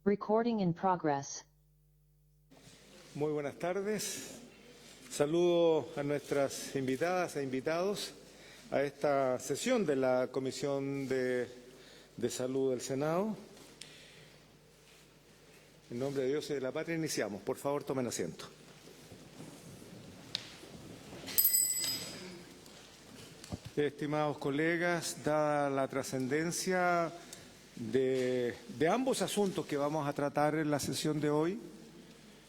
Recording in progress. Muy buenas tardes. Saludo a nuestras invitadas e invitados a esta sesión de la Comisión de Salud del Senado. En nombre de Dios y de la Patria iniciamos. Por favor, tomen asiento. Estimados colegas, dada la trascendencia de ambos asuntos que vamos a tratar en la sesión de hoy,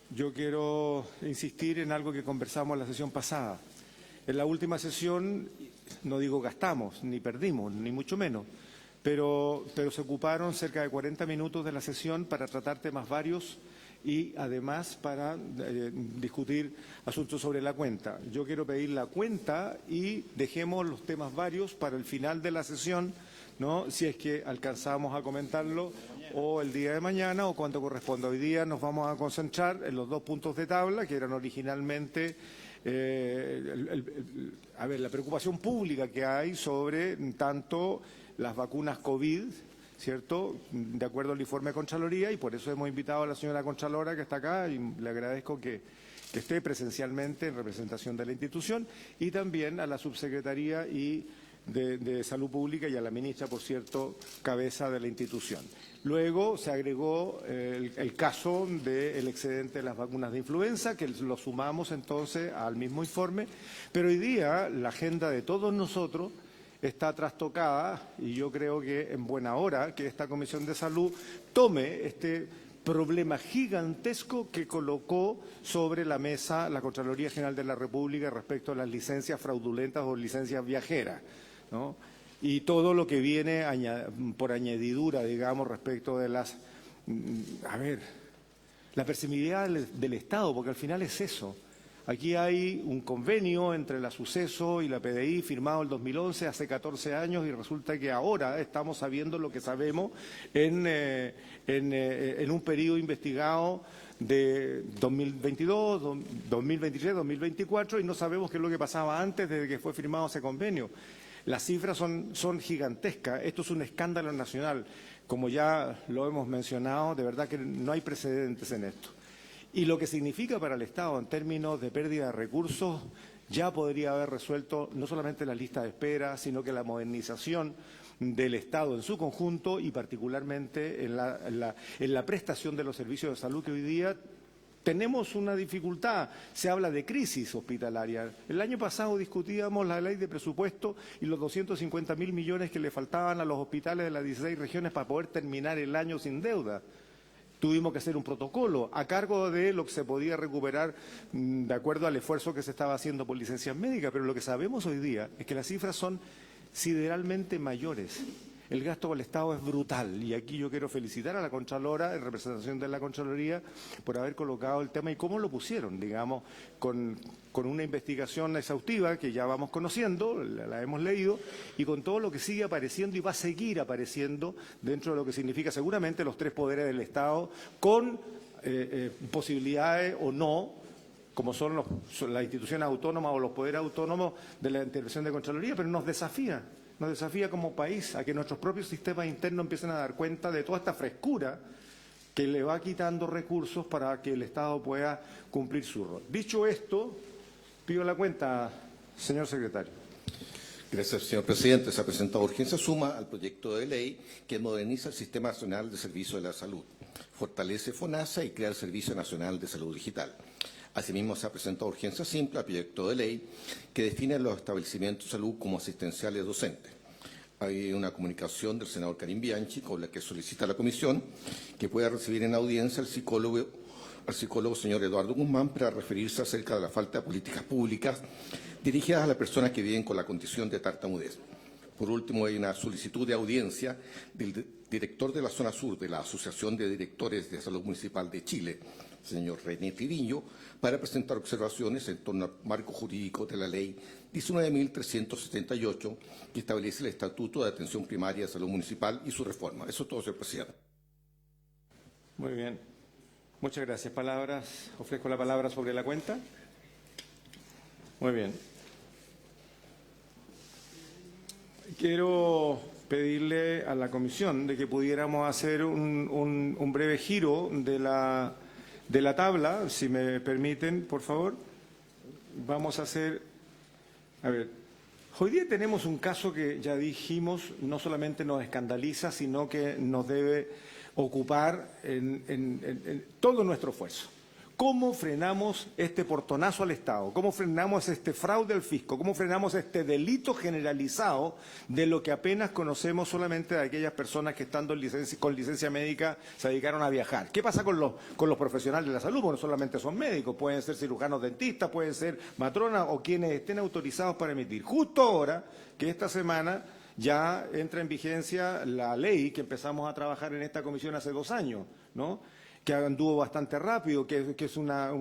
yo quiero insistir en algo que conversamos en la sesión pasada. En la última sesión, no digo gastamos, ni perdimos, ni mucho menos, pero se ocuparon cerca de 40 minutos de la sesión para tratar temas varios y además para discutir asuntos sobre la cuenta. Yo quiero pedir la cuenta y dejemos los temas varios para el final de la sesión, ¿no? Si es que alcanzamos a comentarlo o el día de mañana o cuando corresponda. Hoy día nos vamos a concentrar en los dos puntos de tabla que eran originalmente la preocupación pública que hay sobre tanto las vacunas COVID, ¿cierto?, de acuerdo al informe de Contraloría, y por eso hemos invitado a la señora Contralora que está acá y le agradezco que esté presencialmente en representación de la institución, y también a la subsecretaría de Salud Pública y a la ministra, por cierto, cabeza de la institución. Luego se agregó el caso del excedente de las vacunas de influenza, que lo sumamos entonces al mismo informe, pero hoy día la agenda de todos nosotros está trastocada y yo creo que en buena hora que esta Comisión de Salud tome este problema gigantesco que colocó sobre la mesa la Contraloría General de la República respecto a las licencias fraudulentas o licencias viajeras, ¿no? Y todo lo que viene por añadidura, digamos, respecto de la permisividad del Estado, porque al final es eso. Aquí hay un convenio entre la Suceso y la PDI firmado en 2011, hace 14 años, y resulta que ahora estamos sabiendo lo que sabemos en un periodo investigado de 2022, 2023, 2024, y no sabemos qué es lo que pasaba antes desde que fue firmado ese convenio. Las cifras son gigantescas. Esto es un escándalo nacional. Como ya lo hemos mencionado, de verdad que no hay precedentes en esto. Y lo que significa para el Estado en términos de pérdida de recursos ya podría haber resuelto no solamente la lista de espera, sino que la modernización del Estado en su conjunto y particularmente en la prestación de los servicios de salud que hoy día tenemos una dificultad. Se habla de crisis hospitalaria. El año pasado discutíamos la ley de presupuesto y los 250.000 millones que le faltaban a los hospitales de las 16 regiones para poder terminar el año sin deuda. Tuvimos que hacer un protocolo a cargo de lo que se podía recuperar de acuerdo al esfuerzo que se estaba haciendo por licencias médicas, pero lo que sabemos hoy día es que las cifras son sideralmente mayores. El gasto del Estado es brutal y aquí yo quiero felicitar a la Contralora, en representación de la Contraloría, por haber colocado el tema y cómo lo pusieron, digamos, con una investigación exhaustiva que ya vamos conociendo, la hemos leído, y con todo lo que sigue apareciendo y va a seguir apareciendo dentro de lo que significa seguramente los tres poderes del Estado, con posibilidades o no, como son las instituciones autónomas o los poderes autónomos de la intervención de Contraloría, pero nos desafía como país a que nuestros propios sistemas internos empiecen a dar cuenta de toda esta frescura que le va quitando recursos para que el Estado pueda cumplir su rol. Dicho esto, pido la cuenta, señor secretario. Gracias, señor presidente. Se ha presentado urgencia suma al proyecto de ley que moderniza el Sistema Nacional de Servicios de la Salud, fortalece FONASA y crea el Servicio Nacional de Salud Digital. Asimismo, se ha presentado urgencia simple al proyecto de ley que define los establecimientos de salud como asistenciales docentes. Hay una comunicación del senador Karim Bianchi con la que solicita a la comisión que pueda recibir en audiencia al psicólogo señor Eduardo Guzmán para referirse acerca de la falta de políticas públicas dirigidas a las personas que viven con la condición de tartamudez. Por último, hay una solicitud de audiencia del director de la zona sur de la Asociación de Directores de Salud Municipal de Chile, señor René Triviño, para presentar observaciones en torno al marco jurídico de la Ley 19.378, que establece el Estatuto de Atención Primaria de Salud Municipal y su reforma. Eso es todo, señor presidente. Muy bien. Muchas gracias. Ofrezco la palabra sobre la cuenta. Muy bien. Quiero pedirle a la comisión de que pudiéramos hacer un breve giro de la tabla, si me permiten, por favor. Vamos a hacer, a ver, hoy día tenemos un caso que ya dijimos, no solamente nos escandaliza, sino que nos debe ocupar en todo nuestro esfuerzo. ¿Cómo frenamos este portonazo al Estado? ¿Cómo frenamos este fraude al fisco? ¿Cómo frenamos este delito generalizado de lo que apenas conocemos solamente de aquellas personas que estando con licencia médica se dedicaron a viajar? ¿Qué pasa con los profesionales de la salud? Porque no solamente son médicos, pueden ser cirujanos dentistas, pueden ser matronas o quienes estén autorizados para emitir. Justo ahora que esta semana ya entra en vigencia la ley que empezamos a trabajar en esta comisión hace 2 años, ¿no?, que anduvo bastante rápido, que es una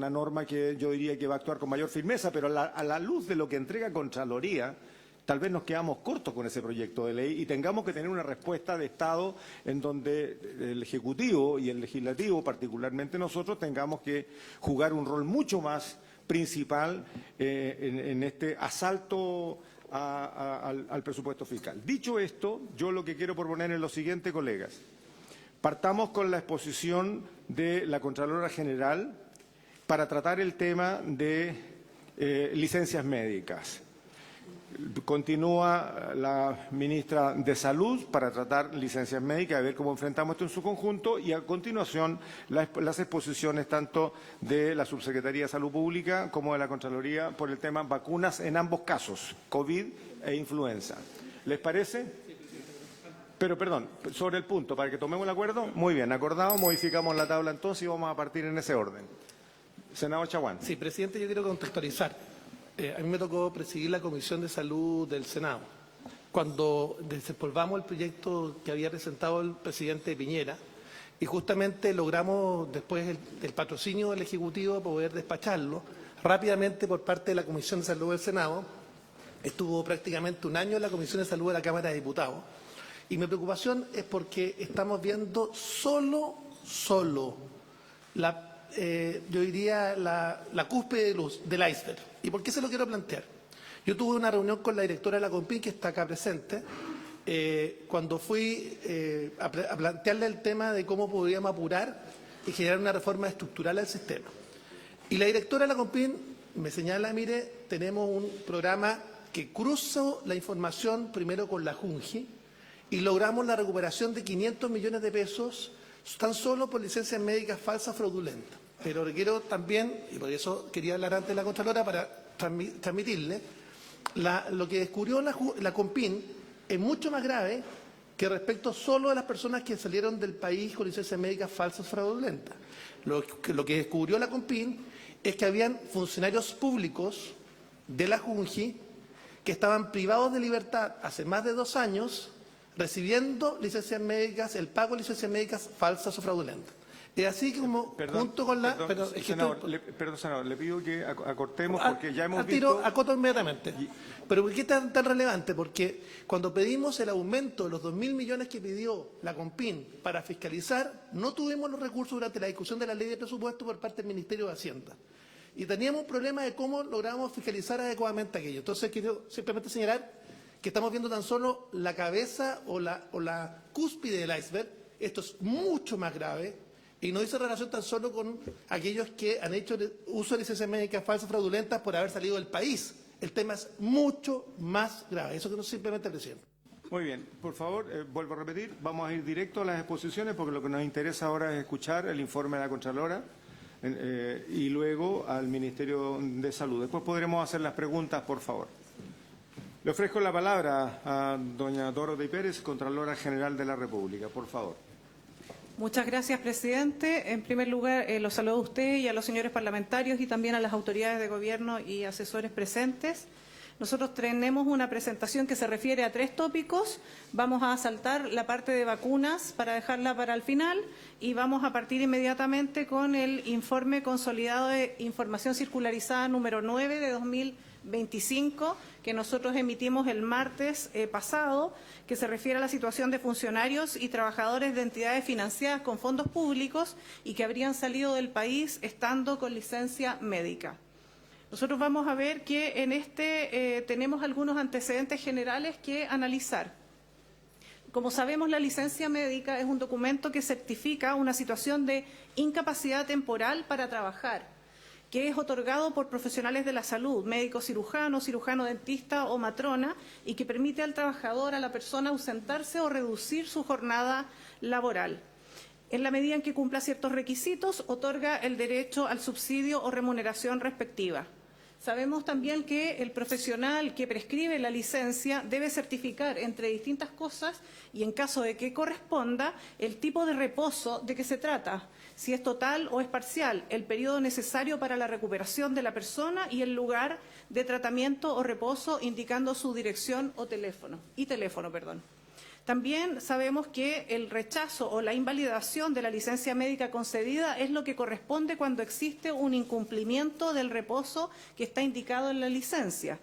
norma que yo diría que va a actuar con mayor firmeza, pero a la luz de lo que entrega Contraloría, tal vez nos quedamos cortos con ese proyecto de ley y tengamos que tener una respuesta de Estado en donde el Ejecutivo y el Legislativo, particularmente nosotros, tengamos que jugar un rol mucho más principal en este asalto al presupuesto fiscal. Dicho esto, yo lo que quiero proponer es lo siguiente, colegas. Partamos con la exposición de la Contralora General para tratar el tema de licencias médicas. Continúa la ministra de Salud para tratar licencias médicas, a ver cómo enfrentamos esto en su conjunto, y a continuación las exposiciones tanto de la Subsecretaría de Salud Pública como de la Contraloría por el tema vacunas en ambos casos, COVID e influenza. ¿Les parece? Pero, perdón, sobre el punto, para que tomemos el acuerdo, muy bien, acordado, modificamos la tabla entonces y vamos a partir en ese orden. Senador Chaguán. Sí, presidente, yo quiero contextualizar. A mí me tocó presidir la Comisión de Salud del Senado. Cuando desempolvamos el proyecto que había presentado el presidente Piñera, y justamente logramos, después del patrocinio del Ejecutivo, poder despacharlo rápidamente por parte de la Comisión de Salud del Senado. Estuvo prácticamente 1 año en la Comisión de Salud de la Cámara de Diputados. Y mi preocupación es porque estamos viendo solo yo diría la cúspide del iceberg. ¿Y por qué se lo quiero plantear? Yo tuve una reunión con la directora de la CONPIN, que está acá presente, cuando fui a plantearle el tema de cómo podríamos apurar y generar una reforma estructural al sistema. Y la directora de la CONPIN me señala, mire, tenemos un programa que cruza la información primero con la JUNGI, y logramos la recuperación de 500 millones de pesos tan solo por licencias médicas falsas fraudulentas. Pero requiero también, y por eso quería hablar antes de la Contralora para transmitirle, lo que descubrió la CONPIN es mucho más grave que respecto solo de las personas que salieron del país con licencias médicas falsas fraudulentas. Lo que descubrió la CONPIN es que habían funcionarios públicos de la JUNGI que estaban privados de libertad hace más de 2 años recibiendo licencias médicas, el pago de licencias médicas falsas o fraudulentas. Es así como, junto con la... Senador, le pido que acortemos porque ya hemos visto... Acoto inmediatamente. Pero ¿por qué es tan relevante? Porque cuando pedimos el aumento de los 2.000 millones que pidió la CONPIN para fiscalizar, no tuvimos los recursos durante la discusión de la ley de presupuesto por parte del Ministerio de Hacienda. Y teníamos un problema de cómo lográbamos fiscalizar adecuadamente aquello. Entonces quiero simplemente señalar que estamos viendo tan solo la cabeza o la cúspide del iceberg. Esto es mucho más grave y no dice relación tan solo con aquellos que han hecho uso de licencias médicas falsas fraudulentas por haber salido del país. El tema es mucho más grave. Eso que no es simplemente, presidente. Muy bien, por favor, vuelvo a repetir, vamos a ir directo a las exposiciones porque lo que nos interesa ahora es escuchar el informe de la Contralora y luego al Ministerio de Salud. Después podremos hacer las preguntas, por favor. Le ofrezco la palabra a doña Dorothy Pérez, Contralora General de la República. Por favor. Muchas gracias, presidente. En primer lugar, los saludo a usted y a los señores parlamentarios y también a las autoridades de gobierno y asesores presentes. Nosotros tenemos una presentación que se refiere a 3 tópicos. Vamos a saltar la parte de vacunas para dejarla para el final y vamos a partir inmediatamente con el informe consolidado de información circularizada número 9 de 2025, que nosotros emitimos el martes pasado, que se refiere a la situación de funcionarios y trabajadores de entidades financiadas con fondos públicos y que habrían salido del país estando con licencia médica. Nosotros vamos a ver que en tenemos algunos antecedentes generales que analizar. Como sabemos, la licencia médica es un documento que certifica una situación de incapacidad temporal para trabajar, que es otorgado por profesionales de la salud, médico cirujano, cirujano dentista o matrona, y que permite al trabajador, a la persona, ausentarse o reducir su jornada laboral. En la medida en que cumpla ciertos requisitos, otorga el derecho al subsidio o remuneración respectiva. Sabemos también que el profesional que prescribe la licencia debe certificar, entre distintas cosas, y en caso de que corresponda, el tipo de reposo de que se trata, si es total o es parcial, el periodo necesario para la recuperación de la persona y el lugar de tratamiento o reposo, indicando su dirección o teléfono. También sabemos que el rechazo o la invalidación de la licencia médica concedida es lo que corresponde cuando existe un incumplimiento del reposo que está indicado en la licencia.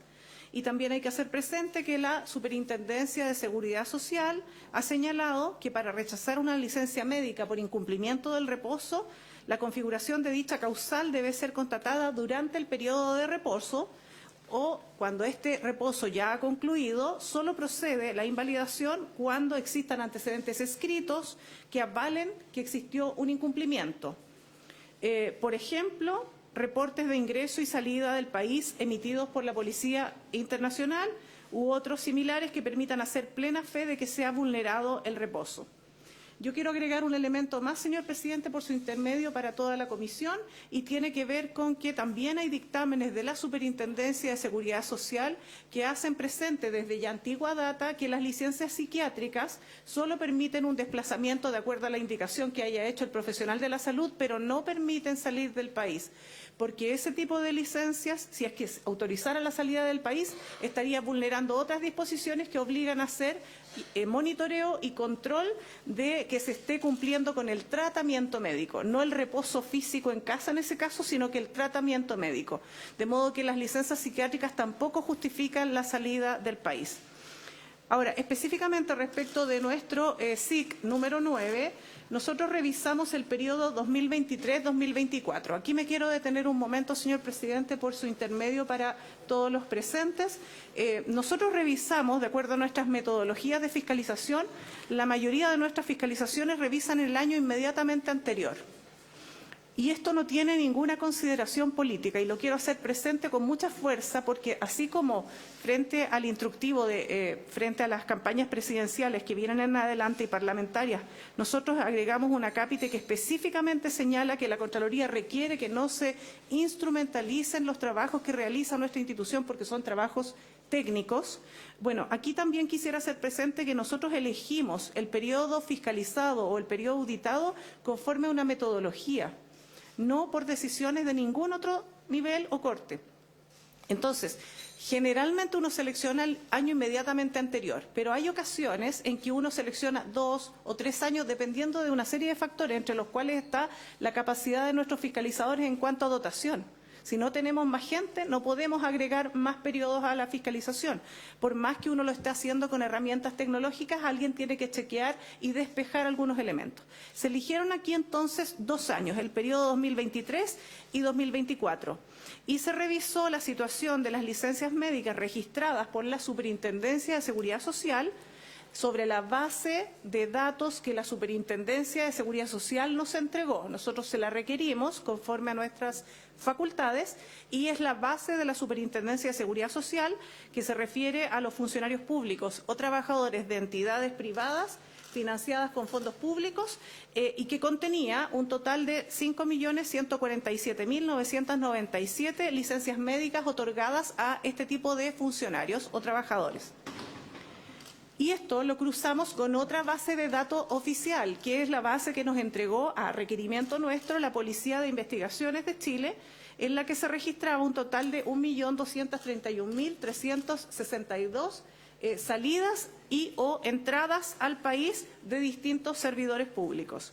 Y también hay que hacer presente que la Superintendencia de Seguridad Social ha señalado que para rechazar una licencia médica por incumplimiento del reposo, la configuración de dicha causal debe ser constatada durante el periodo de reposo, o cuando este reposo ya ha concluido, solo procede la invalidación cuando existan antecedentes escritos que avalen que existió un incumplimiento. Por ejemplo, reportes de ingreso y salida del país emitidos por la Policía Internacional u otros similares que permitan hacer plena fe de que se ha vulnerado el reposo. Yo quiero agregar un elemento más, señor presidente, por su intermedio para toda la comisión, y tiene que ver con que también hay dictámenes de la Superintendencia de Seguridad Social que hacen presente desde ya antigua data que las licencias psiquiátricas solo permiten un desplazamiento de acuerdo a la indicación que haya hecho el profesional de la salud, pero no permiten salir del país, porque ese tipo de licencias, si es que autorizara la salida del país, estaría vulnerando otras disposiciones que obligan a hacer monitoreo y control de que se esté cumpliendo con el tratamiento médico, no el reposo físico en casa en ese caso, sino que el tratamiento médico. De modo que las licencias psiquiátricas tampoco justifican la salida del país. Ahora, específicamente respecto de nuestro SIC número 9, nosotros revisamos el periodo 2023-2024. Aquí me quiero detener un momento, señor presidente, por su intermedio para todos los presentes. Nosotros revisamos, de acuerdo a nuestras metodologías de fiscalización, la mayoría de nuestras fiscalizaciones revisan el año inmediatamente anterior. Y esto no tiene ninguna consideración política, y lo quiero hacer presente con mucha fuerza, porque así como frente al instructivo, frente a las campañas presidenciales que vienen en adelante y parlamentarias, nosotros agregamos una cápite que específicamente señala que la Contraloría requiere que no se instrumentalicen los trabajos que realiza nuestra institución porque son trabajos técnicos. Bueno, aquí también quisiera hacer presente que nosotros elegimos el periodo fiscalizado o el periodo auditado conforme a una metodología, no por decisiones de ningún otro nivel o corte. Entonces, generalmente uno selecciona el año inmediatamente anterior, pero hay ocasiones en que uno selecciona 2 o 3 años dependiendo de una serie de factores, entre los cuales está la capacidad de nuestros fiscalizadores en cuanto a dotación. Si no tenemos más gente, no podemos agregar más periodos a la fiscalización. Por más que uno lo esté haciendo con herramientas tecnológicas, alguien tiene que chequear y despejar algunos elementos. Se eligieron aquí entonces 2 años, el periodo 2023 y 2024. Y se revisó la situación de las licencias médicas registradas por la Superintendencia de Seguridad Social sobre la base de datos que la Superintendencia de Seguridad Social nos entregó. Nosotros se la requerimos conforme a nuestras facultades y es la base de la Superintendencia de Seguridad Social que se refiere a los funcionarios públicos o trabajadores de entidades privadas financiadas con fondos públicos y que contenía un total de 5.147.997 licencias médicas otorgadas a este tipo de funcionarios o trabajadores. Y esto lo cruzamos con otra base de datos oficial, que es la base que nos entregó a requerimiento nuestro la Policía de Investigaciones de Chile, en la que se registraba un total de 1.231.362 salidas y o entradas al país de distintos servidores públicos.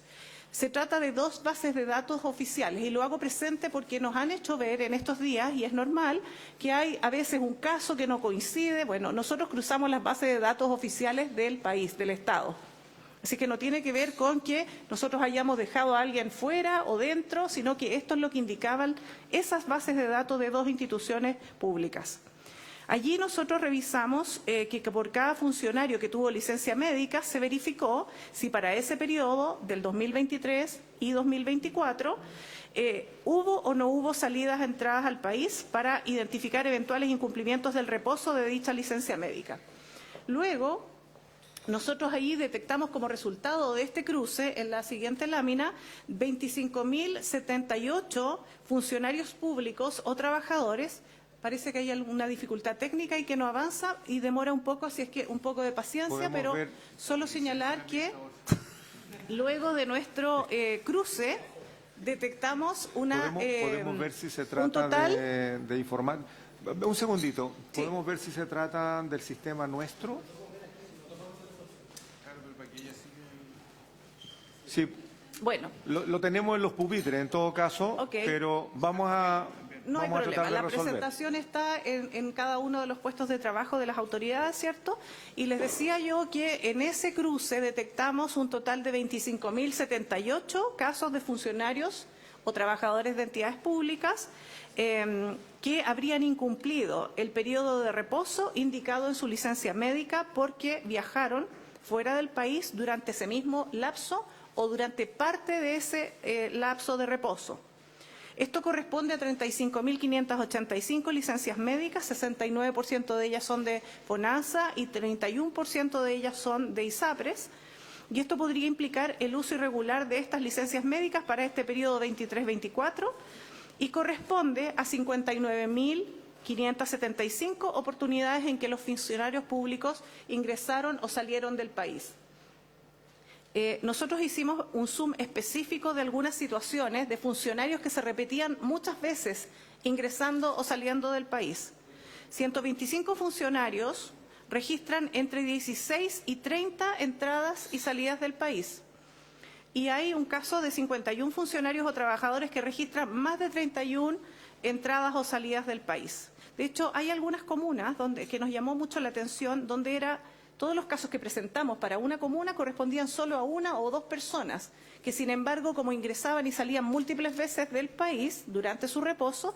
Se trata de 2 bases de datos oficiales y lo hago presente porque nos han hecho ver en estos días, y es normal, que hay a veces un caso que no coincide. Bueno, nosotros cruzamos las bases de datos oficiales del país, del Estado. Así que no tiene que ver con que nosotros hayamos dejado a alguien fuera o dentro, sino que esto es lo que indicaban esas bases de datos de 2 instituciones públicas. Allí nosotros revisamos que por cada funcionario que tuvo licencia médica se verificó si para ese periodo del 2023 y 2024 hubo o no hubo salidas, entradas al país para identificar eventuales incumplimientos del reposo de dicha licencia médica. Luego, nosotros ahí detectamos como resultado de este cruce, en la siguiente lámina, 25.078 funcionarios públicos o trabajadores. Parece que hay alguna dificultad técnica y que no avanza y demora un poco, así es que un poco de paciencia, pero solo señalar que luego de nuestro cruce detectamos podemos ver si se trata un total de informar. Un segundito, Sí. ¿podemos ver si se trata del sistema nuestro? Sí, Bueno, lo tenemos en los pupitres en todo caso, Ok. pero vamos a no hay tratar problema. de La resolver. presentación está en cada uno de los puestos de trabajo de las autoridades, ¿cierto? Y les decía yo que en ese cruce detectamos un total de 25.078 casos de funcionarios o trabajadores de entidades públicas que habrían incumplido el periodo de reposo indicado en su licencia médica porque viajaron fuera del país durante ese mismo lapso o durante parte de ese lapso de reposo. Esto corresponde a 35.585 licencias médicas, 69% de ellas son de FONASA y 31% de ellas son de ISAPRES. Y esto podría implicar el uso irregular de estas licencias médicas para este periodo 23-24 y corresponde a 59.575 oportunidades en que los funcionarios públicos ingresaron o salieron del país. Nosotros hicimos un zoom específico de algunas situaciones de funcionarios que se repetían muchas veces ingresando o saliendo del país. 125 funcionarios registran entre 16 y 30 entradas y salidas del país. Y hay un caso de 51 funcionarios o trabajadores que registran más de 31 entradas o salidas del país. De hecho, hay algunas comunas que nos llamó mucho la atención, donde todos los casos que presentamos para una comuna correspondían solo a una o dos personas, que sin embargo, como ingresaban y salían múltiples veces del país durante su reposo,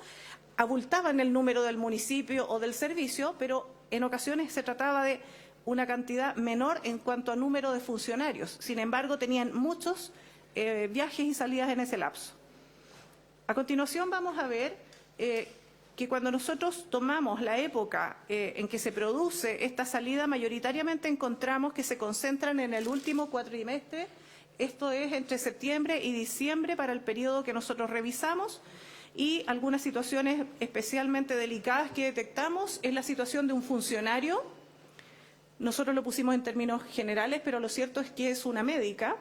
abultaban el número del municipio o del servicio, pero en ocasiones se trataba de una cantidad menor en cuanto a número de funcionarios. Sin embargo, tenían muchos viajes y salidas en ese lapso. A continuación vamos a ver que cuando nosotros tomamos la época en que se produce esta salida, mayoritariamente encontramos que se concentran en el último cuatrimestre, esto es entre septiembre y diciembre para el periodo que nosotros revisamos, y algunas situaciones especialmente delicadas que detectamos es la situación de un funcionario. Nosotros lo pusimos en términos generales, pero lo cierto es que es una médica,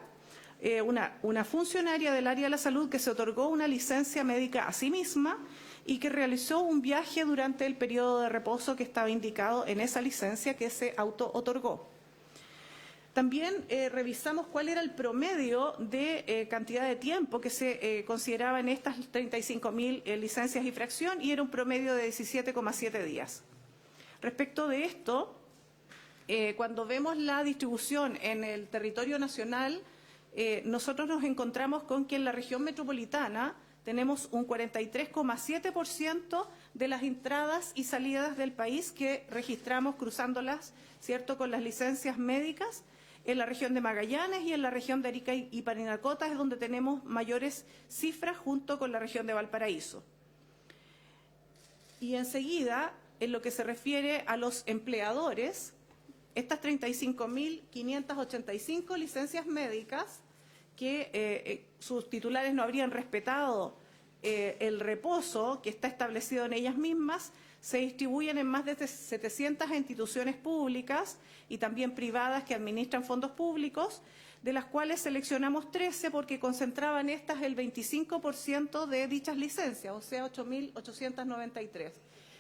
una funcionaria del área de la salud que se otorgó una licencia médica a sí misma y que realizó un viaje durante el periodo de reposo que estaba indicado en esa licencia que se auto-otorgó. También revisamos cuál era el promedio de cantidad de tiempo que se consideraba en estas 35.000 licencias y fracción, y era un promedio de 17,7 días. Respecto de esto, cuando vemos la distribución en el territorio nacional, nosotros nos encontramos con que en la región metropolitana tenemos un 43,7% de las entradas y salidas del país que registramos cruzándolas, ¿cierto?, con las licencias médicas. En la región de Magallanes y en la región de Arica y Parinacota es donde tenemos mayores cifras junto con la región de Valparaíso. Y enseguida, en lo que se refiere a los empleadores, estas 35.585 licencias médicas que sus titulares no habrían respetado el reposo que está establecido en ellas mismas, se distribuyen en más de 700 instituciones públicas y también privadas que administran fondos públicos, de las cuales seleccionamos 13 porque concentraban estas el 25% de dichas licencias, o sea, 8.893.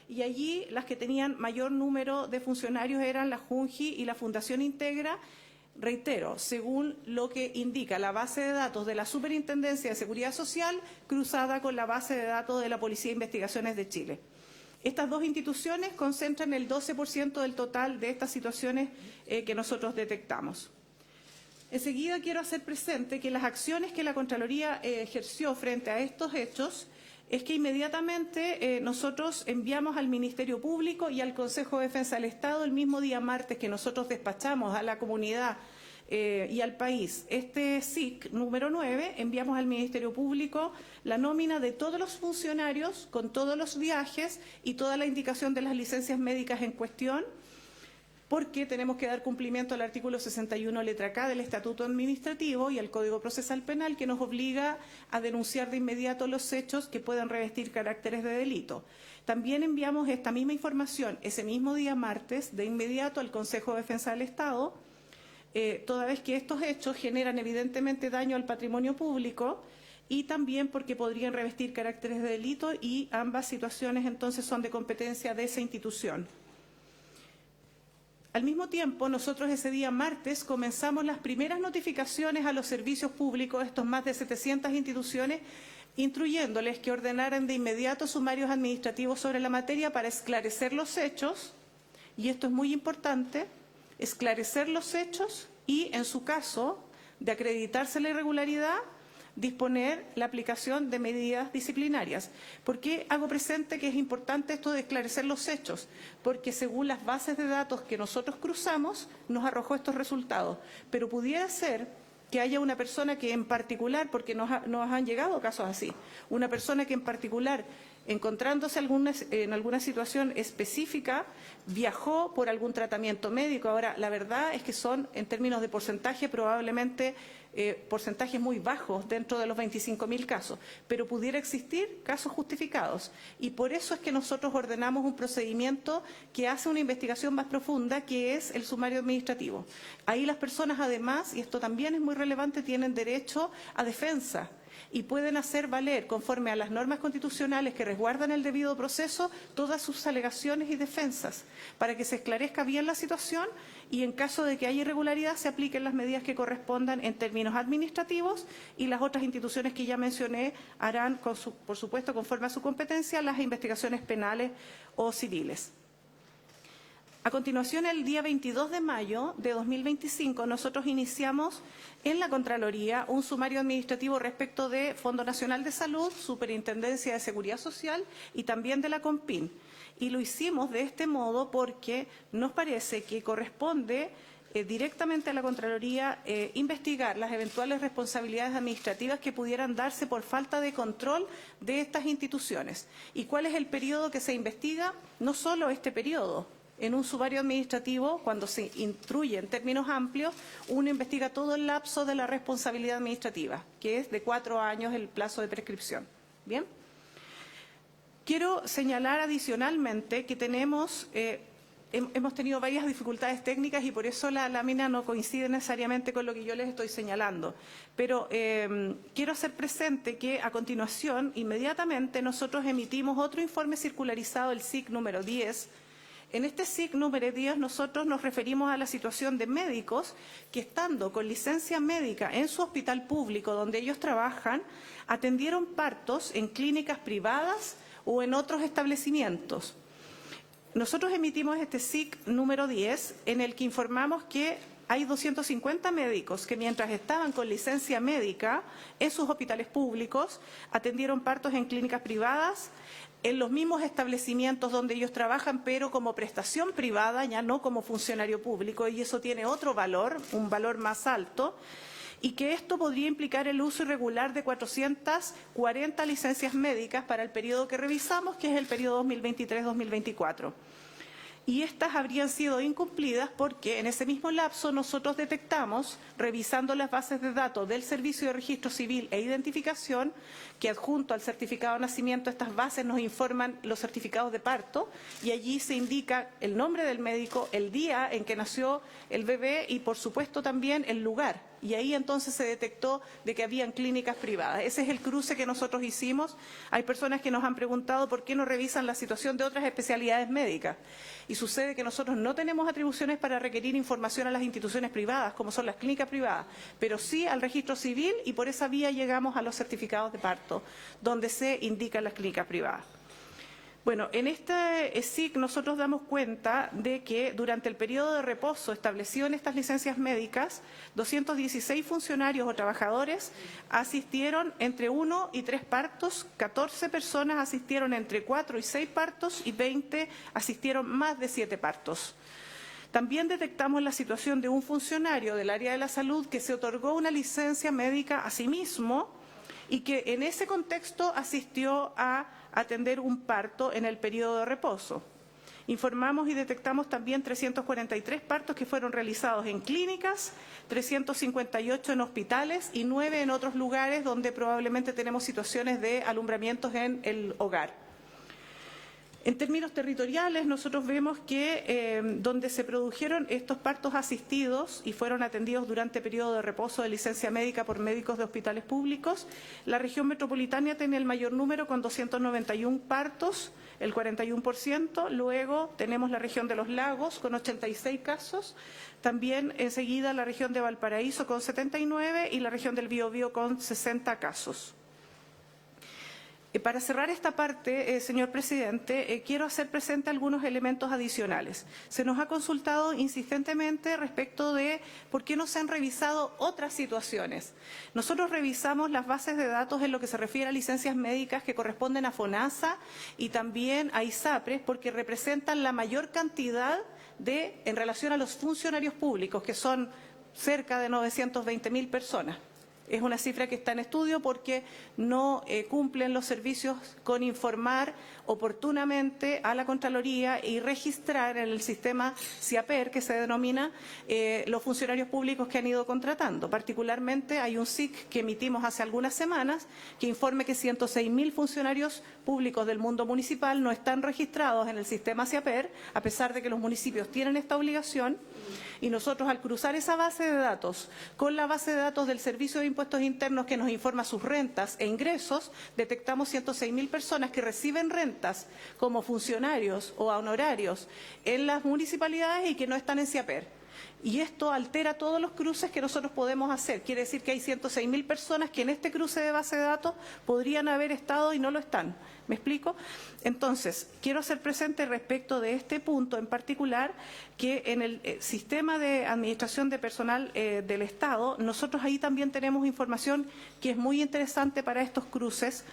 Y allí las que tenían mayor número de funcionarios eran la JUNJI y la Fundación Integra, reitero, según lo que indica la base de datos de la Superintendencia de Seguridad Social cruzada con la base de datos de la Policía de Investigaciones de Chile. Estas dos instituciones concentran el 12% del total de estas situaciones que nosotros detectamos. Enseguida quiero hacer presente que las acciones que la Contraloría ejerció frente a estos hechos es que inmediatamente nosotros enviamos al Ministerio Público y al Consejo de Defensa del Estado el mismo día martes que nosotros despachamos a la comunidad y al país este SIC número 9, enviamos al Ministerio Público la nómina de todos los funcionarios con todos los viajes y toda la indicación de las licencias médicas en cuestión, porque tenemos que dar cumplimiento al artículo 61 letra K del Estatuto Administrativo y al Código Procesal Penal, que nos obliga a denunciar de inmediato los hechos que puedan revestir caracteres de delito. También enviamos esta misma información ese mismo día martes de inmediato al Consejo de Defensa del Estado, toda vez que estos hechos generan evidentemente daño al patrimonio público y también porque podrían revestir caracteres de delito, y ambas situaciones entonces son de competencia de esa institución. Al mismo tiempo, nosotros ese día martes comenzamos las primeras notificaciones a los servicios públicos, estos más de 700 instituciones, instruyéndoles que ordenaran de inmediato sumarios administrativos sobre la materia para esclarecer los hechos, y esto es muy importante, esclarecer los hechos y, en su caso, de acreditarse la irregularidad, disponer la aplicación de medidas disciplinarias. ¿Por qué hago presente que es importante esto de esclarecer los hechos? Porque según las bases de datos que nosotros cruzamos, nos arrojó estos resultados. Pero pudiera ser que haya una persona que en particular, porque nos han llegado casos así, una persona que en particular, encontrándose en alguna situación específica, viajó por algún tratamiento médico. Ahora, la verdad es que son, en términos de porcentaje, probablemente porcentajes muy bajos dentro de los 25.000 casos, pero pudiera existir casos justificados. Y por eso es que nosotros ordenamos un procedimiento que hace una investigación más profunda, que es el sumario administrativo. Ahí las personas, además, y esto también es muy relevante, tienen derecho a defensa y pueden hacer valer, conforme a las normas constitucionales que resguardan el debido proceso, todas sus alegaciones y defensas, para que se esclarezca bien la situación y, en caso de que haya irregularidad, se apliquen las medidas que correspondan en términos administrativos, y las otras instituciones que ya mencioné harán, por supuesto, conforme a su competencia, las investigaciones penales o civiles. A continuación, el día 22 de mayo de 2025, nosotros iniciamos en la Contraloría un sumario administrativo respecto de Fondo Nacional de Salud, Superintendencia de Seguridad Social y también de la CONPIN. Y lo hicimos de este modo porque nos parece que corresponde directamente a la Contraloría investigar las eventuales responsabilidades administrativas que pudieran darse por falta de control de estas instituciones. ¿Y cuál es el periodo que se investiga? No solo este periodo. En un sumario administrativo, cuando se instruye en términos amplios, uno investiga todo el lapso de la responsabilidad administrativa, que es de 4 años el plazo de prescripción. ¿Bien? Quiero señalar adicionalmente que hemos tenido varias dificultades técnicas y por eso la lámina no coincide necesariamente con lo que yo les estoy señalando. Pero quiero hacer presente que a continuación, inmediatamente, nosotros emitimos otro informe circularizado, el SIC número 10. En este SIC número 10 nosotros nos referimos a la situación de médicos que, estando con licencia médica en su hospital público donde ellos trabajan, atendieron partos en clínicas privadas o en otros establecimientos. Nosotros emitimos este SIC número 10 en el que informamos que hay 250 médicos que, mientras estaban con licencia médica en sus hospitales públicos, atendieron partos en clínicas privadas, en los mismos establecimientos donde ellos trabajan, pero como prestación privada, ya no como funcionario público, y eso tiene otro valor, un valor más alto, y que esto podría implicar el uso irregular de 440 licencias médicas para el periodo que revisamos, que es el periodo 2023-2024. Y estas habrían sido incumplidas porque en ese mismo lapso nosotros detectamos, revisando las bases de datos del Servicio de Registro Civil e Identificación, que adjunto al certificado de nacimiento estas bases nos informan los certificados de parto, y allí se indica el nombre del médico, el día en que nació el bebé y, por supuesto, también el lugar. Y ahí entonces se detectó de que habían clínicas privadas. Ese es el cruce que nosotros hicimos. Hay personas que nos han preguntado por qué no revisan la situación de otras especialidades médicas. Y sucede que nosotros no tenemos atribuciones para requerir información a las instituciones privadas, como son las clínicas privadas, pero sí al registro civil, y por esa vía llegamos a los certificados de parto, donde se indican las clínicas privadas. Bueno, en este SIC nosotros damos cuenta de que durante el periodo de reposo establecido en estas licencias médicas, 216 funcionarios o trabajadores asistieron entre 1 y 3 partos, 14 personas asistieron entre 4 y 6 partos y 20 asistieron más de 7 partos. También detectamos la situación de un funcionario del área de la salud que se otorgó una licencia médica a sí mismo y que en ese contexto asistió a atender un parto en el periodo de reposo. Informamos y detectamos también 343 partos que fueron realizados en clínicas, 358 en hospitales y 9 en otros lugares donde probablemente tenemos situaciones de alumbramientos en el hogar. En términos territoriales, nosotros vemos que donde se produjeron estos partos asistidos y fueron atendidos durante periodo de reposo de licencia médica por médicos de hospitales públicos, la región metropolitana tiene el mayor número con 291 partos, el 41%. Luego tenemos la región de los lagos con 86 casos. También enseguida la región de Valparaíso con 79 y la región del Biobío con 60 casos. Para cerrar esta parte, señor presidente, quiero hacer presente algunos elementos adicionales. Se nos ha consultado insistentemente respecto de por qué no se han revisado otras situaciones. Nosotros revisamos las bases de datos en lo que se refiere a licencias médicas que corresponden a FONASA y también a ISAPRES porque representan la mayor cantidad en relación a los funcionarios públicos, que son cerca de 920.000 personas. Es una cifra que está en estudio porque no cumplen los servicios con informar oportunamente a la Contraloría y registrar en el sistema CIAPER, que se denomina, los funcionarios públicos que han ido contratando. Particularmente hay un SIC que emitimos hace algunas semanas que informe que 106.000 funcionarios públicos del mundo municipal no están registrados en el sistema CIAPER, a pesar de que los municipios tienen esta obligación. Y nosotros, al cruzar esa base de datos con la base de datos del Servicio de Impuestos Internos que nos informa sus rentas e ingresos, detectamos 106.000 personas que reciben rentas como funcionarios o honorarios en las municipalidades y que no están en CIAPER. Y esto altera todos los cruces que nosotros podemos hacer. Quiere decir que hay 106.000 personas que en este cruce de base de datos podrían haber estado y no lo están. ¿Me explico? Entonces, quiero hacer presente respecto de este punto en particular que en el sistema de administración de personal del Estado, nosotros ahí también tenemos información que es muy interesante para estos cruces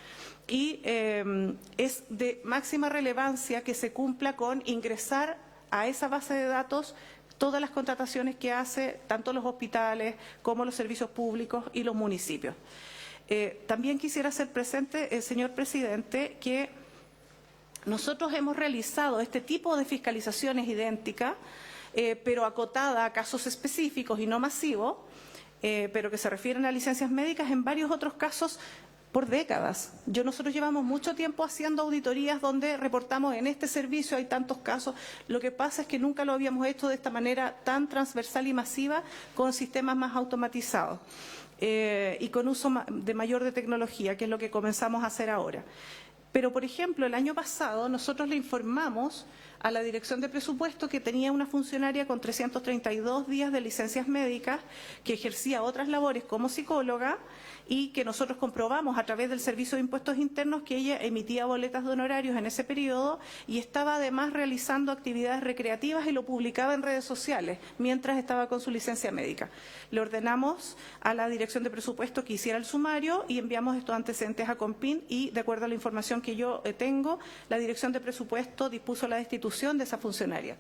y es de máxima relevancia que se cumpla con ingresar a esa base de datos todas las contrataciones que hace tanto los hospitales como los servicios públicos y los municipios. También quisiera hacer presente, señor presidente, que nosotros hemos realizado este tipo de fiscalizaciones idénticas, pero acotada a casos específicos y no masivos, pero que se refieren a licencias médicas en varios otros casos por décadas. Nosotros llevamos mucho tiempo haciendo auditorías donde reportamos en este servicio hay tantos casos. Lo que pasa es que nunca lo habíamos hecho de esta manera tan transversal y masiva con sistemas más automatizados y con uso de mayor de tecnología, que es lo que comenzamos a hacer ahora. Pero, por ejemplo, el año pasado nosotros le informamos a la Dirección de Presupuesto que tenía una funcionaria con 332 días de licencias médicas que ejercía otras labores como psicóloga y que nosotros comprobamos a través del Servicio de Impuestos Internos que ella emitía boletas de honorarios en ese periodo y estaba además realizando actividades recreativas y lo publicaba en redes sociales mientras estaba con su licencia médica. Le ordenamos a la Dirección de Presupuesto que hiciera el sumario y enviamos estos antecedentes a COMPIN y, de acuerdo a la información que yo tengo, la Dirección de Presupuesto dispuso la destitución de esa funcionaria.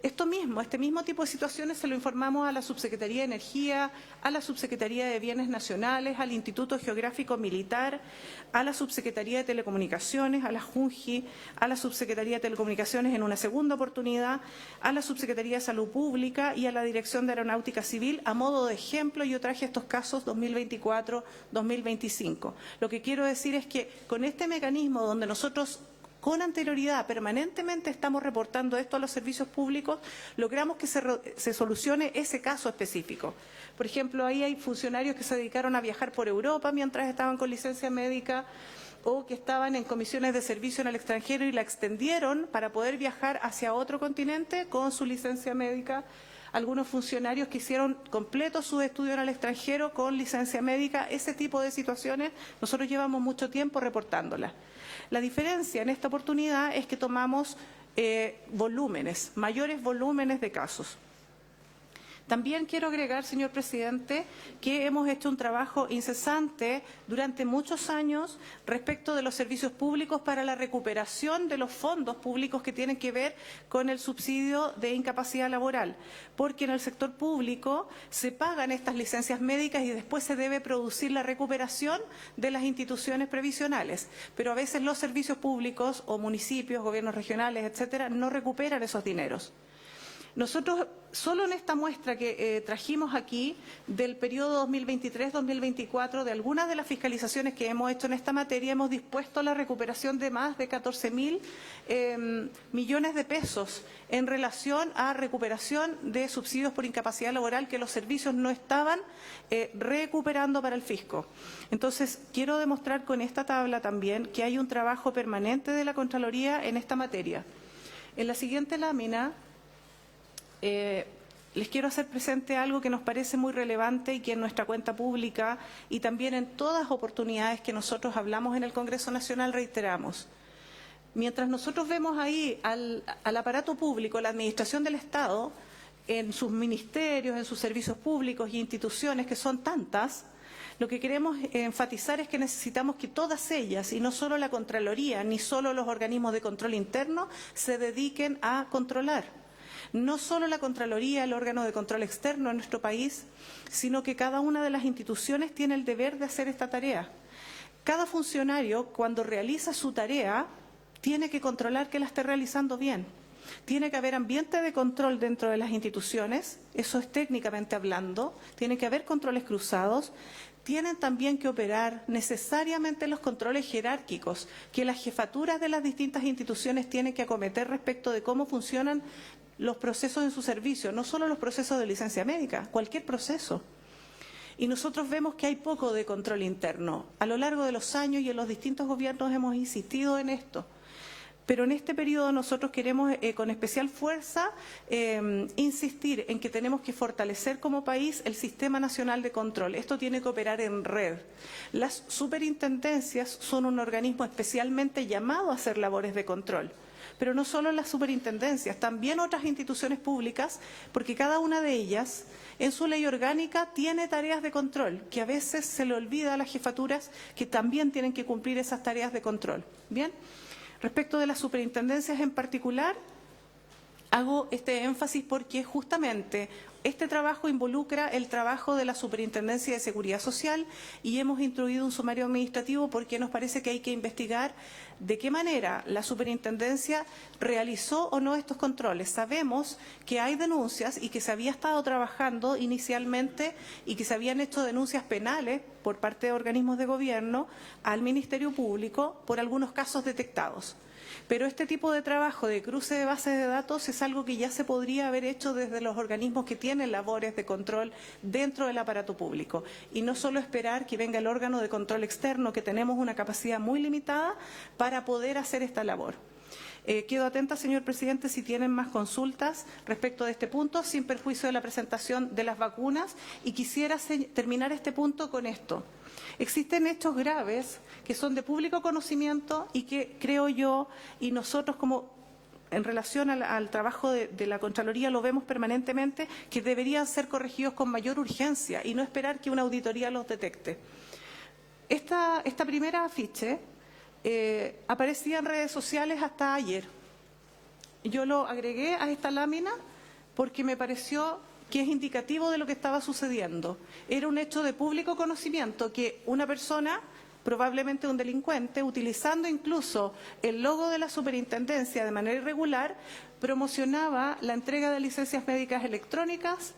Este mismo tipo de situaciones se lo informamos a la Subsecretaría de Energía, a la Subsecretaría de Bienes Nacionales, al Instituto Geográfico Militar, a la Subsecretaría de Telecomunicaciones, a la JUNGI, a la Subsecretaría de Telecomunicaciones en una segunda oportunidad, a la Subsecretaría de Salud Pública y a la Dirección de Aeronáutica Civil. A modo de ejemplo, yo traje estos casos 2024-2025. Lo que quiero decir es que con este mecanismo donde nosotros con anterioridad permanentemente estamos reportando esto a los servicios públicos, logramos que se solucione ese caso específico. Por ejemplo, ahí hay funcionarios que se dedicaron a viajar por Europa mientras estaban con licencia médica o que estaban en comisiones de servicio en el extranjero y la extendieron para poder viajar hacia otro continente con su licencia médica. algunos funcionarios que hicieron completo sus estudios en el extranjero con licencia médica. Ese tipo de situaciones nosotros llevamos mucho tiempo reportándolas. La diferencia en esta oportunidad es que tomamos mayores volúmenes de casos. También quiero agregar, señor presidente, que hemos hecho un trabajo incesante durante muchos años respecto de los servicios públicos para la recuperación de los fondos públicos que tienen que ver con el subsidio de incapacidad laboral, porque en el sector público se pagan estas licencias médicas y después se debe producir la recuperación de las instituciones previsionales, pero a veces los servicios públicos o municipios, gobiernos regionales, etcétera, no recuperan esos dineros. Nosotros, solo en esta muestra que trajimos aquí, del periodo 2023-2024, de algunas de las fiscalizaciones que hemos hecho en esta materia, hemos dispuesto la recuperación de más de 14.000 millones de pesos en relación a recuperación de subsidios por incapacidad laboral que los servicios no estaban recuperando para el fisco. Entonces, quiero demostrar con esta tabla también que hay un trabajo permanente de la Contraloría en esta materia. En la siguiente lámina les quiero hacer presente algo que nos parece muy relevante y que en nuestra cuenta pública y también en todas oportunidades que nosotros hablamos en el Congreso Nacional reiteramos. Mientras nosotros vemos ahí al aparato público, la administración del Estado, en sus ministerios, en sus servicios públicos y instituciones, que son tantas, lo que queremos enfatizar es que necesitamos que todas ellas, y no solo la Contraloría, ni solo los organismos de control interno, se dediquen a controlar. No solo la Contraloría, el órgano de control externo en nuestro país, sino que cada una de las instituciones tiene el deber de hacer esta tarea. Cada funcionario, cuando realiza su tarea, tiene que controlar que la esté realizando bien. Tiene que haber ambiente de control dentro de las instituciones, eso es técnicamente hablando, tiene que haber controles cruzados. Tienen también que operar necesariamente los controles jerárquicos que las jefaturas de las distintas instituciones tienen que acometer respecto de cómo funcionan los procesos en su servicio, no solo los procesos de licencia médica, cualquier proceso. Y nosotros vemos que hay poco de control interno. A lo largo de los años y en los distintos gobiernos hemos insistido en esto. Pero en este periodo nosotros queremos con especial fuerza insistir en que tenemos que fortalecer como país el Sistema Nacional de Control. Esto tiene que operar en red. Las superintendencias son un organismo especialmente llamado a hacer labores de control. Pero no solo las superintendencias, también otras instituciones públicas, porque cada una de ellas, en su ley orgánica, tiene tareas de control, que a veces se le olvida a las jefaturas que también tienen que cumplir esas tareas de control. Bien. Respecto de las superintendencias en particular, hago este énfasis porque justamente este trabajo involucra el trabajo de la Superintendencia de Seguridad Social y hemos introducido un sumario administrativo porque nos parece que hay que investigar de qué manera la superintendencia realizó o no estos controles. Sabemos que hay denuncias y que se había estado trabajando inicialmente y que se habían hecho denuncias penales por parte de organismos de gobierno al Ministerio Público por algunos casos detectados. Pero este tipo de trabajo de cruce de bases de datos es algo que ya se podría haber hecho desde los organismos que tienen labores de control dentro del aparato público. Y no solo esperar que venga el órgano de control externo, que tenemos una capacidad muy limitada para poder hacer esta labor. Quedo atenta, señor presidente, si tienen más consultas respecto de este punto, sin perjuicio de la presentación de las vacunas. Y quisiera terminar este punto con esto. Existen hechos graves que son de público conocimiento y que creo yo y nosotros como en relación al trabajo de la Contraloría lo vemos permanentemente que deberían ser corregidos con mayor urgencia y no esperar que una auditoría los detecte. Esta primera afiche aparecía en redes sociales hasta ayer. Yo lo agregué a esta lámina porque me pareció que es indicativo de lo que estaba sucediendo. Era un hecho de público conocimiento que una persona, probablemente un delincuente, utilizando incluso el logo de la superintendencia de manera irregular, promocionaba la entrega de licencias médicas electrónicas,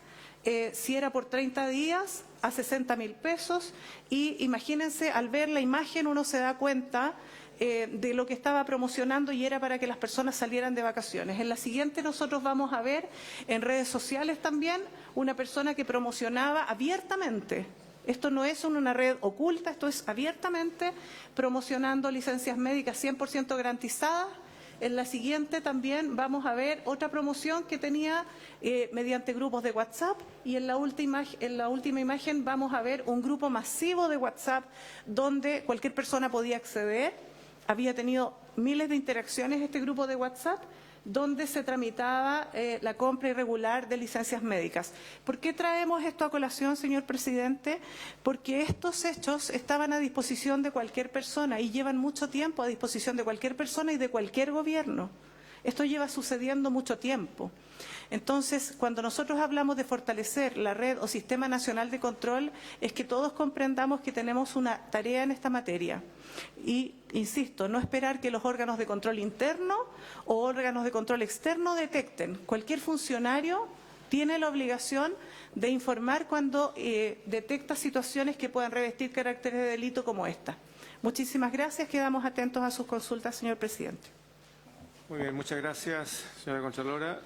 si era por 30 días, a 60.000 pesos. Y imagínense, al ver la imagen uno se da cuenta de lo que estaba promocionando y era para que las personas salieran de vacaciones. En la siguiente nosotros vamos a ver en redes sociales también una persona que promocionaba abiertamente. Esto no es una red oculta, esto es abiertamente promocionando licencias médicas 100% garantizadas en la siguiente también vamos a ver otra promoción que tenía mediante grupos de WhatsApp, y en la última imagen vamos a ver un grupo masivo de WhatsApp donde cualquier persona podía acceder. Había tenido miles de interacciones este grupo de WhatsApp, donde se tramitaba la compra irregular de licencias médicas. ¿Por qué traemos esto a colación, señor presidente? Porque estos hechos estaban a disposición de cualquier persona y llevan mucho tiempo a disposición de cualquier persona y de cualquier gobierno. Esto lleva sucediendo mucho tiempo. Entonces, cuando nosotros hablamos de fortalecer la red o sistema nacional de control, es que todos comprendamos que tenemos una tarea en esta materia. Y, insisto, no esperar que los órganos de control interno o órganos de control externo detecten. Cualquier funcionario tiene la obligación de informar cuando detecta situaciones que puedan revestir carácter de delito como esta. Muchísimas gracias. Quedamos atentos a sus consultas, señor presidente. Muy bien, muchas gracias, señora Contralora.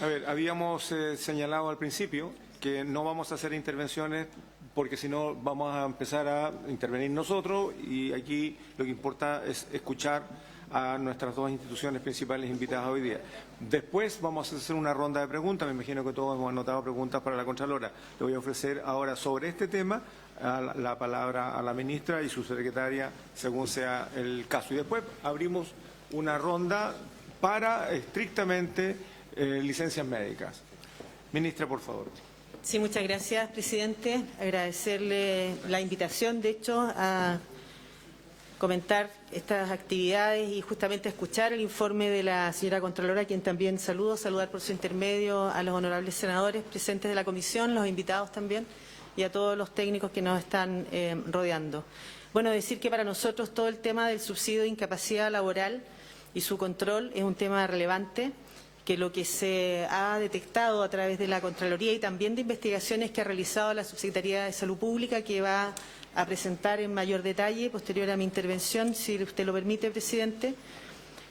A ver, habíamos señalado al principio que no vamos a hacer intervenciones porque si no vamos a empezar a intervenir nosotros, y aquí lo que importa es escuchar a nuestras dos instituciones principales invitadas hoy día. Después vamos a hacer una ronda de preguntas. Me imagino que todos hemos anotado preguntas para la Contralora. Le voy a ofrecer ahora sobre este tema la palabra a la ministra y su secretaria, según sea el caso. Y después abrimos una ronda para estrictamente licencias médicas. Ministra, por favor. Sí, muchas gracias, presidente. Agradecerle la invitación, de hecho, a comentar estas actividades y justamente escuchar el informe de la señora Contralora, a quien también saludar por su intermedio a los honorables senadores presentes de la comisión, los invitados también, y a todos los técnicos que nos están rodeando. Bueno, decir que para nosotros todo el tema del subsidio de incapacidad laboral y su control es un tema relevante, que lo que se ha detectado a través de la Contraloría y también de investigaciones que ha realizado la Subsecretaría de Salud Pública, que va a presentar en mayor detalle posterior a mi intervención, si usted lo permite, presidente.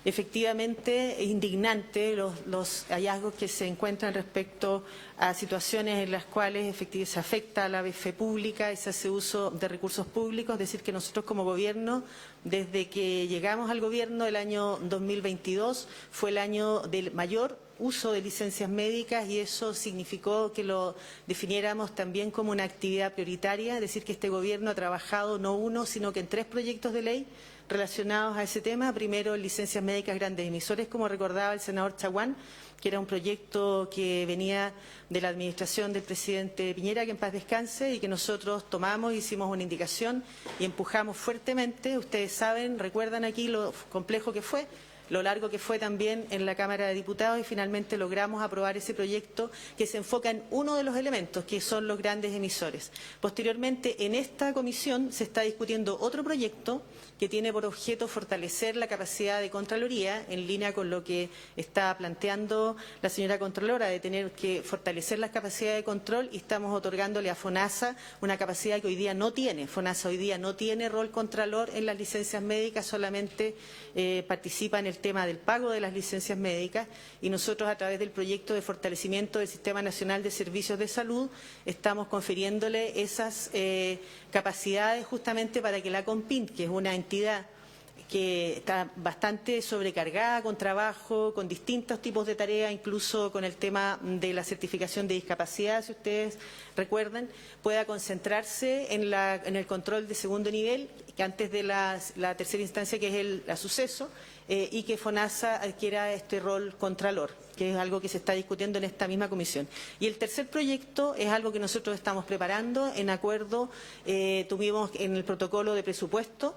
Efectivamente, es indignante los hallazgos que se encuentran respecto a situaciones en las cuales se afecta a la fe pública y se hace uso de recursos públicos. Es decir, que nosotros como gobierno, desde que llegamos al gobierno el año 2022, fue el año del mayor uso de licencias médicas, y eso significó que lo definiéramos también como una actividad prioritaria. Es decir, que este gobierno ha trabajado no uno, sino que en 3 proyectos de ley relacionados a ese tema. Primero, licencias médicas grandes emisores, como recordaba el senador Chaguán, que era un proyecto que venía de la administración del presidente Piñera, que en paz descanse, y que nosotros tomamos, hicimos una indicación y empujamos fuertemente. Ustedes saben, recuerdan aquí lo complejo que fue, lo largo que fue también en la Cámara de Diputados, y finalmente logramos aprobar ese proyecto que se enfoca en uno de los elementos, que son los grandes emisores. Posteriormente, en esta comisión se está discutiendo otro proyecto que tiene por objeto fortalecer la capacidad de Contraloría, en línea con lo que está planteando la señora Contralora, de tener que fortalecer las capacidades de control, y estamos otorgándole a FONASA una capacidad que hoy día no tiene. FONASA hoy día no tiene rol contralor en las licencias médicas, solamente participa en el tema del pago de las licencias médicas, y nosotros, a través del proyecto de fortalecimiento del Sistema Nacional de Servicios de Salud, estamos confiriéndole esas capacidades justamente para que la CONPIN, que es una entidad que está bastante sobrecargada con trabajo, con distintos tipos de tareas, incluso con el tema de la certificación de discapacidad, si ustedes recuerdan, pueda concentrarse en el control de segundo nivel, que antes de la tercera instancia, que es el suceso, y que FONASA adquiera este rol contralor, que es algo que se está discutiendo en esta misma comisión. Y el tercer proyecto es algo que nosotros estamos preparando en acuerdo, tuvimos en el protocolo de presupuesto.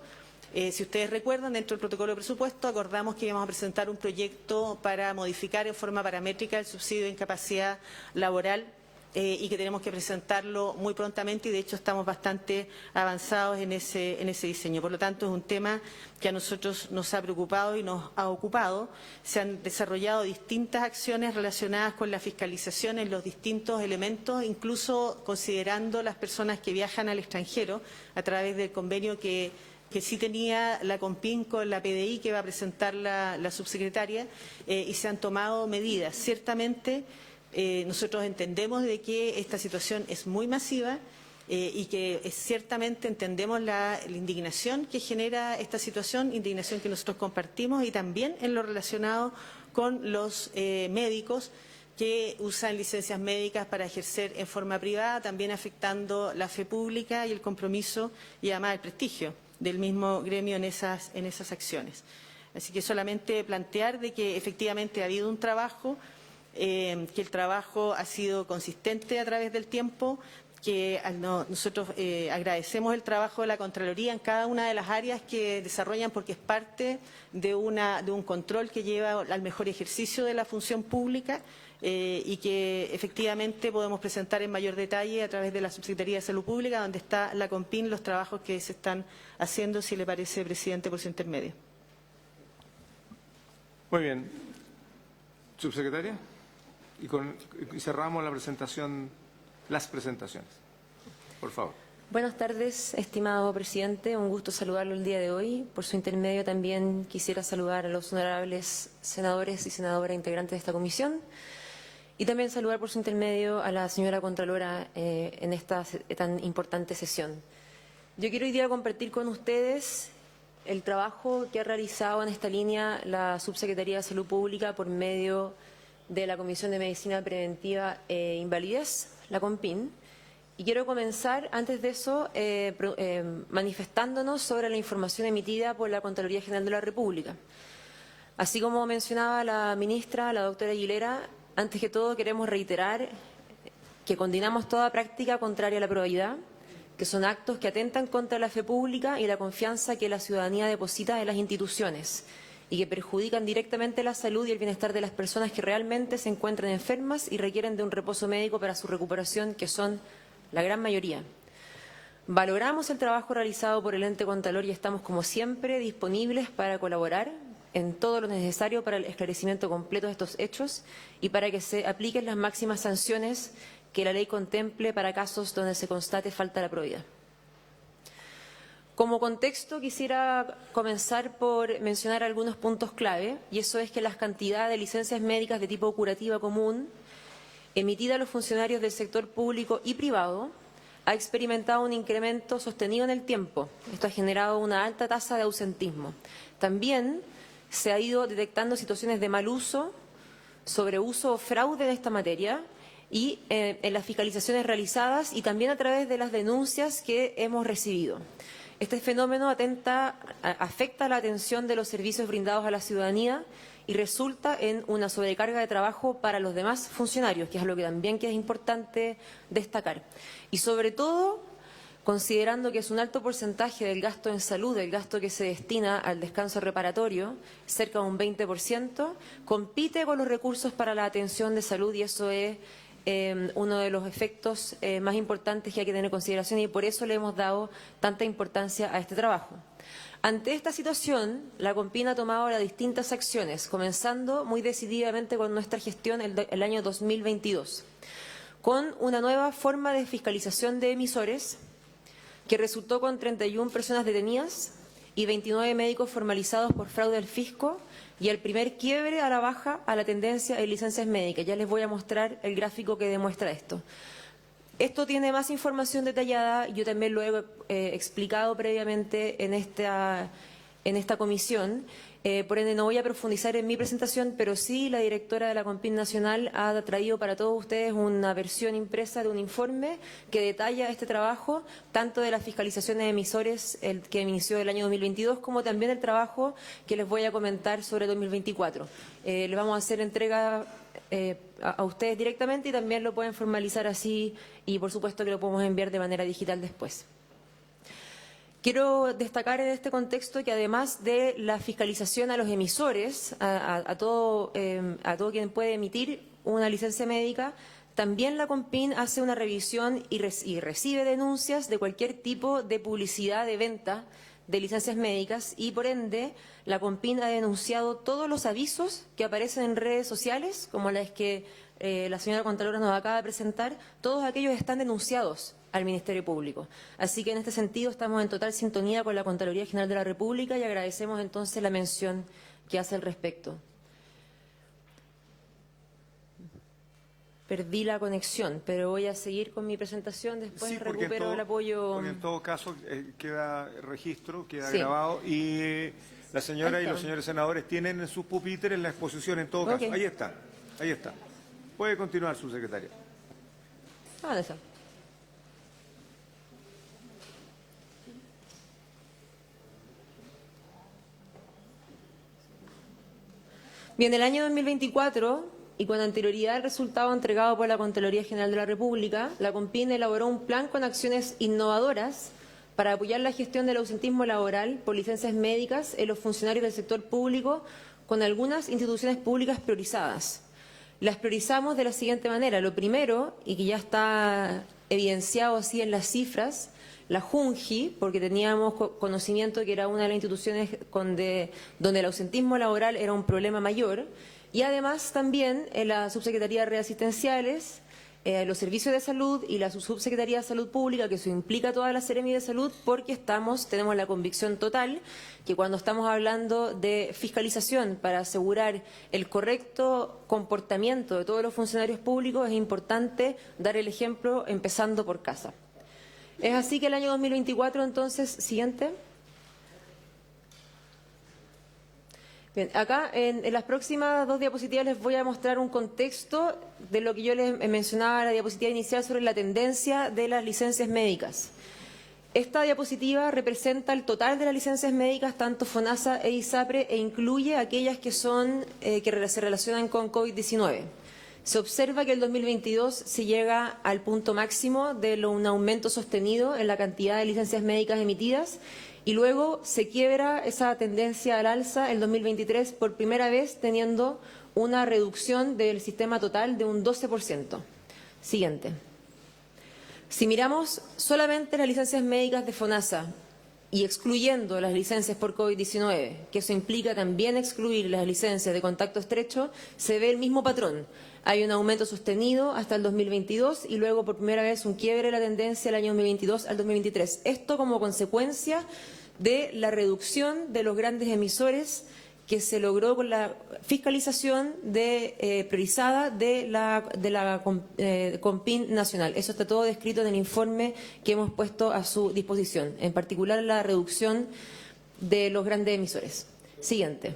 Si ustedes recuerdan, dentro del protocolo de presupuesto acordamos que íbamos a presentar un proyecto para modificar en forma paramétrica el subsidio de incapacidad laboral, y que tenemos que presentarlo muy prontamente, y de hecho estamos bastante avanzados en ese diseño. Por lo tanto, es un tema que a nosotros nos ha preocupado y nos ha ocupado. Se han desarrollado distintas acciones relacionadas con la fiscalización en los distintos elementos, incluso considerando las personas que viajan al extranjero a través del convenio que sí tenía la CONPIN con la PDI, que va a presentar la subsecretaria, y se han tomado medidas. Ciertamente, nosotros entendemos de que esta situación es muy masiva, y que ciertamente entendemos la indignación que genera esta situación, indignación que nosotros compartimos, y también en lo relacionado con los médicos que usan licencias médicas para ejercer en forma privada, también afectando la fe pública y el compromiso y además el prestigio del mismo gremio en esas acciones. Así que solamente plantear de que efectivamente ha habido un trabajo, que el trabajo ha sido consistente a través del tiempo, que nosotros agradecemos el trabajo de la Contraloría en cada una de las áreas que desarrollan, porque es parte de un control que lleva al mejor ejercicio de la función pública, y que efectivamente podemos presentar en mayor detalle a través de la Subsecretaría de Salud Pública, donde está la CONPIN, los trabajos que se están haciendo, si le parece, presidente, por su intermedio. Muy bien. Subsecretaria. Y cerramos la presentación, las presentaciones. Por favor. Buenas tardes, estimado presidente. Un gusto saludarlo el día de hoy. Por su intermedio también quisiera saludar a los honorables senadores y senadoras integrantes de esta comisión. Y también saludar por su intermedio a la señora Contralora en esta tan importante sesión. Yo quiero hoy día compartir con ustedes el trabajo que ha realizado en esta línea la Subsecretaría de Salud Pública por medio de la Comisión de Medicina Preventiva e Invalidez, la CONPIN. Y quiero comenzar, antes de eso, manifestándonos sobre la información emitida por la Contraloría General de la República. Así como mencionaba la ministra, la doctora Aguilera, antes que todo queremos reiterar que condenamos toda práctica contraria a la probidad, que son actos que atentan contra la fe pública y la confianza que la ciudadanía deposita en las instituciones y que perjudican directamente la salud y el bienestar de las personas que realmente se encuentran enfermas y requieren de un reposo médico para su recuperación, que son la gran mayoría. Valoramos el trabajo realizado por el ente Contralor y estamos, como siempre, disponibles para colaborar en todo lo necesario para el esclarecimiento completo de estos hechos y para que se apliquen las máximas sanciones que la ley contemple para casos donde se constate falta de la probidad. Como contexto, quisiera comenzar por mencionar algunos puntos clave, y eso es que la cantidad de licencias médicas de tipo curativa común emitida a los funcionarios del sector público y privado ha experimentado un incremento sostenido en el tiempo. Esto ha generado una alta tasa de ausentismo. También se ha ido detectando situaciones de mal uso, sobreuso o fraude de esta materia y en las fiscalizaciones realizadas y también a través de las denuncias que hemos recibido. Este fenómeno afecta la atención de los servicios brindados a la ciudadanía y resulta en una sobrecarga de trabajo para los demás funcionarios, que es lo que también es importante destacar. Y sobre todo, considerando que es un alto porcentaje del gasto en salud, del gasto que se destina al descanso reparatorio, cerca de un 20%, compite con los recursos para la atención de salud y eso es uno de los efectos más importantes que hay que tener en consideración y por eso le hemos dado tanta importancia a este trabajo. Ante esta situación, la CONPIN ha tomado las distintas acciones, comenzando muy decididamente con nuestra gestión el año 2022, con una nueva forma de fiscalización de emisores que resultó con 31 personas detenidas y 29 médicos formalizados por fraude al fisco y el primer quiebre a la baja a la tendencia en licencias médicas. Ya les voy a mostrar el gráfico que demuestra esto. Esto tiene más información detallada, yo también lo he explicado previamente en esta comisión, por ende no voy a profundizar en mi presentación, pero sí la directora de la CONPIN Nacional ha traído para todos ustedes una versión impresa de un informe que detalla este trabajo, tanto de las fiscalizaciones de emisores que inició el año 2022, como también el trabajo que les voy a comentar sobre 2024. Le vamos a hacer entrega a ustedes directamente y también lo pueden formalizar así y por supuesto que lo podemos enviar de manera digital después. Quiero destacar en este contexto que además de la fiscalización a los emisores, a todo quien puede emitir una licencia médica, también la CONPIN hace una revisión y recibe denuncias de cualquier tipo de publicidad de venta de licencias médicas y por ende la CONPIN ha denunciado todos los avisos que aparecen en redes sociales, como las que la señora Contralora nos acaba de presentar, todos aquellos están denunciados al Ministerio Público. Así que en este sentido estamos en total sintonía con la Contraloría General de la República y agradecemos entonces la mención que hace al respecto. perdí la conexión, pero voy a seguir con mi presentación, después Sí, porque recupero el apoyo. porque en todo caso queda registro, queda Sí. grabado y la señora Ahí y los está. señores senadores tienen en sus pupitres la exposición en todo caso. Ok. Ahí está, ahí está. Puede continuar, subsecretaria. ¿Dónde está? Bien, el año 2024, y con anterioridad al resultado entregado por la Contraloría General de la República, la COMPIN elaboró un plan con acciones innovadoras para apoyar la gestión del ausentismo laboral por licencias médicas en los funcionarios del sector público con algunas instituciones públicas priorizadas. Las priorizamos de la siguiente manera. Lo primero, y que ya está evidenciado así en las cifras, la JUNGI, porque teníamos conocimiento que era una de las instituciones donde el ausentismo laboral era un problema mayor, y además también en la Subsecretaría de Redes Asistenciales, los servicios de salud y la Subsecretaría de Salud Pública, que eso implica toda la Seremi de Salud, porque tenemos la convicción total que cuando estamos hablando de fiscalización para asegurar el correcto comportamiento de todos los funcionarios públicos, es importante dar el ejemplo empezando por casa. Es así que el año 2024, entonces, siguiente. Bien, acá en las próximas 2 diapositivas les voy a mostrar un contexto de lo que yo les mencionaba en la diapositiva inicial sobre la tendencia de las licencias médicas. Esta diapositiva representa el total de las licencias médicas, tanto FONASA e ISAPRE, e incluye aquellas que se relacionan con COVID-19. Se observa que el 2022 se llega al punto máximo de un aumento sostenido en la cantidad de licencias médicas emitidas y luego se quiebra esa tendencia al alza en 2023 por primera vez teniendo una reducción del sistema total de un 12%. Siguiente. Si miramos solamente las licencias médicas de FONASA y excluyendo las licencias por COVID-19, que eso implica también excluir las licencias de contacto estrecho, se ve el mismo patrón. Hay un aumento sostenido hasta el 2022 y luego por primera vez un quiebre de la tendencia del año 2022 al 2023. Esto como consecuencia de la reducción de los grandes emisores que se logró con la fiscalización priorizada de la COMPIN nacional. Eso está todo descrito en el informe que hemos puesto a su disposición, en particular la reducción de los grandes emisores. Siguiente.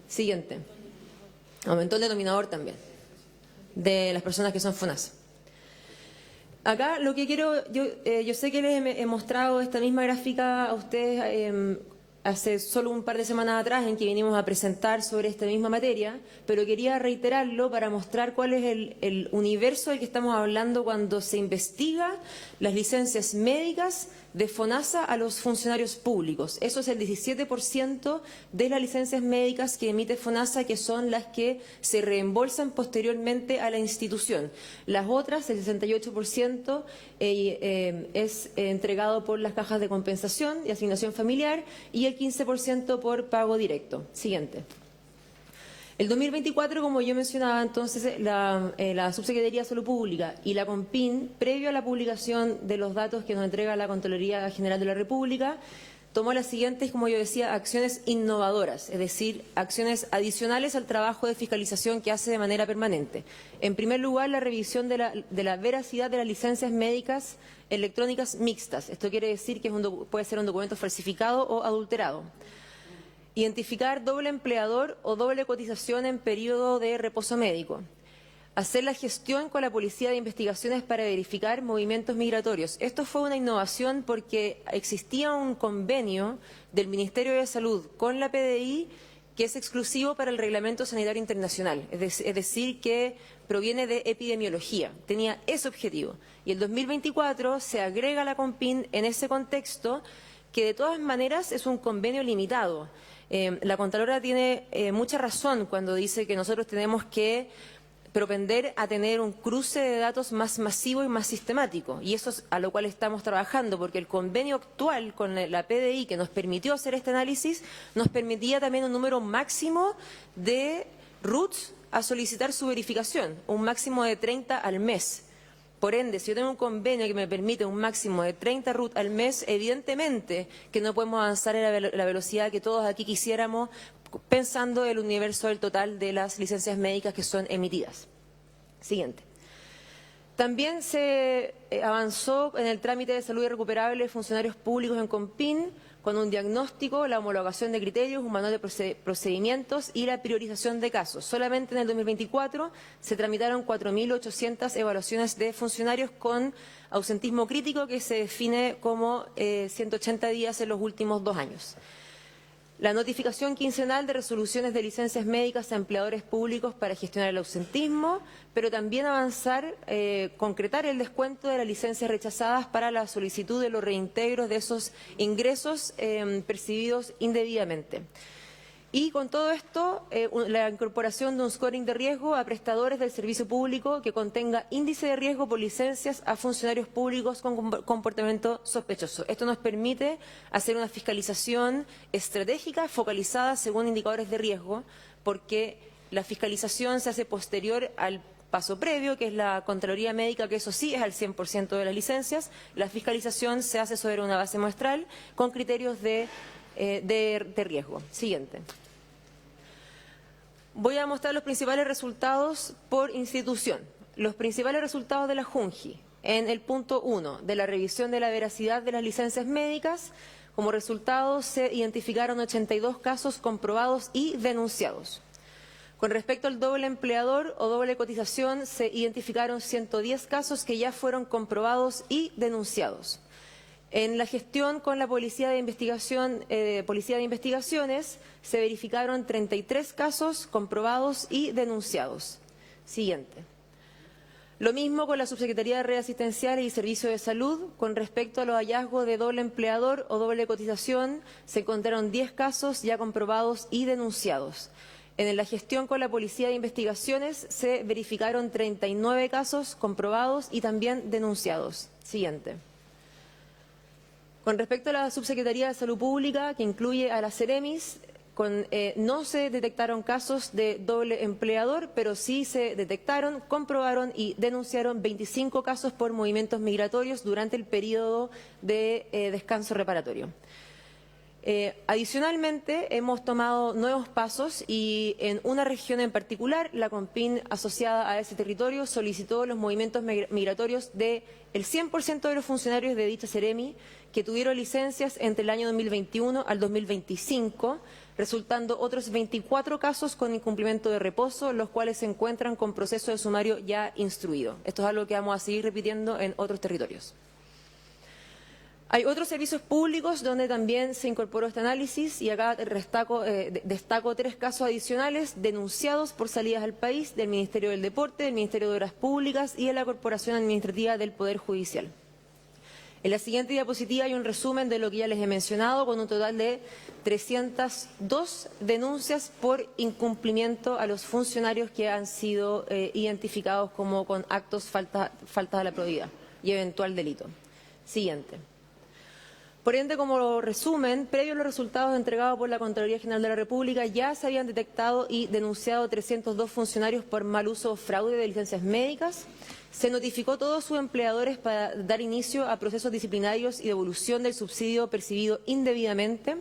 Siguiente. Aumentó el denominador también de las personas que son FONASA. Acá lo que quiero, yo sé que les he mostrado esta misma gráfica a ustedes hace solo un par de semanas atrás en que vinimos a presentar sobre esta misma materia, pero quería reiterarlo para mostrar cuál es el universo del que estamos hablando cuando se investiga las licencias médicas de FONASA a los funcionarios públicos. Eso es el 17% de las licencias médicas que emite FONASA, que son las que se reembolsan posteriormente a la institución. Las otras, el 68%, es entregado por las cajas de compensación y asignación familiar y el 15% por pago directo. Siguiente. El 2024, como yo mencionaba, entonces, la Subsecretaría de Salud Pública y la COMPIN, previo a la publicación de los datos que nos entrega la Contraloría General de la República, tomó las siguientes, como yo decía, acciones innovadoras, es decir, acciones adicionales al trabajo de fiscalización que hace de manera permanente. En primer lugar, la revisión de la veracidad de las licencias médicas electrónicas mixtas. Esto quiere decir que puede ser un documento falsificado o adulterado. Identificar doble empleador o doble cotización en periodo de reposo médico. Hacer la gestión con la Policía de Investigaciones para verificar movimientos migratorios. Esto fue una innovación porque existía un convenio del Ministerio de Salud con la PDI que es exclusivo para el Reglamento Sanitario Internacional, es decir, que proviene de epidemiología. Tenía ese objetivo. Y el 2024 se agrega la COMPIN en ese contexto que de todas maneras es un convenio limitado. La Contralora tiene mucha razón cuando dice que nosotros tenemos que propender a tener un cruce de datos más masivo y más sistemático. Y eso es a lo cual estamos trabajando, porque el convenio actual con la PDI que nos permitió hacer este análisis, nos permitía también un número máximo de RUTs a solicitar su verificación, un máximo de 30 al mes. Por ende, si yo tengo un convenio que me permite un máximo de 30 RUT al mes, evidentemente que no podemos avanzar en la velocidad que todos aquí quisiéramos, pensando en el universo del total de las licencias médicas que son emitidas. Siguiente. También se avanzó en el trámite de salud irrecuperable de funcionarios públicos en COMPIN con un diagnóstico, la homologación de criterios, un manual de procedimientos y la priorización de casos. Solamente en el 2024 se tramitaron 4.800 evaluaciones de funcionarios con ausentismo crítico, que se define como 180 días en los últimos 2 años. La notificación quincenal de resoluciones de licencias médicas a empleadores públicos para gestionar el ausentismo, pero también avanzar, concretar el descuento de las licencias rechazadas para la solicitud de los reintegros de esos ingresos percibidos indebidamente. Y con todo esto, la incorporación de un scoring de riesgo a prestadores del servicio público que contenga índice de riesgo por licencias a funcionarios públicos con comportamiento sospechoso. Esto nos permite hacer una fiscalización estratégica focalizada según indicadores de riesgo, porque la fiscalización se hace posterior al paso previo, que es la Contraloría Médica, que eso sí es al 100% de las licencias. La fiscalización se hace sobre una base muestral con criterios de riesgo. Siguiente. Voy a mostrar los principales resultados por institución. Los principales resultados de la JUNJI. En el punto 1 de la revisión de la veracidad de las licencias médicas, como resultado se identificaron 82 casos comprobados y denunciados. Con respecto al doble empleador o doble cotización, se identificaron 110 casos que ya fueron comprobados y denunciados. En la gestión con la Policía de Investigaciones se verificaron 33 casos comprobados y denunciados. Siguiente. Lo mismo con la Subsecretaría de Red Asistencial y Servicio de Salud. Con respecto a los hallazgos de doble empleador o doble cotización, se encontraron 10 casos ya comprobados y denunciados. En la gestión con la Policía de Investigaciones se verificaron 39 casos comprobados y también denunciados. Siguiente. Con respecto a la Subsecretaría de Salud Pública, que incluye a la Ceremis, no se detectaron casos de doble empleador, pero sí se detectaron, comprobaron y denunciaron 25 casos por movimientos migratorios durante el periodo de descanso reparatorio. Adicionalmente, hemos tomado nuevos pasos y en una región en particular, la COMPIN asociada a ese territorio solicitó los movimientos migratorios del 100% de los funcionarios de dicha Ceremi que tuvieron licencias entre el año 2021 al 2025, resultando otros 24 casos con incumplimiento de reposo, los cuales se encuentran con proceso de sumario ya instruido. Esto es algo que vamos a seguir repitiendo en otros territorios. Hay otros servicios públicos donde también se incorporó este análisis y acá destaco 3 casos adicionales denunciados por salidas al país del Ministerio del Deporte, del Ministerio de Obras Públicas y de la Corporación Administrativa del Poder Judicial. En la siguiente diapositiva hay un resumen de lo que ya les he mencionado, con un total de 302 denuncias por incumplimiento a los funcionarios que han sido identificados como con actos faltas a la probidad y eventual delito. Siguiente. Por ende, como resumen, previo a los resultados entregados por la Contraloría General de la República, ya se habían detectado y denunciado 302 funcionarios por mal uso o fraude de licencias médicas. Se notificó a todos sus empleadores para dar inicio a procesos disciplinarios y devolución del subsidio percibido indebidamente.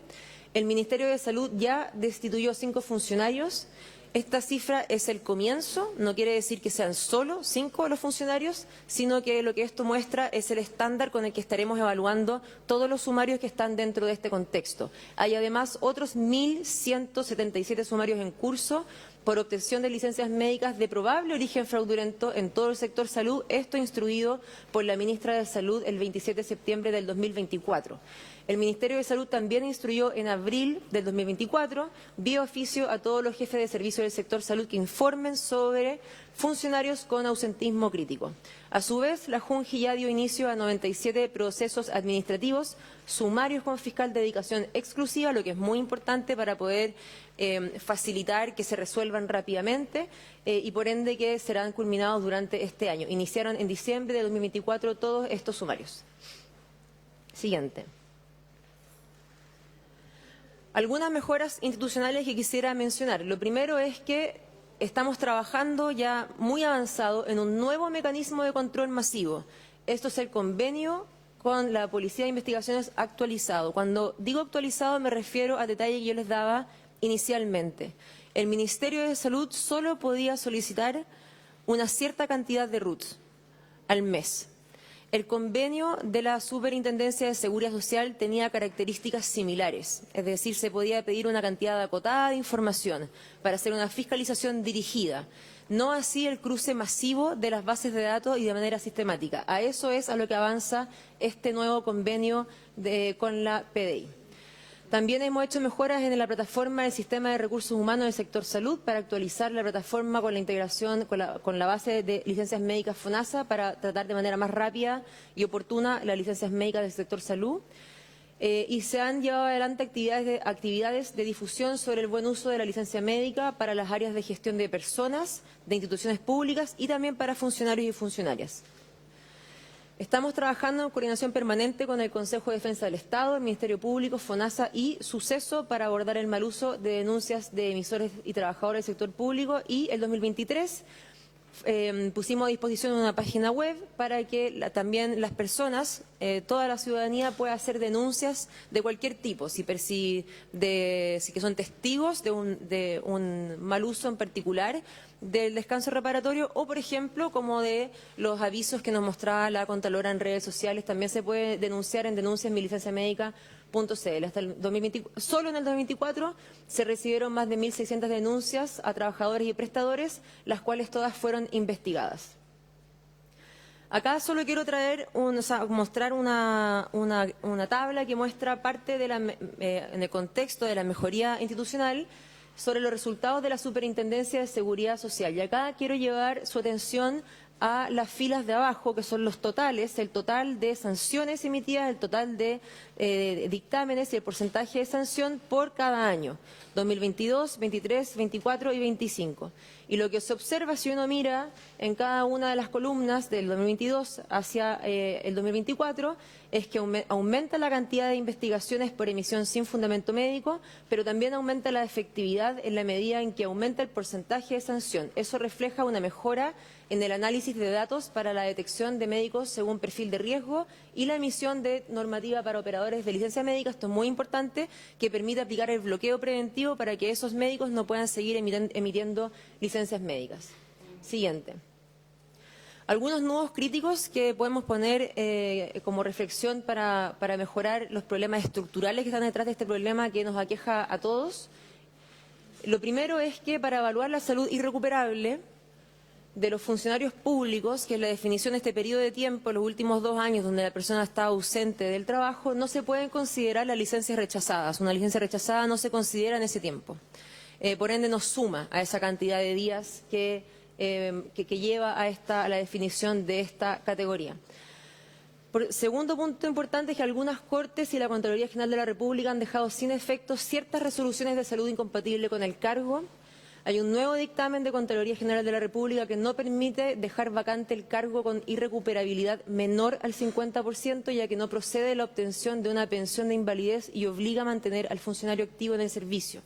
El Ministerio de Salud ya destituyó a 5 funcionarios. Esta cifra es el comienzo, no quiere decir que sean solo 5 los funcionarios, sino que lo que esto muestra es el estándar con el que estaremos evaluando todos los sumarios que están dentro de este contexto. Hay además otros 1.177 sumarios en curso por obtención de licencias médicas de probable origen fraudulento en todo el sector salud, esto instruido por la ministra de Salud el 27 de septiembre del 2024. El Ministerio de Salud también instruyó en abril del 2024 vía oficio a todos los jefes de servicio del sector salud que informen sobre funcionarios con ausentismo crítico. A su vez, la JUNJI ya dio inicio a 97 procesos administrativos, sumarios con fiscal de dedicación exclusiva, lo que es muy importante para poder facilitar que se resuelvan rápidamente y por ende que serán culminados durante este año. Iniciaron en diciembre de 2024 todos estos sumarios. Siguiente. Algunas mejoras institucionales que quisiera mencionar. Lo primero es que estamos trabajando ya muy avanzado en un nuevo mecanismo de control masivo. Esto es el convenio con la Policía de Investigaciones actualizado. Cuando digo actualizado me refiero al detalle que yo les daba inicialmente. El Ministerio de Salud solo podía solicitar una cierta cantidad de RUTs al mes. El convenio de la Superintendencia de Seguridad Social tenía características similares, es decir, se podía pedir una cantidad acotada de información para hacer una fiscalización dirigida, no así el cruce masivo de las bases de datos y de manera sistemática. A eso es a lo que avanza este nuevo convenio con la PDI. También hemos hecho mejoras en la plataforma del Sistema de Recursos Humanos del sector salud para actualizar la plataforma con la integración con la base de licencias médicas FONASA para tratar de manera más rápida y oportuna las licencias médicas del sector salud. Y se han llevado adelante actividades de difusión sobre el buen uso de la licencia médica para las áreas de gestión de personas, de instituciones públicas y también para funcionarios y funcionarias. Estamos trabajando en coordinación permanente con el Consejo de Defensa del Estado, el Ministerio Público, FONASA y Suceso para abordar el mal uso de denuncias de emisores y trabajadores del sector público, y el 2023 pusimos a disposición una página web para que también las personas, toda la ciudadanía pueda hacer denuncias de cualquier tipo, si que son testigos de un mal uso en particular del descanso reparatorio o, por ejemplo, como de los avisos que nos mostraba la Contralora en redes sociales. También se puede denunciar en denunciasmilicenciamédica.cl. Hasta el 2024, solo en el 2024 se recibieron más de 1.600 denuncias a trabajadores y prestadores, las cuales todas fueron investigadas. Acá solo quiero mostrar una tabla que muestra parte en el contexto de la mejoría institucional sobre los resultados de la Superintendencia de Seguridad Social. Y acá quiero llevar su atención a las filas de abajo, que son los totales, el total de sanciones emitidas, el total de dictámenes y el porcentaje de sanción por cada año, 2022, 23, 24 y 25. Y lo que se observa si uno mira en cada una de las columnas del 2022 hacia el 2024 es que aumenta la cantidad de investigaciones por emisión sin fundamento médico, pero también aumenta la efectividad en la medida en que aumenta el porcentaje de sanción. Eso refleja una mejora en el análisis de datos para la detección de médicos según perfil de riesgo y la emisión de normativa para operadores de licencia médica. Esto es muy importante, que permite aplicar el bloqueo preventivo para que esos médicos no puedan seguir emitiendo licencias médicas. Siguiente. Algunos nudos críticos que podemos poner como reflexión para mejorar los problemas estructurales que están detrás de este problema que nos aqueja a todos. Lo primero es que para evaluar la salud irrecuperable de los funcionarios públicos, que es la definición de este periodo de tiempo, los últimos 2 años donde la persona está ausente del trabajo, no se pueden considerar las licencias rechazadas. Una licencia rechazada no se considera en ese tiempo. Por ende, no suma a esa cantidad de días que lleva a la definición de esta categoría. Segundo punto importante es que algunas Cortes y la Contraloría General de la República han dejado sin efecto ciertas resoluciones de salud incompatible con el cargo. Hay un nuevo dictamen de Contraloría General de la República que no permite dejar vacante el cargo con irrecuperabilidad menor al 50%, ya que no procede la obtención de una pensión de invalidez y obliga a mantener al funcionario activo en el servicio.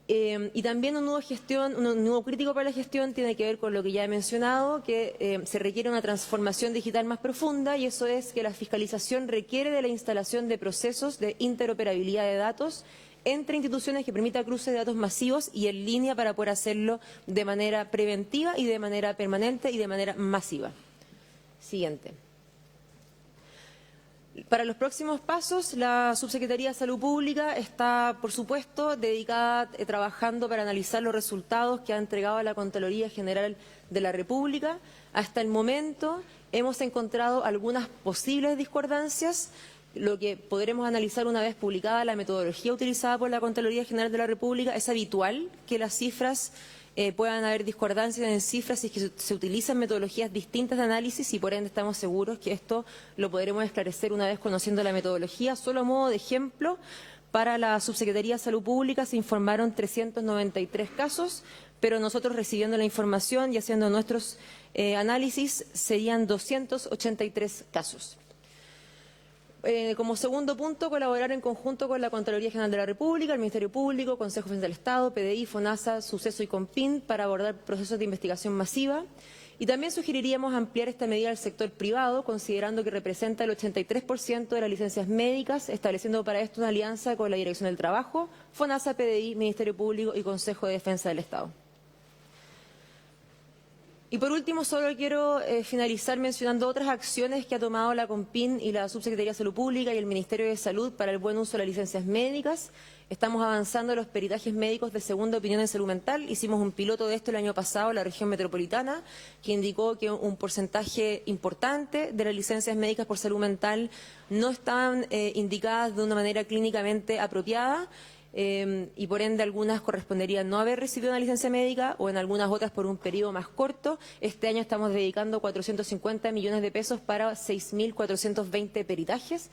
Y también un nuevo crítico para la gestión tiene que ver con lo que ya he mencionado, que se requiere una transformación digital más profunda, y eso es que la fiscalización requiere de la instalación de procesos de interoperabilidad de datos entre instituciones que permita cruce de datos masivos y en línea para poder hacerlo de manera preventiva y de manera permanente y de manera masiva. Siguiente. Para los próximos pasos, la Subsecretaría de Salud Pública está, por supuesto, dedicada trabajando para analizar los resultados que ha entregado la Contraloría General de la República. Hasta el momento hemos encontrado algunas posibles discordancias, lo que podremos analizar una vez publicada la metodología utilizada por la Contraloría General de la República. Es habitual que las cifras puedan haber discordancias en cifras y que se utilizan metodologías distintas de análisis, y por ende estamos seguros que esto lo podremos esclarecer una vez conociendo la metodología. Solo a modo de ejemplo, para la Subsecretaría de Salud Pública se informaron 393 casos, pero nosotros recibiendo la información y haciendo nuestros análisis serían 283 casos. Como segundo punto, colaborar en conjunto con la Contraloría General de la República, el Ministerio Público, Consejo de Defensa del Estado, PDI, FONASA, Suceso y COMPIN para abordar procesos de investigación masiva. Y también sugeriríamos ampliar esta medida al sector privado, considerando que representa el 83% de las licencias médicas, estableciendo para esto una alianza con la Dirección del Trabajo, FONASA, PDI, Ministerio Público y Consejo de Defensa del Estado. Y por último, solo quiero finalizar mencionando otras acciones que ha tomado la CONPIN y la Subsecretaría de Salud Pública y el Ministerio de Salud para el buen uso de las licencias médicas. Estamos avanzando en los peritajes médicos de segunda opinión en salud mental. Hicimos un piloto de esto el año pasado en la región metropolitana, que indicó que un porcentaje importante de las licencias médicas por salud mental no estaban indicadas de una manera clínicamente apropiada. Y por ende algunas corresponderían no haber recibido una licencia médica o en algunas otras por un periodo más corto. Este año estamos dedicando 450 millones de pesos para 6.420 peritajes.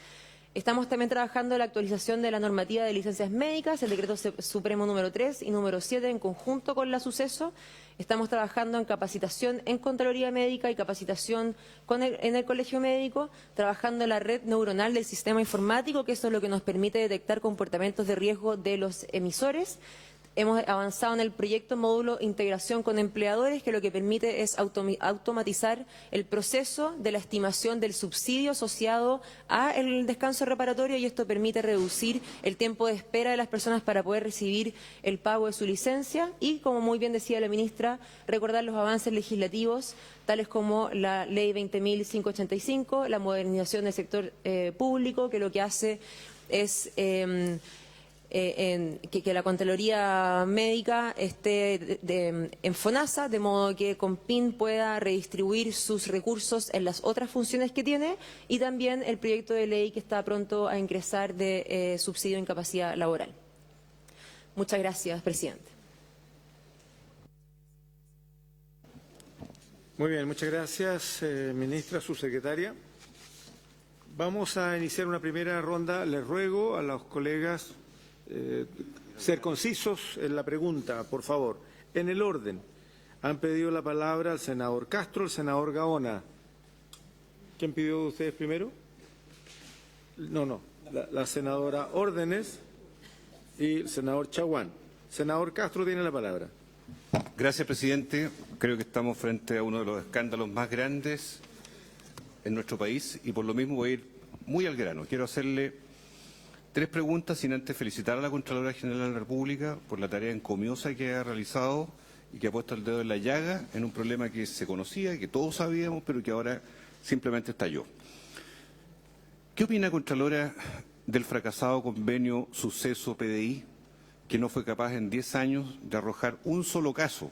Estamos también trabajando en la actualización de la normativa de licencias médicas, el decreto supremo número 3 y número 7 en conjunto con la Suceso. Estamos trabajando en capacitación en Contraloría Médica y capacitación en el Colegio Médico, trabajando en la red neuronal del sistema informático, que eso es lo que nos permite detectar comportamientos de riesgo de los emisores. Hemos avanzado en el proyecto módulo integración con empleadores, que lo que permite es automatizar el proceso de la estimación del subsidio asociado al descanso reparatorio, y esto permite reducir el tiempo de espera de las personas para poder recibir el pago de su licencia. Y, como muy bien decía la ministra, recordar los avances legislativos, tales como la Ley 20.585, la modernización del sector público, que lo que hace es que la Contraloría Médica esté en FONASA, de modo que CONPIN pueda redistribuir sus recursos en las otras funciones que tiene, y también el proyecto de ley que está pronto a ingresar de subsidio de incapacidad laboral. Muchas gracias, presidente. Muy bien, muchas gracias, ministra, subsecretaria. Vamos a iniciar una primera ronda. Les ruego a los colegas ser concisos en la pregunta, por favor. En el orden, han pedido la palabra el senador Castro, el senador Gaona. ¿Quién pidió de ustedes primero? No, la senadora Órdenes y el senador Chaguán. Senador Castro tiene la palabra. Gracias, presidente. Creo que estamos frente a uno de los escándalos más grandes en nuestro país y por lo mismo voy a ir muy al grano. Quiero hacerle 3 preguntas sin antes felicitar a la Contralora General de la República por la tarea encomiosa que ha realizado y que ha puesto el dedo en la llaga en un problema que se conocía, que todos sabíamos, pero que ahora simplemente estalló. ¿Qué opina, Contralora, del fracasado convenio Suceso-PDI, que no fue capaz en 10 años de arrojar un solo caso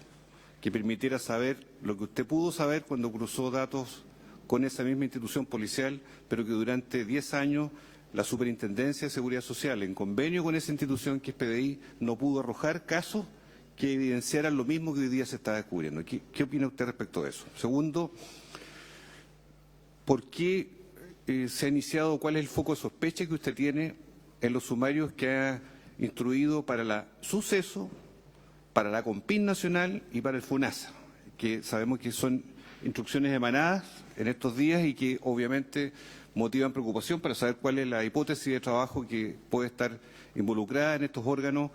que permitiera saber lo que usted pudo saber cuando cruzó datos con esa misma institución policial, pero que durante 10 años la Superintendencia de Seguridad Social, en convenio con esa institución que es PDI, no pudo arrojar casos que evidenciaran lo mismo que hoy día se está descubriendo? ¿Qué opina usted respecto de eso? Segundo, ¿por qué se ha iniciado, cuál es el foco de sospecha que usted tiene en los sumarios que ha instruido para la Suceso, para la CONPIN Nacional y para el FONASA, que sabemos que son instrucciones emanadas en estos días y que obviamente motivan preocupación para saber cuál es la hipótesis de trabajo que puede estar involucrada en estos órganos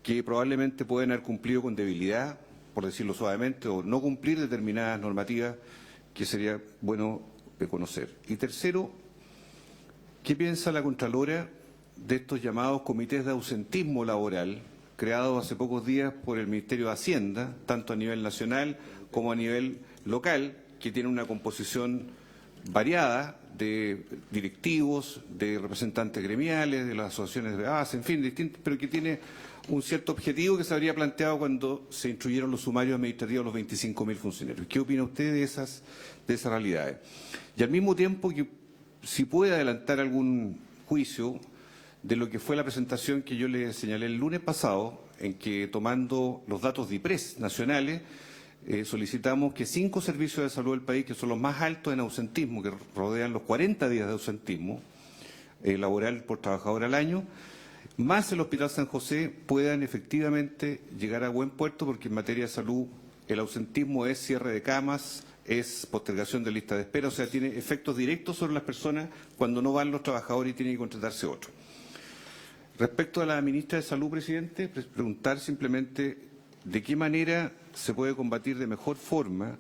que probablemente pueden haber cumplido con debilidad, por decirlo suavemente, o no cumplir determinadas normativas que sería bueno conocer? Y tercero, ¿qué piensa la Contralora de estos llamados comités de ausentismo laboral creados hace pocos días por el Ministerio de Hacienda, tanto a nivel nacional como a nivel local, que tienen una composición variada de directivos, de representantes gremiales, de las asociaciones de base, en fin, distintos, pero que tiene un cierto objetivo que se habría planteado cuando se instruyeron los sumarios administrativos a los 25.000 funcionarios? ¿Qué opina usted de esas realidades? Y al mismo tiempo, que si puede adelantar algún juicio de lo que fue la presentación que yo le señalé el lunes pasado, en que, tomando los datos de IPRES nacionales, solicitamos que 5 servicios de salud del país, que son los más altos en ausentismo, que rodean los 40 días de ausentismo laboral por trabajador al año, más el Hospital San José, puedan efectivamente llegar a buen puerto, porque en materia de salud el ausentismo es cierre de camas, es postergación de lista de espera, o sea, tiene efectos directos sobre las personas cuando no van los trabajadores y tienen que contratarse otros. Respecto a la ministra de Salud, presidente, preguntar simplemente de qué manera se puede combatir de mejor forma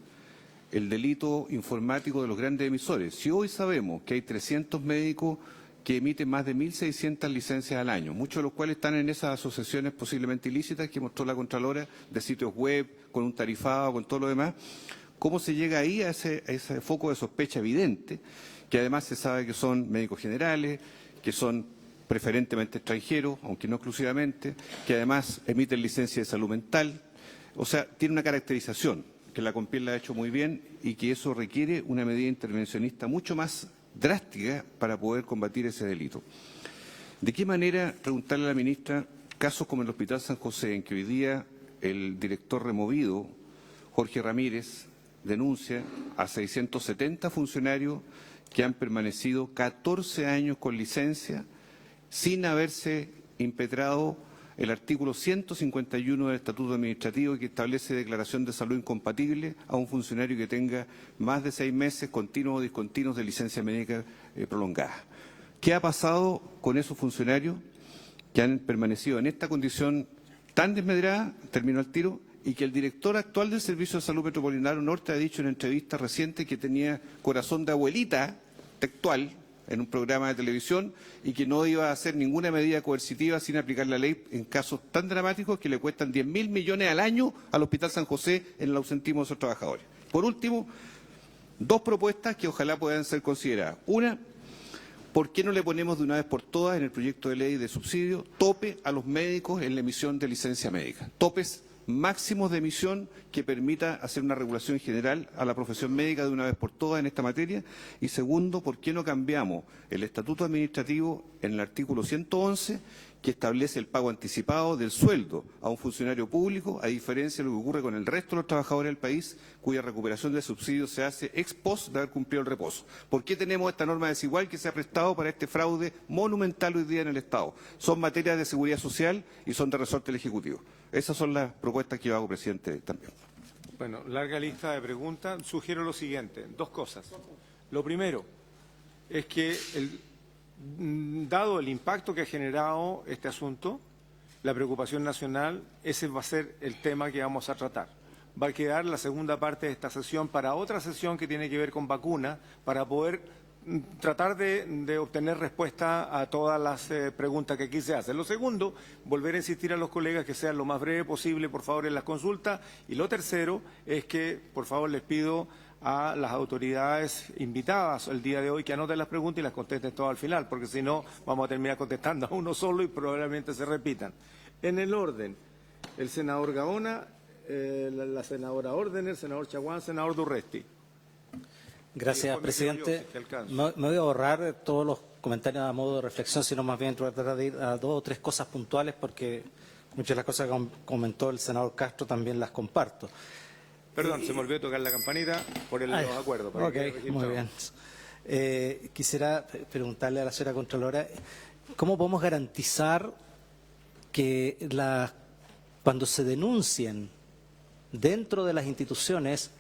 el delito informático de los grandes emisores. Si hoy sabemos que hay 300 médicos que emiten más de 1.600 licencias al año, muchos de los cuales están en esas asociaciones posiblemente ilícitas que mostró la Contralora, de sitios web, con un tarifado, con todo lo demás, ¿Cómo se llega ahí a ese foco de sospecha evidente, que además se sabe que son médicos generales, que son preferentemente extranjeros, aunque no exclusivamente, que además emiten licencia de salud mental? O sea, tiene una caracterización que la CONPIEL la ha hecho muy bien y que eso requiere una medida intervencionista mucho más drástica para poder combatir ese delito. ¿De qué manera, preguntarle a la ministra, casos como el Hospital San José, en que hoy día el director removido, Jorge Ramírez, denuncia a 670 funcionarios que han permanecido 14 años con licencia sin haberse impetrado el artículo 151 del Estatuto Administrativo, que establece declaración de salud incompatible a un funcionario que tenga más de 6 meses continuos o discontinuos de licencia médica prolongada? ¿Qué ha pasado con esos funcionarios que han permanecido en esta condición tan desmedrada, terminó el tiro, y que el director actual del Servicio de Salud Metropolitano Norte ha dicho en entrevista reciente que tenía corazón de abuelita textual en un programa de televisión y que no iba a hacer ninguna medida coercitiva sin aplicar la ley en casos tan dramáticos que le cuestan 10.000 millones al año al Hospital San José en el ausentismo de sus trabajadores? Por último, 2 propuestas que ojalá puedan ser consideradas. Una, ¿por qué no le ponemos de una vez por todas en el proyecto de ley de subsidio tope a los médicos en la emisión de licencia médica? Topes máximos de emisión que permita hacer una regulación general a la profesión médica de una vez por todas en esta materia. Y segundo, ¿por qué no cambiamos el estatuto administrativo en el artículo 111, que establece el pago anticipado del sueldo a un funcionario público, a diferencia de lo que ocurre con el resto de los trabajadores del país, cuya recuperación de subsidios se hace ex post de haber cumplido el reposo? ¿Por qué tenemos esta norma desigual que se ha prestado para este fraude monumental hoy día en el Estado? Son materias de seguridad social y son de resorte del Ejecutivo. Esas son las propuestas que yo hago, presidente, también. Bueno, larga lista de preguntas. Sugiero lo siguiente, 2 cosas. Lo primero es que, dado el impacto que ha generado este asunto, la preocupación nacional, ese va a ser el tema que vamos a tratar. Va a quedar la segunda parte de esta sesión para otra sesión que tiene que ver con vacunas, para poder tratar de obtener respuesta a todas las preguntas que aquí se hacen. Lo segundo, volver a insistir a los colegas que sean lo más breve posible, por favor, en las consultas. Y lo tercero es que, por favor, les pido a las autoridades invitadas el día de hoy que anoten las preguntas y las contesten todas al final, porque si no vamos a terminar contestando a uno solo y probablemente se repitan. En el orden, el senador Gaona, la senadora Ordener, el senador Chaguán, el senador Durresti. Gracias, presidente. Me voy a ahorrar todos los comentarios a modo de reflexión, sino más bien tratar de ir a 2 o 3 cosas puntuales, porque muchas de las cosas que comentó el senador Castro también las comparto. Perdón, se me olvidó tocar la campanita por los acuerdos. Para muy bien. Quisiera preguntarle a la señora Contralora, ¿cómo podemos garantizar que cuando se denuncien dentro de las instituciones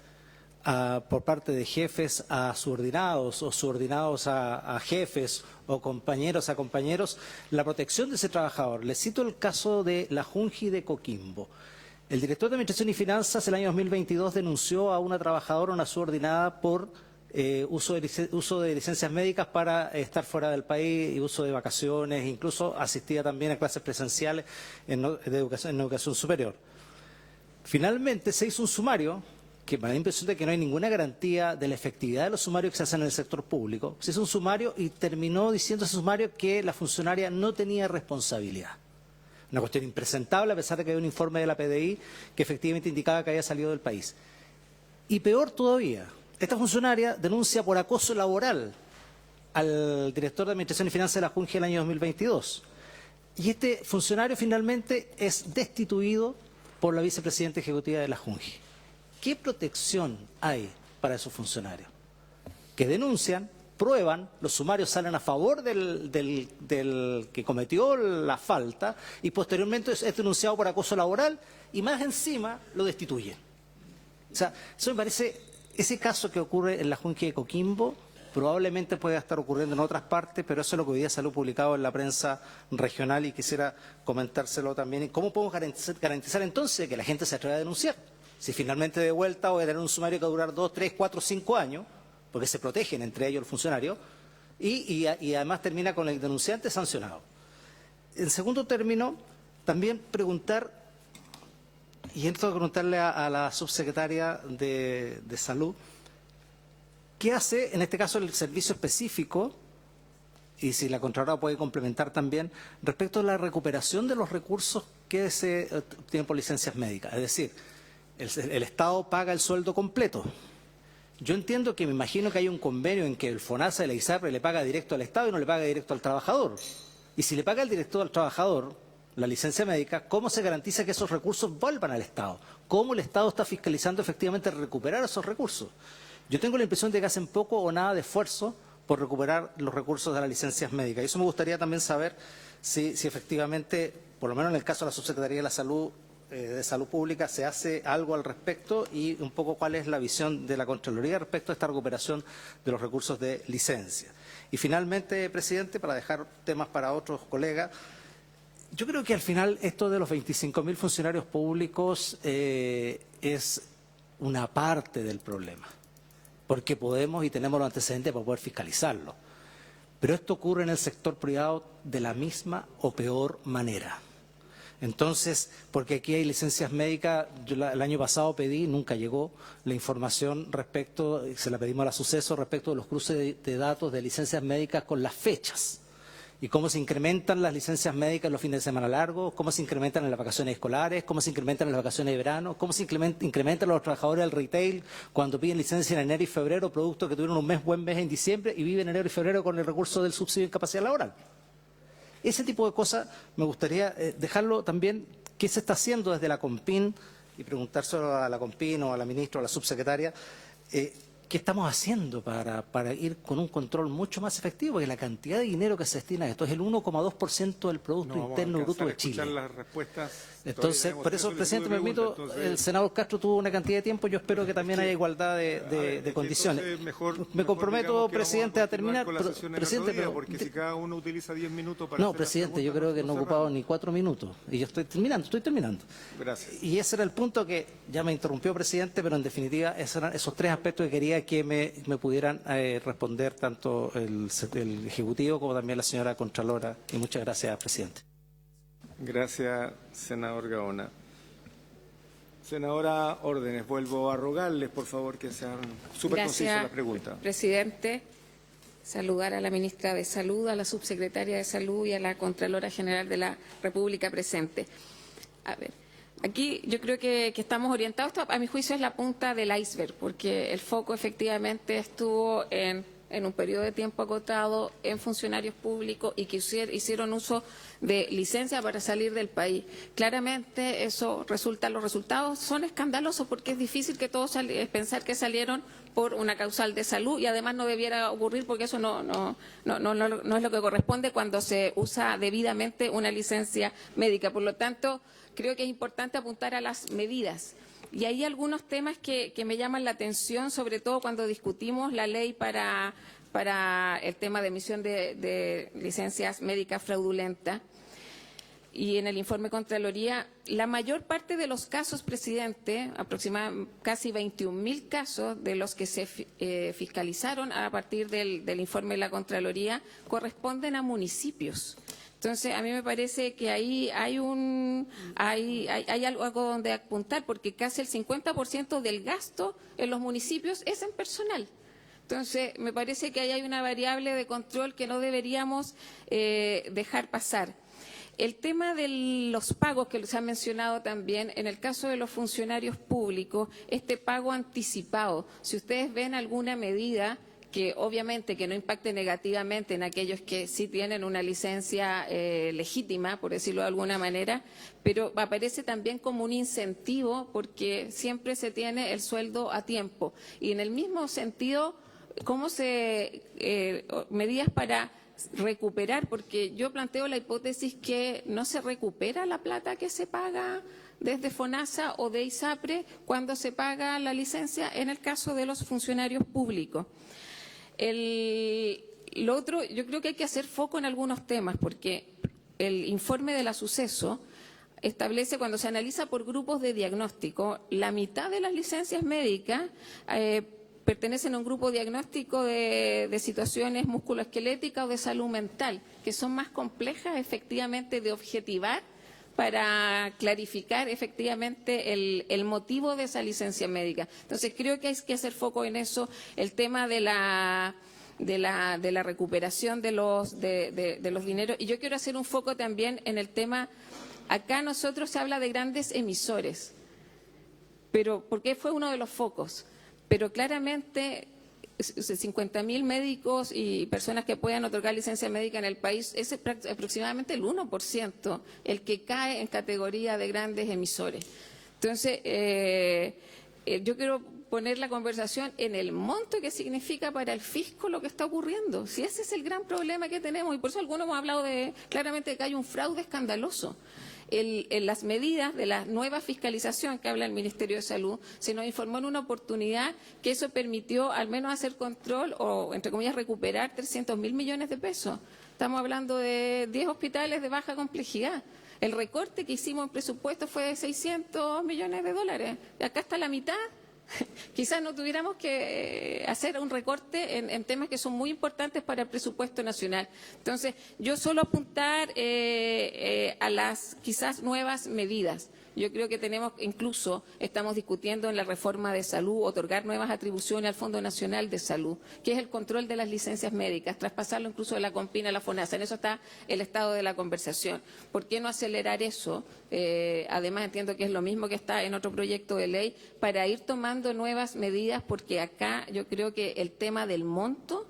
por parte de jefes a subordinados o subordinados a jefes o compañeros a compañeros, la protección de ese trabajador? Les cito el caso de la Junji de Coquimbo. El director de Administración y Finanzas el año 2022 denunció a una trabajadora, una subordinada, por uso de licencias médicas para estar fuera del país y uso de vacaciones, incluso asistía también a clases presenciales en educación superior. Finalmente se hizo un sumario que me da la impresión de que no hay ninguna garantía de la efectividad de los sumarios que se hacen en el sector público. Se hizo un sumario y terminó diciendo ese sumario que la funcionaria no tenía responsabilidad. Una cuestión impresentable, a pesar de que había un informe de la PDI que efectivamente indicaba que había salido del país. Y peor todavía, esta funcionaria denuncia por acoso laboral al director de Administración y Finanzas de la Junji el año 2022. Y este funcionario finalmente es destituido por la vicepresidenta ejecutiva de la Junji. ¿Qué protección hay para esos funcionarios? Que denuncian, prueban, los sumarios salen a favor del que cometió la falta y posteriormente es denunciado por acoso laboral y más encima lo destituyen. O sea, eso me parece, ese caso que ocurre en la Junji de Coquimbo probablemente pueda estar ocurriendo en otras partes, pero eso es lo que hoy día salió publicado en la prensa regional y quisiera comentárselo también. ¿Cómo podemos garantizar entonces que la gente se atreva a denunciar? Si finalmente de vuelta voy a tener un sumario que va a durar 2, 3, 4, 5 años, porque se protegen entre ellos el funcionario, y además termina con el denunciante sancionado. En segundo término, también preguntar Y entro a preguntarle a la subsecretaria de Salud, ¿qué hace en este caso el servicio específico? Y si la Contralora puede complementar también, respecto a la recuperación de los recursos que se obtienen por licencias médicas. Es decir, el Estado paga el sueldo completo. Yo entiendo que me imagino que hay un convenio en que el FONASA y la ISAPRE le paga directo al Estado y no le paga directo al trabajador. Y si le paga el directo al trabajador la licencia médica, ¿cómo se garantiza que esos recursos vuelvan al Estado? ¿Cómo el Estado está fiscalizando efectivamente recuperar esos recursos? Yo tengo la impresión de que hacen poco o nada de esfuerzo por recuperar los recursos de las licencias médicas. Y eso me gustaría también saber si efectivamente, por lo menos en el caso de la Subsecretaría de la Salud, de Salud Pública, se hace algo al respecto y un poco cuál es la visión de la Contraloría respecto a esta recuperación de los recursos de licencia. Y finalmente, presidente, para dejar temas para otros colegas, yo creo que al final esto de los 25.000 funcionarios públicos es una parte del problema, porque podemos y tenemos los antecedentes para poder fiscalizarlo. Pero esto ocurre en el sector privado de la misma o peor manera. Entonces, porque aquí hay licencias médicas, yo el año pasado pedí, nunca llegó la información respecto, se la pedimos a la Suceso, respecto de los cruces de datos de licencias médicas con las fechas. Y cómo se incrementan las licencias médicas en los fines de semana largos, cómo se incrementan en las vacaciones escolares, cómo se incrementan en las vacaciones de verano, cómo se incrementan los trabajadores del retail cuando piden licencia en enero y febrero, productos que tuvieron un buen mes en diciembre y viven enero y febrero con el recurso del subsidio de incapacidad laboral. Ese tipo de cosas me gustaría dejarlo también, qué se está haciendo desde la CONPIN, y preguntárselo a la CONPIN o a la ministra o a la subsecretaria, ¿qué estamos haciendo para ir con un control mucho más efectivo? Porque la cantidad de dinero que se destina a esto es el 1,2% del Producto Interno Bruto de Chile. Las respuestas. Entonces, por eso, presidente, me permito, el senador Castro tuvo una cantidad de tiempo, yo espero que también haya igualdad de condiciones. Me comprometo, presidente, a terminar. Presidente, pero porque si cada uno utiliza 10 minutos para no, hacer presidente, yo creo que no he ocupado ni 4 minutos. Y yo estoy terminando. Gracias. Y ese era el punto que ya me interrumpió, presidente, pero en definitiva esos eran esos 3 aspectos que quería que me pudieran responder tanto el Ejecutivo como también la señora Contralora. Y muchas gracias, presidente. Gracias, senador Gaona. Senadora Órdenes, vuelvo a rogarles, por favor, que sean súper concisas las preguntas. Presidente. Saludar a la ministra de Salud, a la subsecretaria de Salud y a la Contralora General de la República presente. A ver, aquí yo creo que estamos orientados, esto, a mi juicio es la punta del iceberg, porque el foco efectivamente estuvo en un periodo de tiempo acotado en funcionarios públicos y que hicieron uso de licencia para salir del país. Claramente los resultados son escandalosos porque es difícil que todos pensar que salieron por una causal de salud y además no debiera ocurrir porque eso no es lo que corresponde cuando se usa debidamente una licencia médica. Por lo tanto, creo que es importante apuntar a las medidas. Y hay algunos temas que me llaman la atención, sobre todo cuando discutimos la ley para el tema de emisión de licencias médicas fraudulentas. Y en el informe Contraloría, la mayor parte de los casos, presidente, aproximadamente casi 21.000 casos de los que se fiscalizaron a partir del informe de la Contraloría, corresponden a municipios. Entonces, a mí me parece que ahí hay algo donde apuntar, porque casi el 50% del gasto en los municipios es en personal. Entonces, me parece que ahí hay una variable de control que no deberíamos dejar pasar. El tema de los pagos que se han mencionado también, en el caso de los funcionarios públicos, este pago anticipado, si ustedes ven alguna medida que obviamente que no impacte negativamente en aquellos que sí tienen una licencia legítima, por decirlo de alguna manera, pero aparece también como un incentivo porque siempre se tiene el sueldo a tiempo. Y en el mismo sentido, medidas para recuperar, porque yo planteo la hipótesis que no se recupera la plata que se paga desde FONASA o de ISAPRE cuando se paga la licencia en el caso de los funcionarios públicos. Lo otro, yo creo que hay que hacer foco en algunos temas, porque el informe de la Suceso establece, cuando se analiza por grupos de diagnóstico, la mitad de las licencias médicas pertenecen a un grupo diagnóstico de situaciones musculoesqueléticas o de salud mental, que son más complejas efectivamente de objetivar para clarificar efectivamente el motivo de esa licencia médica. Entonces, creo que hay que hacer foco en eso, el tema de la recuperación de los dineros. Y yo quiero hacer un foco también en el tema, acá nosotros se habla de grandes emisores, pero porque fue uno de los focos, pero claramente 50.000 médicos y personas que puedan otorgar licencia médica en el país, es aproximadamente el 1% el que cae en categoría de grandes emisores. Entonces, yo quiero poner la conversación en el monto que significa para el fisco lo que está ocurriendo. Si ese es el gran problema que tenemos, y por eso algunos hemos hablado claramente de que hay un fraude escandaloso. En las medidas de la nueva fiscalización que habla el Ministerio de Salud, se nos informó en una oportunidad que eso permitió al menos hacer control o, entre comillas, recuperar 300.000 millones de pesos. Estamos hablando de 10 hospitales de baja complejidad. El recorte que hicimos en presupuesto fue de 600 millones de dólares. Acá está la mitad. Quizás no tuviéramos que hacer un recorte en temas que son muy importantes para el presupuesto nacional. Entonces, yo solo apuntar a las quizás nuevas medidas. Yo creo que estamos discutiendo en la reforma de salud, otorgar nuevas atribuciones al Fondo Nacional de Salud, que es el control de las licencias médicas, traspasarlo incluso de la CONPIN a la FONASA. En eso está el estado de la conversación. ¿Por qué no acelerar eso? Además, entiendo que es lo mismo que está en otro proyecto de ley, para ir tomando nuevas medidas, porque acá yo creo que el tema del monto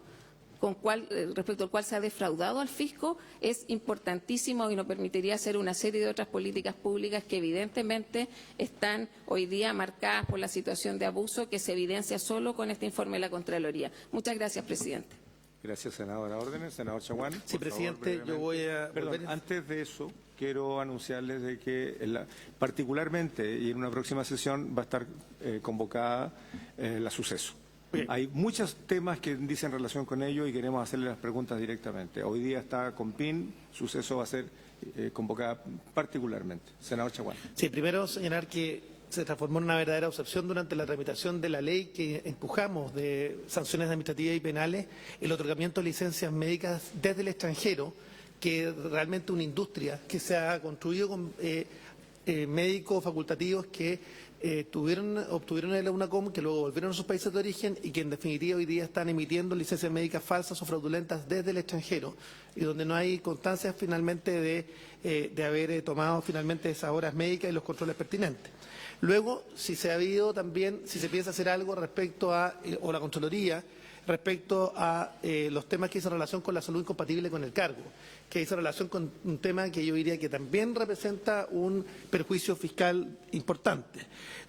respecto al cual se ha defraudado al fisco es importantísimo y nos permitiría hacer una serie de otras políticas públicas que evidentemente están hoy día marcadas por la situación de abuso que se evidencia solo con este informe de la Contraloría. Muchas gracias, presidente. Gracias, senadora. Órdenes. Senador Chaguán. Sí, presidente, yo voy a... Perdón, antes de eso, quiero anunciarles de que particularmente y en una próxima sesión va a estar convocada la suceso. Hay muchos temas que dicen relación con ello y queremos hacerle las preguntas directamente. Hoy día está CONPIN, suceso va a ser convocada particularmente. Senador Chaguán. Sí, primero señalar que se transformó en una verdadera obsesión durante la tramitación de la ley que empujamos de sanciones administrativas y penales, el otorgamiento de licencias médicas desde el extranjero, que realmente una industria que se ha construido con médicos facultativos que obtuvieron el UNACOM, que luego volvieron a sus países de origen y que en definitiva hoy día están emitiendo licencias médicas falsas o fraudulentas desde el extranjero y donde no hay constancias finalmente de haber tomado finalmente esas horas médicas y los controles pertinentes. Luego, si se piensa hacer algo respecto a, o la Contraloría, respecto a los temas que hizo relación con la salud incompatible con el cargo, que hizo relación con un tema que yo diría que también representa un perjuicio fiscal importante.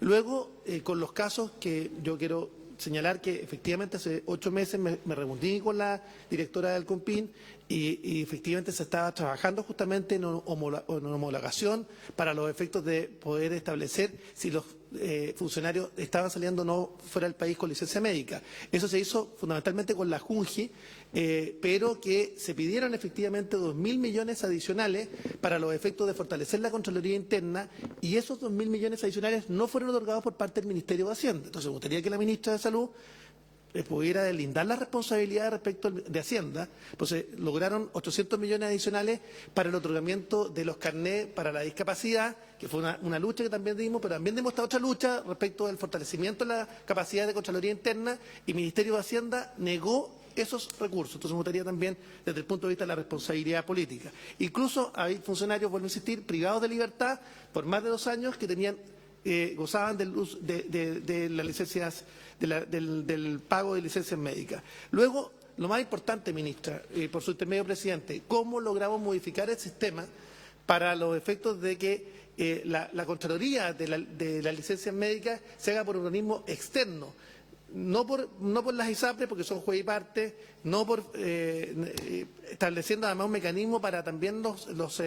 Luego, con los casos que yo quiero señalar que efectivamente hace 8 meses me reuní con la directora del CONPIN y efectivamente se estaba trabajando justamente en homologación para los efectos de poder establecer si los funcionarios estaban saliendo o no fuera del país con licencia médica. Eso se hizo fundamentalmente con la JUNGI, pero que se pidieron efectivamente 2.000 millones adicionales para los efectos de fortalecer la Contraloría Interna y esos 2.000 millones adicionales no fueron otorgados por parte del Ministerio de Hacienda. Entonces me gustaría que la ministra de Salud pudiera deslindar la responsabilidad respecto de Hacienda, pues lograron 800 millones adicionales para el otorgamiento de los carnés para la discapacidad, que fue una lucha que también dimos, pero también dimos esta otra lucha respecto del fortalecimiento de la capacidad de Contraloría Interna y el Ministerio de Hacienda negó esos recursos. Entonces me gustaría también, desde el punto de vista de la responsabilidad política. Incluso hay funcionarios, vuelvo a insistir, privados de libertad por más de 2 años que gozaban de las licencias, del pago de licencias médicas. Luego, lo más importante, ministra, por su intermedio, presidente, ¿cómo logramos modificar el sistema para los efectos de que la Contraloría de las licencias médicas se haga por un organismo externo? No por las ISAPRES, porque son juez y parte, no por estableciendo además un mecanismo para también los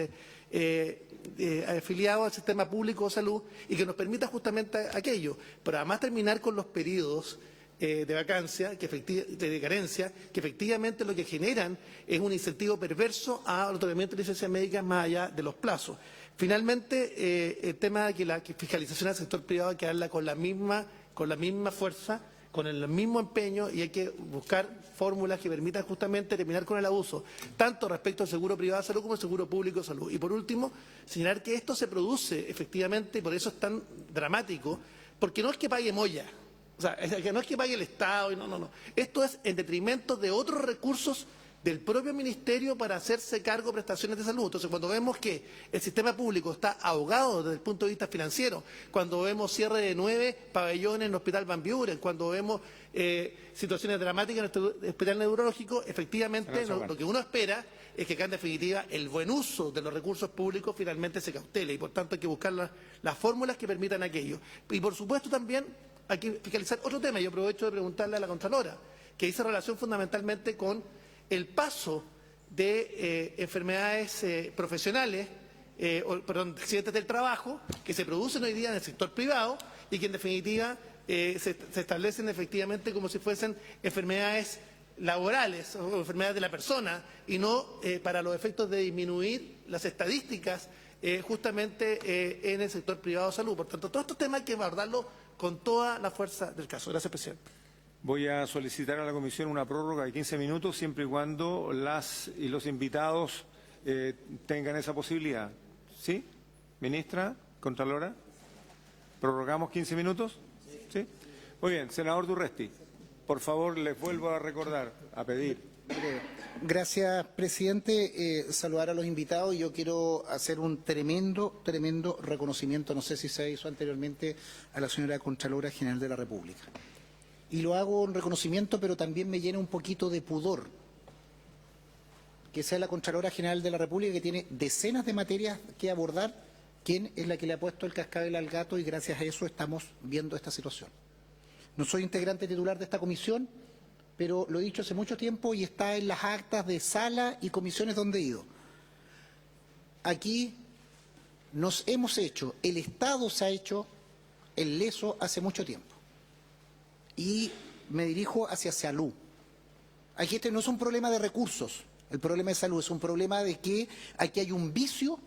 afiliados al sistema público de salud y que nos permita justamente aquello, pero además terminar con los periodos de vacancia, de carencia, que efectivamente lo que generan es un incentivo perverso al otorgamiento de licencias médicas más allá de los plazos. Finalmente, el tema de que la fiscalización al sector privado hay que darla con la misma fuerza, con el mismo empeño y hay que buscar fórmulas que permitan justamente terminar con el abuso, tanto respecto al seguro privado de salud como al seguro público de salud. Y por último, señalar que esto se produce efectivamente, y por eso es tan dramático, porque no es que pague Moya, o sea, no es que pague el Estado, no. Esto es en detrimento de otros recursos del propio Ministerio para hacerse cargo de prestaciones de salud. Entonces, cuando vemos que el sistema público está ahogado desde el punto de vista financiero, cuando vemos cierre de 9 pabellones en el Hospital Van Buren, cuando vemos situaciones dramáticas en nuestro hospital neurológico, efectivamente lo que uno espera es que acá en definitiva el buen uso de los recursos públicos finalmente se cautele y por tanto hay que buscar las fórmulas que permitan aquello. Y por supuesto también hay que fiscalizar otro tema. Yo aprovecho de preguntarle a la Contralora, que dice relación fundamentalmente con el paso de enfermedades profesionales, accidentes del trabajo, que se producen hoy día en el sector privado y que en definitiva se establecen efectivamente como si fuesen enfermedades laborales o enfermedades de la persona y no para los efectos de disminuir las estadísticas justamente en el sector privado de salud. Por tanto, todos estos temas hay que abordarlos con toda la fuerza del caso. Gracias, presidente. Voy a solicitar a la Comisión una prórroga de 15 minutos, siempre y cuando las y los invitados tengan esa posibilidad. ¿Sí? Ministra, Contralora. ¿Prorrogamos 15 minutos? ¿Sí? Muy bien. Senador Durresti, por favor, les vuelvo a recordar, a pedir. Gracias, presidente. Saludar a los invitados. Yo quiero hacer un tremendo reconocimiento, no sé si se hizo anteriormente, a la señora Contralora General de la República. Y lo hago un reconocimiento, pero también me llena un poquito de pudor que sea la Contralora General de la República, que tiene decenas de materias que abordar, quien es la que le ha puesto el cascabel al gato y gracias a eso estamos viendo esta situación. No soy integrante titular de esta comisión, pero lo he dicho hace mucho tiempo y está en las actas de sala y comisiones donde he ido. Aquí nos hemos hecho, el Estado se ha hecho el leso hace mucho tiempo. Y me dirijo hacia salud. Aquí este no es un problema de recursos, el problema de salud es un problema de que aquí hay un vicio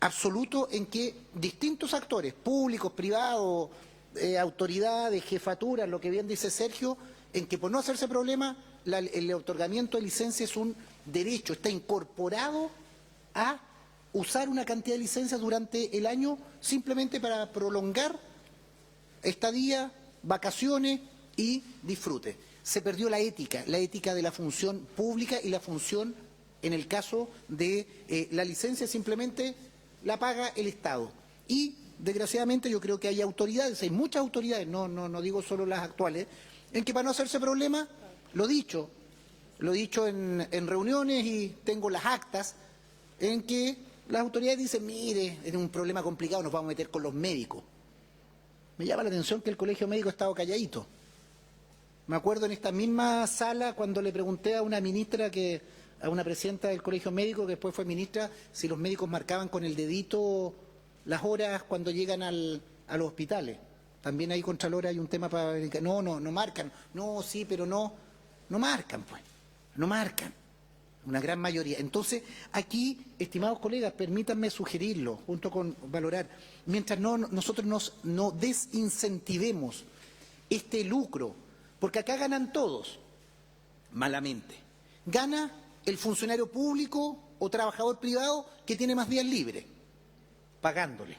absoluto en que distintos actores, públicos, privados, autoridades, jefaturas, lo que bien dice Sergio, en que por no hacerse problema, el otorgamiento de licencia es un derecho, está incorporado a usar una cantidad de licencias durante el año simplemente para prolongar estadía, vacaciones y disfrute. Se perdió la ética de la función pública y la función, en el caso de la licencia, simplemente la paga el Estado. Y, desgraciadamente, yo creo que hay autoridades, hay muchas autoridades, no digo solo las actuales, en que para no hacerse problema, lo he dicho en reuniones y tengo las actas, en que las autoridades dicen, mire, es un problema complicado, nos vamos a meter con los médicos. Me llama la atención que el colegio médico ha estado calladito. Me acuerdo en esta misma sala cuando le pregunté a una ministra, a una presidenta del colegio médico, que después fue ministra, si los médicos marcaban con el dedito las horas cuando llegan a los hospitales. También ahí, Contralora, hay un tema para... No marcan. No, sí, pero no marcan, pues. No marcan. Una gran mayoría. Entonces, aquí, estimados colegas, permítanme sugerirlo, junto con valorar, mientras nosotros no desincentivemos este lucro, porque acá ganan todos, malamente. Gana el funcionario público o trabajador privado que tiene más días libres, pagándole.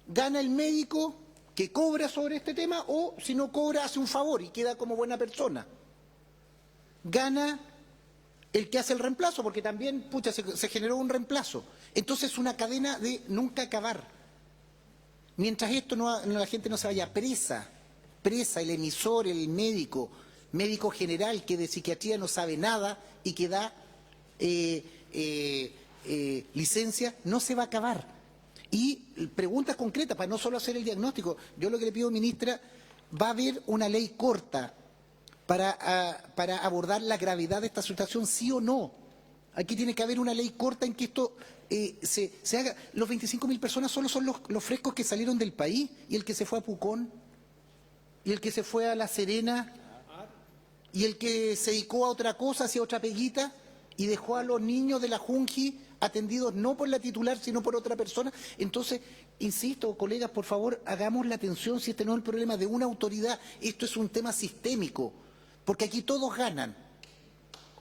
Gana el médico que cobra sobre este tema o, si no cobra, hace un favor y queda como buena persona. Gana el que hace el reemplazo, porque también, se generó un reemplazo. Entonces es una cadena de nunca acabar. Mientras esto la gente no se vaya presa, el emisor, el médico general que de psiquiatría no sabe nada y que da licencia, no se va a acabar. Y preguntas concretas, para no solo hacer el diagnóstico. Yo lo que le pido, ministra, va a haber una ley corta para abordar la gravedad de esta situación, sí o no. Aquí tiene que haber una ley corta en que esto se haga. Los 25.000 personas solo son los frescos que salieron del país, y el que se fue a Pucón, y el que se fue a La Serena, y el que se dedicó a otra cosa, hacia otra peguita, y dejó a los niños de la Junji atendidos no por la titular, sino por otra persona. Entonces, insisto, colegas, por favor, hagamos la atención si este no es el problema de una autoridad, esto es un tema sistémico, porque aquí todos ganan.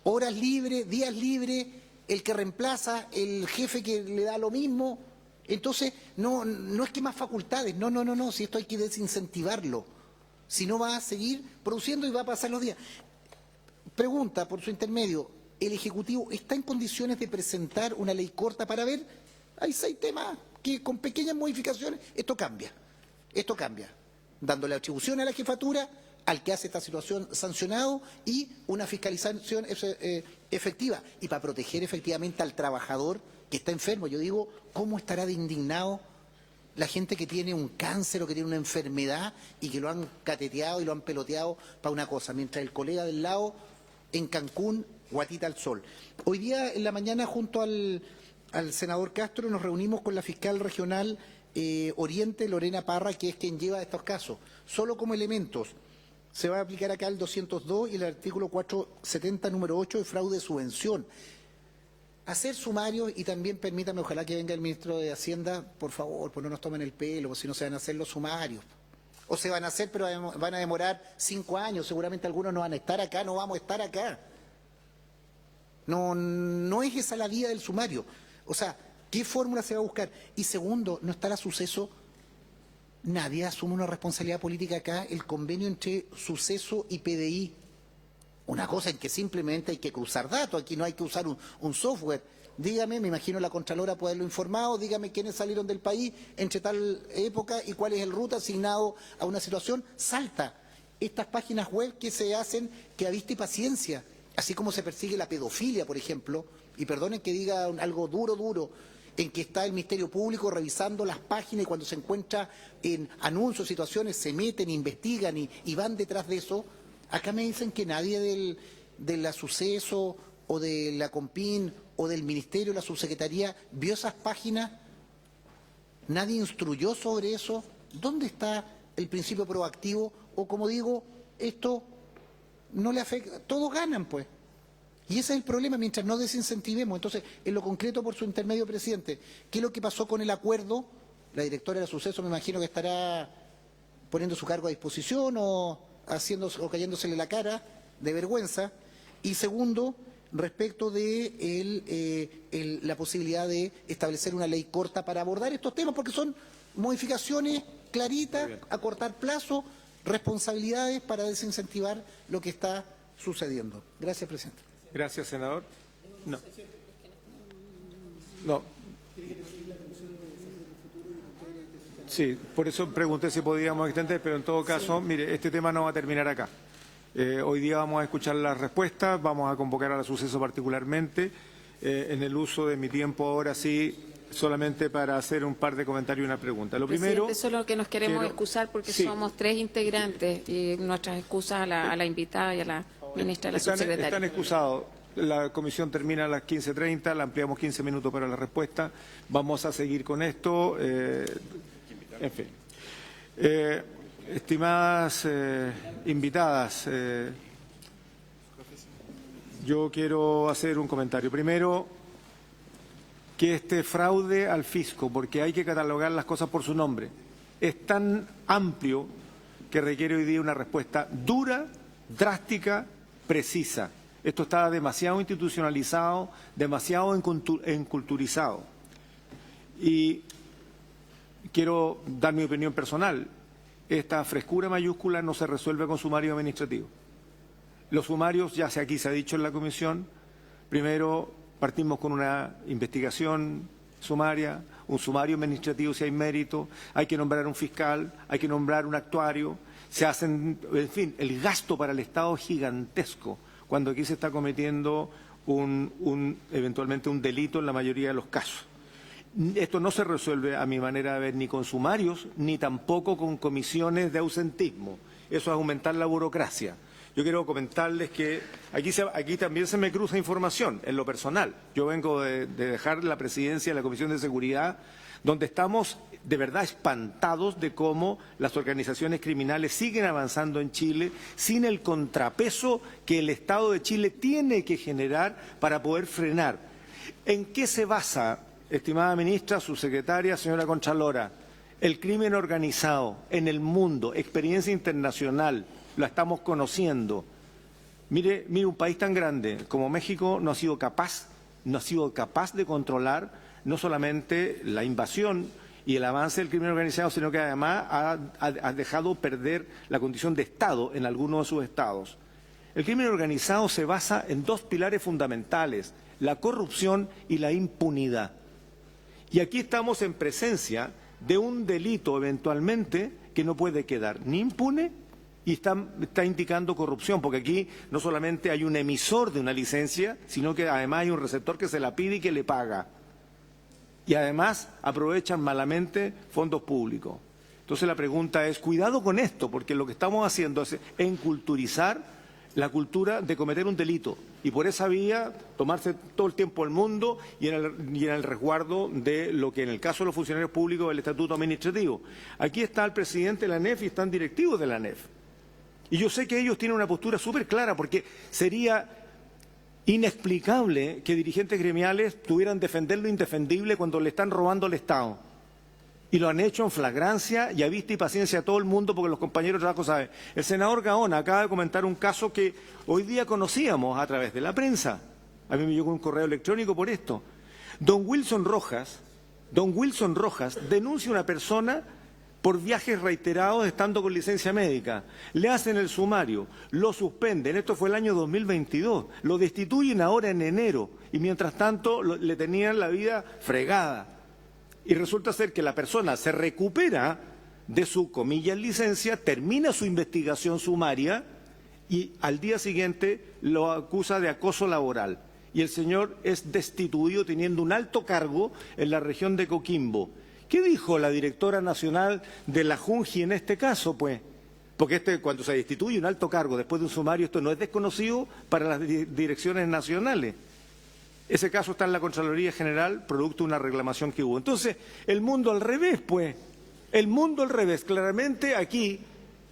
Horas libres, días libres, el que reemplaza, el jefe que le da lo mismo. Entonces, no es que más facultades, no, si esto hay que desincentivarlo. Si no va a seguir produciendo y va a pasar los días. Pregunta, por su intermedio, ¿el Ejecutivo está en condiciones de presentar una ley corta para ver? Hay 6 temas que con pequeñas modificaciones esto cambia, dándole atribución a la jefatura, al que hace esta situación sancionado y una fiscalización efectiva. Y para proteger efectivamente al trabajador que está enfermo, yo digo, ¿cómo estará de indignado la gente que tiene un cáncer o que tiene una enfermedad y que lo han cateteado y lo han peloteado para una cosa, mientras el colega del lado en Cancún, guatita al sol? Hoy día en la mañana junto al senador Castro nos reunimos con la fiscal regional Oriente, Lorena Parra, que es quien lleva estos casos. Solo como elementos, se va a aplicar acá el 202 y el artículo 470, número 8, de fraude de subvención. Hacer sumarios y también permítame, ojalá que venga el ministro de Hacienda, por favor, pues no nos tomen el pelo, si no se van a hacer los sumarios. O se van a hacer, pero van a demorar 5 años, seguramente algunos no van a estar acá, no vamos a estar acá. No es esa la vía del sumario. O sea, ¿qué fórmula se va a buscar? Y segundo, no estará Suceso. Nadie asume una responsabilidad política acá. El convenio entre Suceso y PDI. Una cosa en que simplemente hay que cruzar datos. Aquí no hay que usar un software. Dígame, me imagino la Contralora puede haberlo informado, dígame quiénes salieron del país entre tal época y cuál es el ruta asignado a una situación. Salta estas páginas web que se hacen que a vista y paciencia. Así como se persigue la pedofilia, por ejemplo, y perdonen que diga algo duro, en que está el Ministerio Público revisando las páginas y cuando se encuentra en anuncios, situaciones, se meten, investigan y van detrás de eso. Acá me dicen que nadie de la Suceso o de la Compin o del Ministerio, la Subsecretaría, vio esas páginas. Nadie instruyó sobre eso. ¿Dónde está el principio proactivo? O como digo, esto no le afecta, todos ganan pues. Y ese es el problema mientras no desincentivemos. Entonces, en lo concreto, por su intermedio, presidente, ¿qué es lo que pasó con el acuerdo? La directora de Suceso me imagino que estará poniendo su cargo a disposición o cayéndosele la cara de vergüenza. Y segundo, respecto de la posibilidad de establecer una ley corta para abordar estos temas, porque son modificaciones claritas, acortar plazo, responsabilidades para desincentivar lo que está sucediendo. Gracias, presidente. Gracias, senador. No. Sí, por eso pregunté si podíamos extender, pero en todo caso, mire, este tema no va a terminar acá. Hoy día vamos a escuchar las respuestas, vamos a convocar a la Suceso particularmente. En el uso de mi tiempo ahora sí, solamente para hacer un par de comentarios y una pregunta. Lo primero, presidente, solo que nos queremos excusar porque somos 3 integrantes y nuestras excusas a la invitada y a la ministra de la subsecretaria. Están excusados. La comisión termina a las 15:30, la ampliamos 15 minutos para la respuesta. Vamos a seguir con esto. En fin. Estimadas invitadas, yo quiero hacer un comentario. Primero, que este fraude al fisco, porque hay que catalogar las cosas por su nombre, es tan amplio que requiere hoy día una respuesta dura, drástica, precisa. Esto está demasiado institucionalizado, demasiado enculturizado. Y quiero dar mi opinión personal. Esta frescura mayúscula no se resuelve con sumario administrativo. Los sumarios, ya aquí se ha dicho en la comisión, primero partimos con una investigación sumaria, un sumario administrativo si hay mérito, hay que nombrar un fiscal, hay que nombrar un actuario, se hacen, en fin, el gasto para el Estado es gigantesco cuando aquí se está cometiendo eventualmente un delito en la mayoría de los casos. Esto no se resuelve, a mi manera de ver, ni con sumarios, ni tampoco con comisiones de ausentismo. Eso es aumentar la burocracia. Yo quiero comentarles que aquí también se me cruza información en lo personal. Yo vengo de dejar la presidencia de la Comisión de Seguridad, donde estamos de verdad espantados de cómo las organizaciones criminales siguen avanzando en Chile sin el contrapeso que el Estado de Chile tiene que generar para poder frenar. ¿En qué se basa, estimada ministra, subsecretaria, señora Contralora, el crimen organizado en el mundo? Experiencia internacional, la estamos conociendo. Mire, un país tan grande como México no ha sido capaz de controlar no solamente la invasión y el avance del crimen organizado, sino que además ha dejado perder la condición de Estado en algunos de sus estados. El crimen organizado se basa en dos pilares fundamentales: la corrupción y la impunidad. Y aquí estamos en presencia de un delito eventualmente que no puede quedar ni impune y está indicando corrupción, porque aquí no solamente hay un emisor de una licencia, sino que además hay un receptor que se la pide y que le paga. Y además aprovechan malamente fondos públicos. Entonces la pregunta es, cuidado con esto, porque lo que estamos haciendo es enculturizar la cultura de cometer un delito y por esa vía tomarse todo el tiempo el mundo y en el resguardo de lo que en el caso de los funcionarios públicos del estatuto administrativo. Aquí está el presidente de la ANEF y están directivos de la ANEF. Y yo sé que ellos tienen una postura súper clara, porque sería inexplicable que dirigentes gremiales tuvieran defender lo indefendible cuando le están robando al Estado. Y lo han hecho en flagrancia y a vista y paciencia a todo el mundo, porque los compañeros de trabajo saben. El senador Gaona acaba de comentar un caso que hoy día conocíamos a través de la prensa. A mí me llegó un correo electrónico por esto. Don Wilson Rojas denuncia a una persona por viajes reiterados estando con licencia médica. Le hacen el sumario, lo suspenden, esto fue el año 2022, lo destituyen ahora en enero y mientras tanto le tenían la vida fregada. Y resulta ser que la persona se recupera de su, comillas, licencia, termina su investigación sumaria y al día siguiente lo acusa de acoso laboral. Y el señor es destituido teniendo un alto cargo en la región de Coquimbo. ¿Qué dijo la directora nacional de la Junji en este caso, pues? Porque cuando se destituye un alto cargo después de un sumario, esto no es desconocido para las direcciones nacionales. Ese caso está en la Contraloría General, producto de una reclamación que hubo. Entonces, el mundo al revés, pues. El mundo al revés. Claramente aquí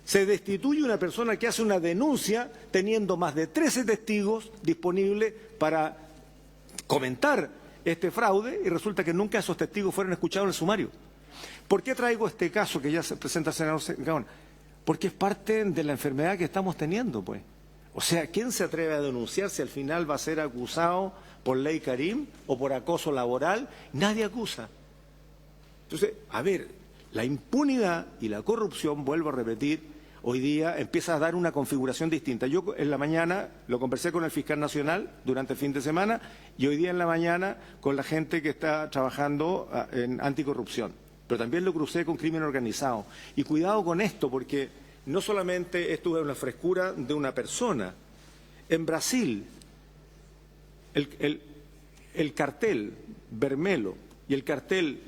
se destituye una persona que hace una denuncia teniendo más de 13 testigos disponibles para comentar este fraude y resulta que nunca esos testigos fueron escuchados en el sumario. ¿Por qué traigo este caso que ya se presenta el senador Gaona? Porque es parte de la enfermedad que estamos teniendo, pues. O sea, ¿quién se atreve a denunciar si al final va a ser acusado por ley Karim o por acoso laboral? Nadie acusa. Entonces, a ver, la impunidad y la corrupción, vuelvo a repetir, hoy día empieza a dar una configuración distinta. Yo en la mañana lo conversé con el fiscal nacional durante el fin de semana y hoy día en la mañana con la gente que está trabajando en anticorrupción. Pero también lo crucé con crimen organizado. Y cuidado con esto, porque no solamente esto es una frescura de una persona. En Brasil, el cartel Vermelho y el cartel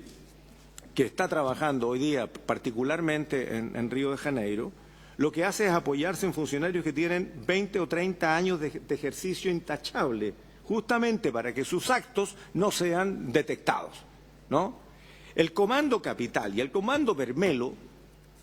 que está trabajando hoy día particularmente en Río de Janeiro, lo que hace es apoyarse en funcionarios que tienen 20 o 30 años de ejercicio intachable, justamente para que sus actos no sean detectados, ¿no? El Comando Capital y el Comando Vermelho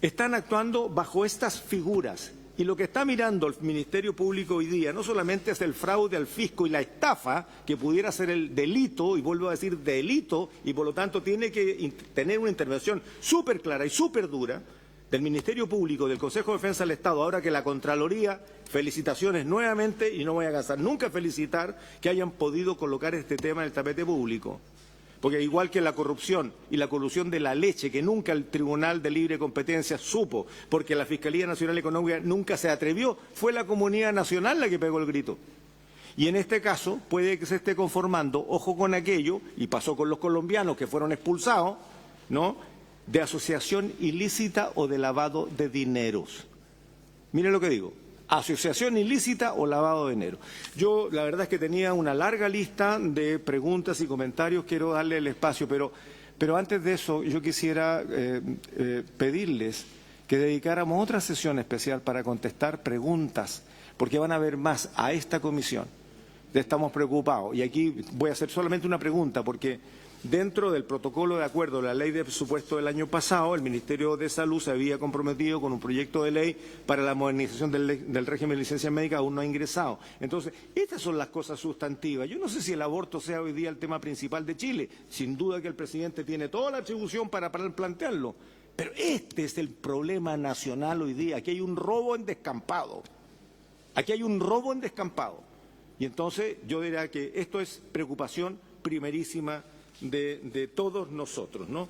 están actuando bajo estas figuras y lo que está mirando el Ministerio Público hoy día no solamente es el fraude al fisco y la estafa, que pudiera ser el delito, y vuelvo a decir delito, y por lo tanto tiene que tener una intervención súper clara y súper dura del Ministerio Público, del Consejo de Defensa del Estado, ahora que la Contraloría, felicitaciones nuevamente, y no voy a cansar nunca felicitar que hayan podido colocar este tema en el tapete público. Porque igual que la corrupción y la colusión de la leche, que nunca el Tribunal de Libre Competencia supo, porque la Fiscalía Nacional Económica nunca se atrevió, fue la comunidad nacional la que pegó el grito. Y en este caso puede que se esté conformando, ojo con aquello, y pasó con los colombianos que fueron expulsados, ¿no?, de asociación ilícita o de lavado de dineros. Mire lo que digo, asociación ilícita o lavado de dinero. Yo la verdad es que tenía una larga lista de preguntas y comentarios, quiero darle el espacio, pero antes de eso yo quisiera pedirles que dedicáramos otra sesión especial para contestar preguntas, porque van a haber más a esta comisión. estamos preocupados. Y aquí voy a hacer solamente una pregunta, porque dentro del protocolo de acuerdo de la ley de presupuesto del año pasado, el Ministerio de Salud se había comprometido con un proyecto de ley para la modernización del régimen de licencias médicas, aún no ha ingresado. Entonces, estas son las cosas sustantivas. Yo no sé si el aborto sea hoy día el tema principal de Chile. Sin duda que el presidente tiene toda la atribución para plantearlo. Pero este es el problema nacional hoy día. Aquí hay un robo en descampado. Aquí hay un robo en descampado. Y entonces yo diría que esto es preocupación primerísima de todos nosotros, ¿no?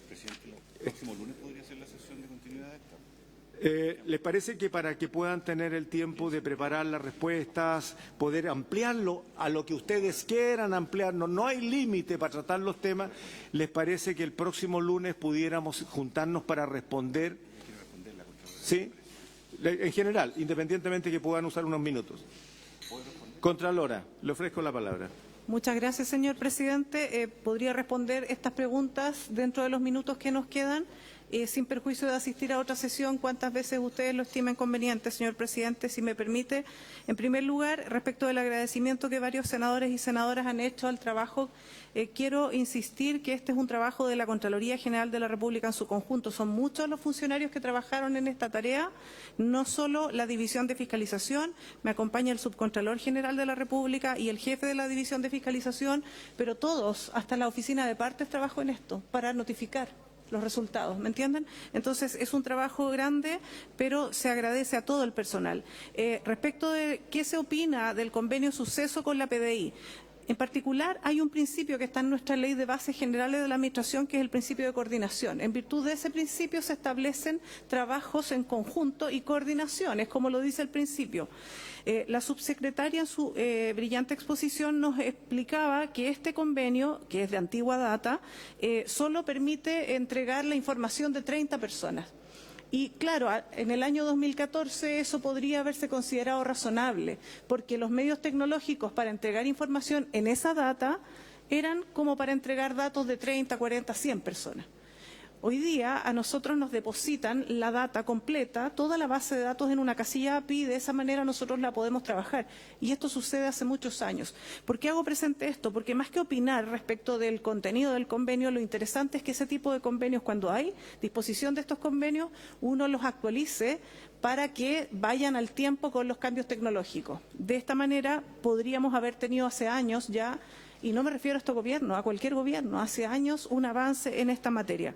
Presidente, el próximo lunes podría ser la sesión de continuidad de esta. ¿Les parece que para que puedan tener el tiempo de preparar las respuestas, poder ampliarlo a lo que ustedes quieran ampliarlo, no hay límite para tratar los temas, les parece que el próximo lunes pudiéramos juntarnos para responder? ¿Sí? En general, independientemente que puedan usar unos minutos. Contralora, le ofrezco la palabra. Muchas gracias, señor presidente. ¿Podría responder estas preguntas dentro de los minutos que nos quedan, sin perjuicio de asistir a otra sesión, cuantas veces ustedes lo estimen conveniente, señor presidente? Si me permite, en primer lugar, respecto del agradecimiento que varios senadores y senadoras han hecho al trabajo, quiero insistir que este es un trabajo de la Contraloría General de la República en su conjunto. Son muchos los funcionarios que trabajaron en esta tarea, no solo la División de Fiscalización, me acompaña el Subcontralor General de la República y el jefe de la División de Fiscalización, pero todos, hasta la Oficina de Partes, trabajó en esto para notificar los resultados, ¿me entienden? Entonces, es un trabajo grande, pero se agradece a todo el personal. Respecto de qué se opina del convenio suceso con la PDI, en particular, hay un principio que está en nuestra Ley de Bases Generales de la Administración, que es el principio de coordinación. En virtud de ese principio se establecen trabajos en conjunto y coordinaciones, como lo dice el principio. La subsecretaria en su brillante exposición nos explicaba que este convenio, que es de antigua data, solo permite entregar la información de 30 personas. Y claro, en el año 2014 eso podría haberse considerado razonable, porque los medios tecnológicos para entregar información en esa data eran como para entregar datos de 30, 40, 100 personas. Hoy día a nosotros nos depositan la data completa, toda la base de datos en una casilla API, y de esa manera nosotros la podemos trabajar. Y esto sucede hace muchos años. ¿Por qué hago presente esto? Porque más que opinar respecto del contenido del convenio, lo interesante es que ese tipo de convenios, cuando hay disposición de estos convenios, uno los actualice para que vayan al tiempo con los cambios tecnológicos. De esta manera podríamos haber tenido hace años ya, y no me refiero a este gobierno, a cualquier gobierno, hace años un avance en esta materia.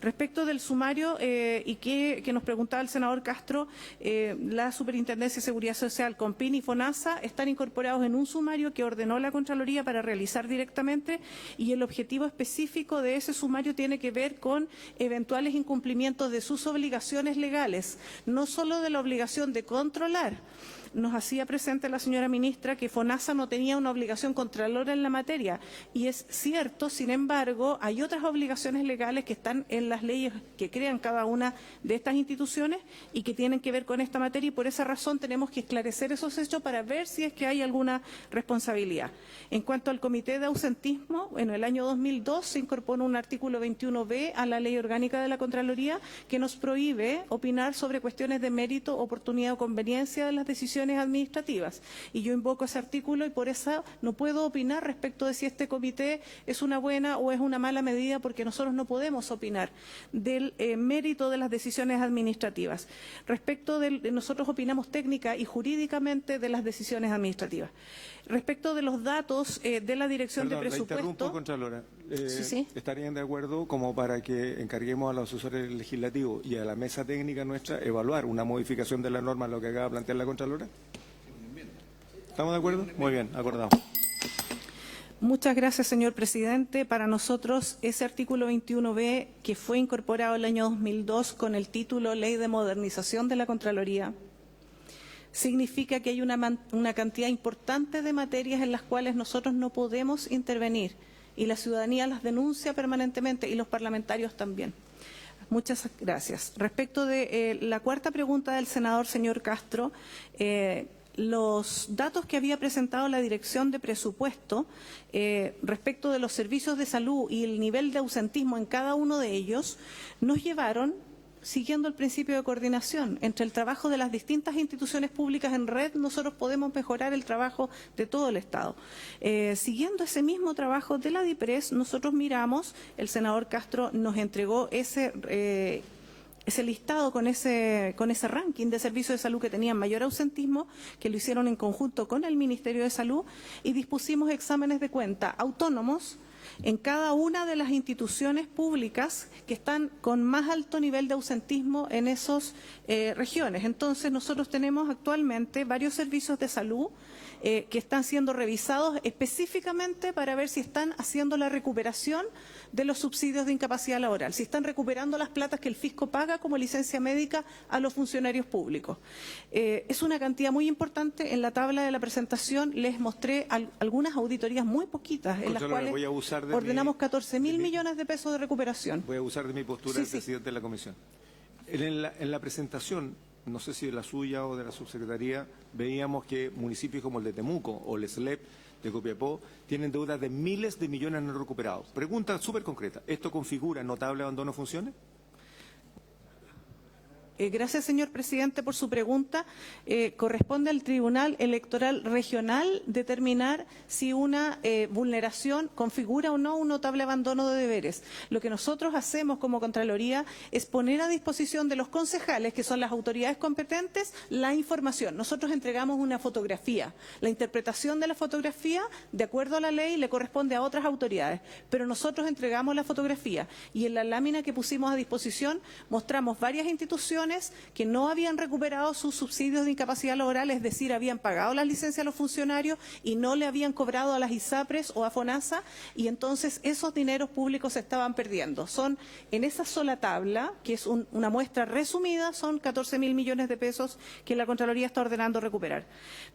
Respecto del sumario y que nos preguntaba el senador Castro, la Superintendencia de Seguridad Social, CONPIN y FONASA están incorporados en un sumario que ordenó la Contraloría para realizar directamente, y el objetivo específico de ese sumario tiene que ver con eventuales incumplimientos de sus obligaciones legales, no solo de la obligación de controlar. Nos hacía presente la señora ministra que FONASA no tenía una obligación contralora en la materia, y es cierto, sin embargo, hay otras obligaciones legales que están en las leyes que crean cada una de estas instituciones y que tienen que ver con esta materia, y por esa razón tenemos que esclarecer esos hechos para ver si es que hay alguna responsabilidad. En cuanto al comité de ausentismo, en el año 2002 se incorporó un artículo 21b a la Ley Orgánica de la Contraloría que nos prohíbe opinar sobre cuestiones de mérito, oportunidad o conveniencia de las decisiones administrativas, y yo invoco ese artículo y por eso no puedo opinar respecto de si este comité es una buena o es una mala medida, porque nosotros no podemos opinar del mérito de las decisiones administrativas. Respecto de nosotros opinamos técnica y jurídicamente de las decisiones administrativas. Respecto de los datos de la Dirección de Presupuesto... La interrumpo, Contralora. Sí. ¿Estarían de acuerdo como para que encarguemos a los asesores legislativos y a la mesa técnica nuestra evaluar una modificación de la norma, lo que acaba de plantear la Contralora? ¿Estamos de acuerdo? Muy bien, acordado. Muchas gracias, señor presidente. Para nosotros, ese artículo 21b, que fue incorporado el año 2002 con el título Ley de Modernización de la Contraloría, significa que hay una cantidad importante de materias en las cuales nosotros no podemos intervenir, y la ciudadanía las denuncia permanentemente y los parlamentarios también. Muchas gracias. Respecto de la cuarta pregunta del senador señor Castro, los datos que había presentado la Dirección de Presupuesto respecto de los servicios de salud y el nivel de ausentismo en cada uno de ellos nos llevaron siguiendo el principio de coordinación entre el trabajo de las distintas instituciones públicas en red, nosotros podemos mejorar el trabajo de todo el Estado. Siguiendo ese mismo trabajo de la DIPRES, nosotros miramos, el senador Castro nos entregó ese listado con ese ranking de servicios de salud que tenían mayor ausentismo, que lo hicieron en conjunto con el Ministerio de Salud, y dispusimos exámenes de cuenta autónomos en cada una de las instituciones públicas que están con más alto nivel de ausentismo en esas regiones. Entonces, nosotros tenemos actualmente varios servicios de salud que están siendo revisados específicamente para ver si están haciendo la recuperación de los subsidios de incapacidad laboral, si están recuperando las platas que el fisco paga como licencia médica a los funcionarios públicos. Es una cantidad muy importante. En la tabla de la presentación les mostré algunas auditorías muy poquitas, en las cuales ordenamos 14.000 millones de pesos de recuperación. Voy a usar de mi postura de presidente de la comisión. En la presentación, no sé si de la suya o de la subsecretaría, veíamos que municipios como el de Temuco o el SLEP de Copiapó tienen deudas de miles de millones no recuperados. Pregunta súper concreta, ¿esto configura notable abandono de funciones? Gracias, señor presidente, por su pregunta. Corresponde al Tribunal Electoral Regional determinar si una vulneración configura o no un notable abandono de deberes. Lo que nosotros hacemos como Contraloría es poner a disposición de los concejales, que son las autoridades competentes, la información. Nosotros entregamos una fotografía. La interpretación de la fotografía, de acuerdo a la ley, le corresponde a otras autoridades, pero nosotros entregamos la fotografía, y en la lámina que pusimos a disposición mostramos varias instituciones que no habían recuperado sus subsidios de incapacidad laboral, es decir, habían pagado las licencias a los funcionarios y no le habían cobrado a las ISAPRES o a FONASA, y entonces esos dineros públicos se estaban perdiendo. Son, en esa sola tabla, que es una muestra resumida, son 14.000 millones de pesos que la Contraloría está ordenando recuperar.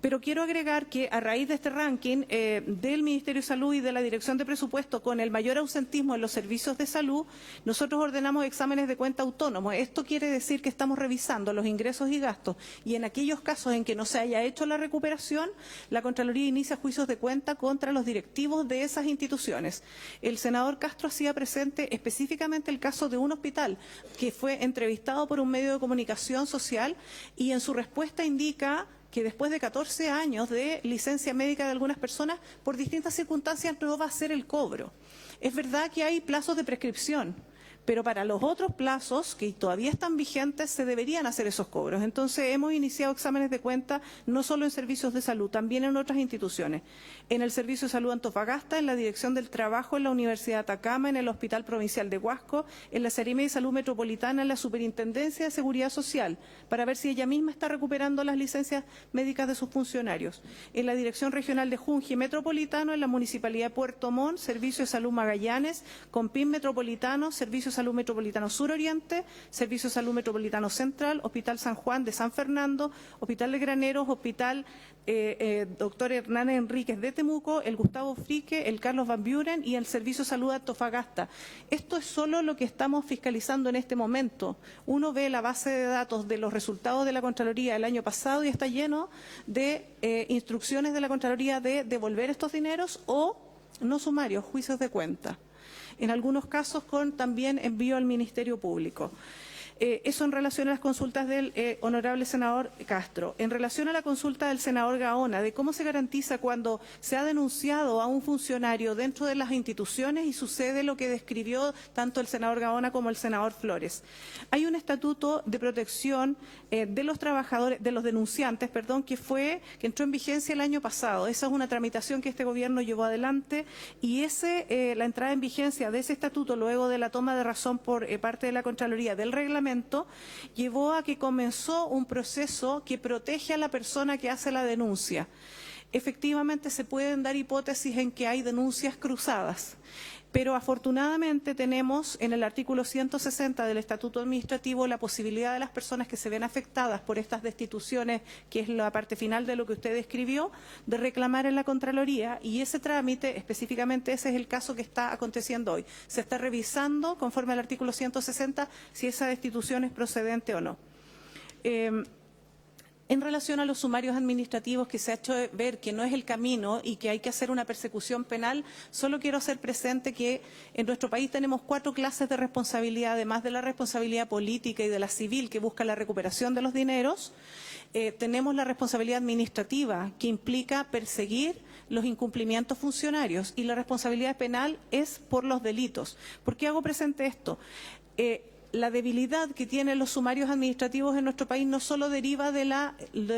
Pero quiero agregar que a raíz de este ranking del Ministerio de Salud y de la Dirección de Presupuesto, con el mayor ausentismo en los servicios de salud, nosotros ordenamos exámenes de cuenta autónomos. Esto quiere decir que estamos revisando los ingresos y gastos, y en aquellos casos en que no se haya hecho la recuperación, la Contraloría inicia juicios de cuenta contra los directivos de esas instituciones. El senador Castro hacía presente específicamente el caso de un hospital que fue entrevistado por un medio de comunicación social, y en su respuesta indica que después de 14 años de licencia médica de algunas personas, por distintas circunstancias no va a hacer el cobro. Es verdad que hay plazos de prescripción, pero para los otros plazos que todavía están vigentes se deberían hacer esos cobros. Entonces hemos iniciado exámenes de cuenta no solo en servicios de salud, también en otras instituciones. En el Servicio de Salud Antofagasta, en la Dirección del Trabajo, en la Universidad de Atacama, en el Hospital Provincial de Huasco, en la Seremi de Salud Metropolitana, en la Superintendencia de Seguridad Social, para ver si ella misma está recuperando las licencias médicas de sus funcionarios. En la Dirección Regional de Junji Metropolitano, en la Municipalidad de Puerto Montt, Servicio de Salud Magallanes, COMPIN Metropolitano, Servicio de Salud Metropolitano Suroriente, Servicio de Salud Metropolitano Central, Hospital San Juan de San Fernando, Hospital de Graneros, Hospital Dr. Hernán Enríquez de Temuco, el Gustavo Frique, el Carlos Van Buren y el Servicio de Salud de Antofagasta. Esto es solo lo que estamos fiscalizando en este momento. Uno ve la base de datos de los resultados de la Contraloría del año pasado y está lleno de instrucciones de la Contraloría de devolver estos dineros o no sumarios, juicios de cuenta. En algunos casos con también envío al Ministerio Público. Eso en relación a las consultas del honorable senador Castro. En relación a la consulta del senador Gaona, de cómo se garantiza cuando se ha denunciado a un funcionario dentro de las instituciones y sucede lo que describió tanto el senador Gaona como el senador Flores. Hay un estatuto de protección de los trabajadores, de los denunciantes, que entró en vigencia el año pasado. Esa es una tramitación que este gobierno llevó adelante, y la entrada en vigencia de ese estatuto, luego de la toma de razón por parte de la Contraloría del reglamento, llevó a que comenzó un proceso que protege a la persona que hace la denuncia. Efectivamente, se pueden dar hipótesis en que hay denuncias cruzadas, pero afortunadamente tenemos en el artículo 160 del Estatuto Administrativo la posibilidad de las personas que se ven afectadas por estas destituciones, que es la parte final de lo que usted describió, de reclamar en la Contraloría, y ese trámite, específicamente ese es el caso que está aconteciendo hoy. Se está revisando, conforme al artículo 160, si esa destitución es procedente o no. En relación a los sumarios administrativos, que se ha hecho ver que no es el camino y que hay que hacer una persecución penal, solo quiero hacer presente que en nuestro país tenemos 4 clases de responsabilidad, además de la responsabilidad política y de la civil, que busca la recuperación de los dineros. Tenemos la responsabilidad administrativa, que implica perseguir los incumplimientos funcionarios, y la responsabilidad penal es por los delitos. ¿Por qué hago presente esto? La debilidad que tienen los sumarios administrativos en nuestro país no solo deriva de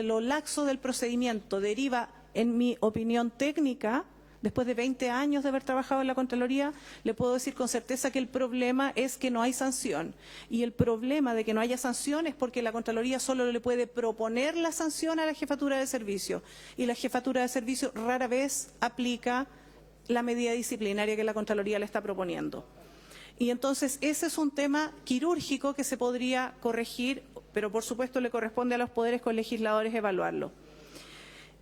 lo laxo del procedimiento, deriva, en mi opinión técnica, después de 20 años de haber trabajado en la Contraloría, le puedo decir con certeza que el problema es que no hay sanción. Y el problema de que no haya sanción es porque la Contraloría solo le puede proponer la sanción a la jefatura de servicio. Y la jefatura de servicio rara vez aplica la medida disciplinaria que la Contraloría le está proponiendo. Y entonces ese es un tema quirúrgico que se podría corregir, pero por supuesto le corresponde a los poderes colegisladores evaluarlo.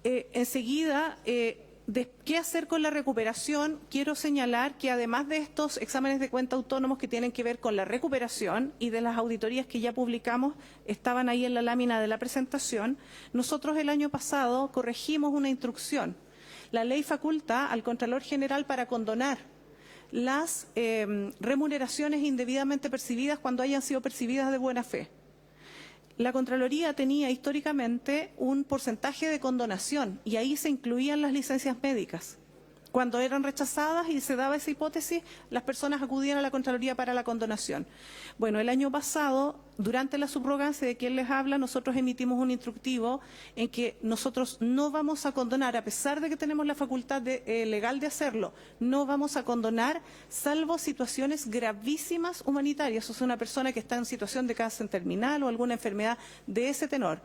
Enseguida, ¿qué hacer con la recuperación? Quiero señalar que además de estos exámenes de cuenta autónomos que tienen que ver con la recuperación y de las auditorías que ya publicamos, estaban ahí en la lámina de la presentación, nosotros el año pasado corregimos una instrucción. La ley faculta al Contralor General para condonar las remuneraciones indebidamente percibidas cuando hayan sido percibidas de buena fe. La Contraloría tenía históricamente un porcentaje de condonación y ahí se incluían las licencias médicas. Cuando eran rechazadas y se daba esa hipótesis, las personas acudían a la Contraloría para la condonación. Bueno, el año pasado, durante la subrogancia de quien les habla, nosotros emitimos un instructivo en que nosotros no vamos a condonar, a pesar de que tenemos la facultad legal de hacerlo, no vamos a condonar, salvo situaciones gravísimas humanitarias, o sea, una persona que está en situación de cáncer terminal o alguna enfermedad de ese tenor.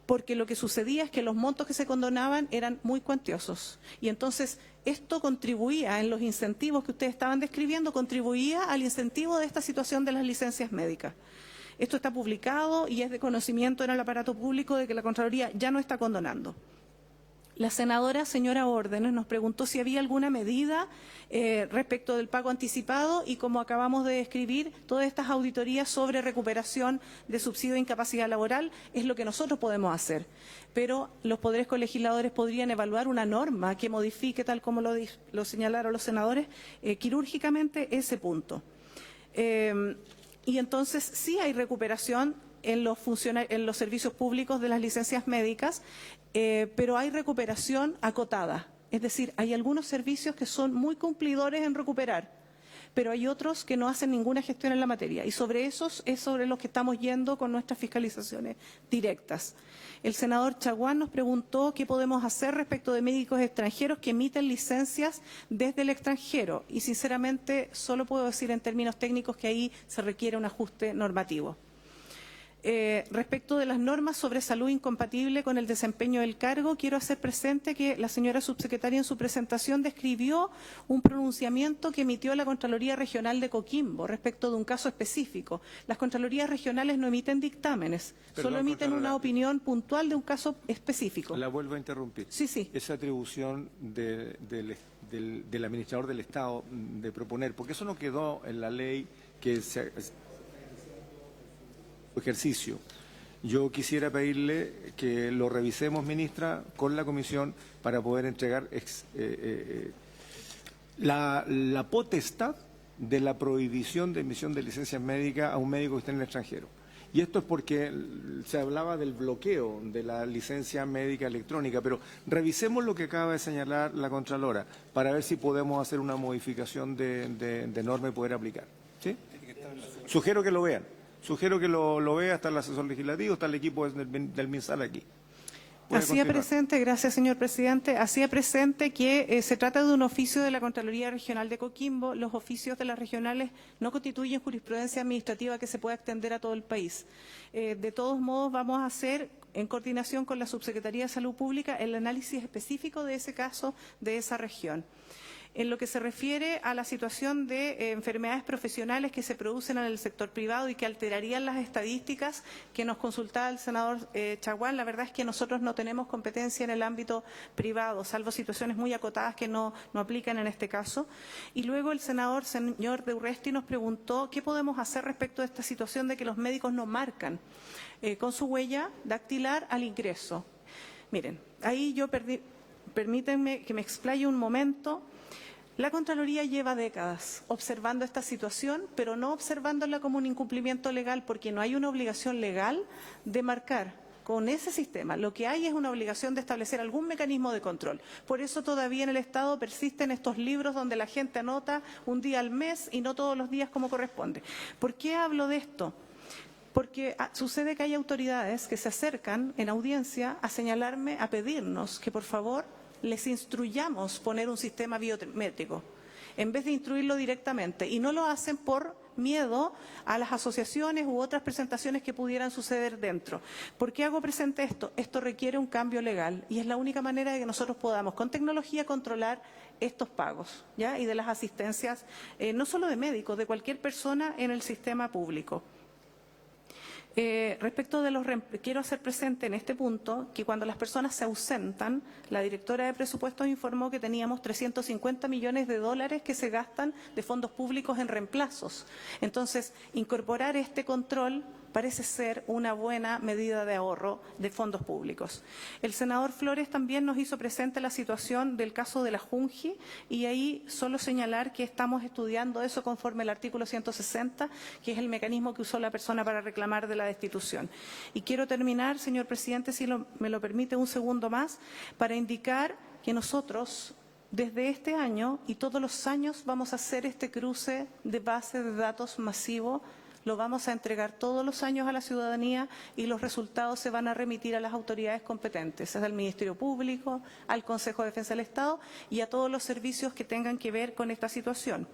Porque lo que sucedía es que los montos que se condonaban eran muy cuantiosos. Y entonces esto contribuía, en los incentivos que ustedes estaban describiendo, contribuía al incentivo de esta situación de las licencias médicas. Esto está publicado y es de conocimiento en el aparato público de que la Contraloría ya no está condonando. La senadora señora Órdenes nos preguntó si había alguna medida respecto del pago anticipado y, como acabamos de describir, todas estas auditorías sobre recuperación de subsidio de incapacidad laboral es lo que nosotros podemos hacer. Pero los poderes colegisladores podrían evaluar una norma que modifique, tal como lo señalaron los senadores, quirúrgicamente ese punto. Y entonces sí hay recuperación en los servicios públicos de las licencias médicas, pero hay recuperación acotada. Es decir, hay algunos servicios que son muy cumplidores en recuperar, pero hay otros que no hacen ninguna gestión en la materia. Y sobre esos es sobre los que estamos yendo con nuestras fiscalizaciones directas. El senador Chaguán nos preguntó qué podemos hacer respecto de médicos extranjeros que emiten licencias desde el extranjero. Y sinceramente solo puedo decir en términos técnicos que ahí se requiere un ajuste normativo. Respecto de las normas sobre salud incompatible con el desempeño del cargo, quiero hacer presente que la señora subsecretaria en su presentación describió un pronunciamiento que emitió la Contraloría Regional de Coquimbo respecto de un caso específico. Las Contralorías regionales no emiten dictámenes, solo emiten una opinión puntual de un caso específico. La vuelvo a interrumpir. Sí, sí. Esa atribución del administrador del Estado de proponer, porque eso no quedó en la ley que se ejercicio. Yo quisiera pedirle que lo revisemos, ministra, con la comisión para poder entregar la potestad de la prohibición de emisión de licencias médicas a un médico que esté en el extranjero. Y esto es porque se hablaba del bloqueo de la licencia médica electrónica, pero revisemos lo que acaba de señalar la Contralora para ver si podemos hacer una modificación de norma y poder aplicar. ¿Sí? Sugiero que lo vean. Sugiero que lo vea, está el asesor legislativo, está el equipo del MinSal aquí. Hacía presente, gracias señor presidente, hacía presente que se trata de un oficio de la Contraloría Regional de Coquimbo. Los oficios de las regionales no constituyen jurisprudencia administrativa que se pueda extender a todo el país. De todos modos, vamos a hacer, en coordinación con la Subsecretaría de Salud Pública, el análisis específico de ese caso, de esa región. En lo que se refiere a la situación de enfermedades profesionales que se producen en el sector privado y que alterarían las estadísticas que nos consultaba el senador Chaguán, la verdad es que nosotros no tenemos competencia en el ámbito privado, salvo situaciones muy acotadas que no aplican en este caso. Y luego el senador, señor De Urresti, nos preguntó qué podemos hacer respecto a esta situación de que los médicos no marcan con su huella dactilar al ingreso. Miren, ahí permítanme que me explaye un momento. La Contraloría lleva décadas observando esta situación, pero no observándola como un incumplimiento legal, porque no hay una obligación legal de marcar con ese sistema. Lo que hay es una obligación de establecer algún mecanismo de control. Por eso todavía en el Estado persisten estos libros donde la gente anota un día al mes y no todos los días como corresponde. ¿Por qué hablo de esto? Porque sucede que hay autoridades que se acercan en audiencia a señalarme, a pedirnos que por favor les instruyamos poner un sistema biométrico, en vez de instruirlo directamente. Y no lo hacen por miedo a las asociaciones u otras presentaciones que pudieran suceder dentro. ¿Por qué hago presente esto? Esto requiere un cambio legal y es la única manera de que nosotros podamos, con tecnología, controlar estos pagos, ¿ya? Y de las asistencias, no solo de médicos, de cualquier persona en el sistema público. Respecto de quiero hacer presente en este punto que cuando las personas se ausentan, la directora de presupuestos informó que teníamos 350 millones de dólares que se gastan de fondos públicos en reemplazos. Entonces, incorporar este control parece ser una buena medida de ahorro de fondos públicos. El senador Flores también nos hizo presente la situación del caso de la Junji y ahí solo señalar que estamos estudiando eso conforme al artículo 160, que es el mecanismo que usó la persona para reclamar de la destitución. Y quiero terminar, señor presidente, si me lo permite un segundo más, para indicar que nosotros desde este año y todos los años vamos a hacer este cruce de base de datos masivo. Lo vamos a entregar todos los años a la ciudadanía y los resultados se van a remitir a las autoridades competentes, al Ministerio Público, al Consejo de Defensa del Estado y a todos los servicios que tengan que ver con esta situación.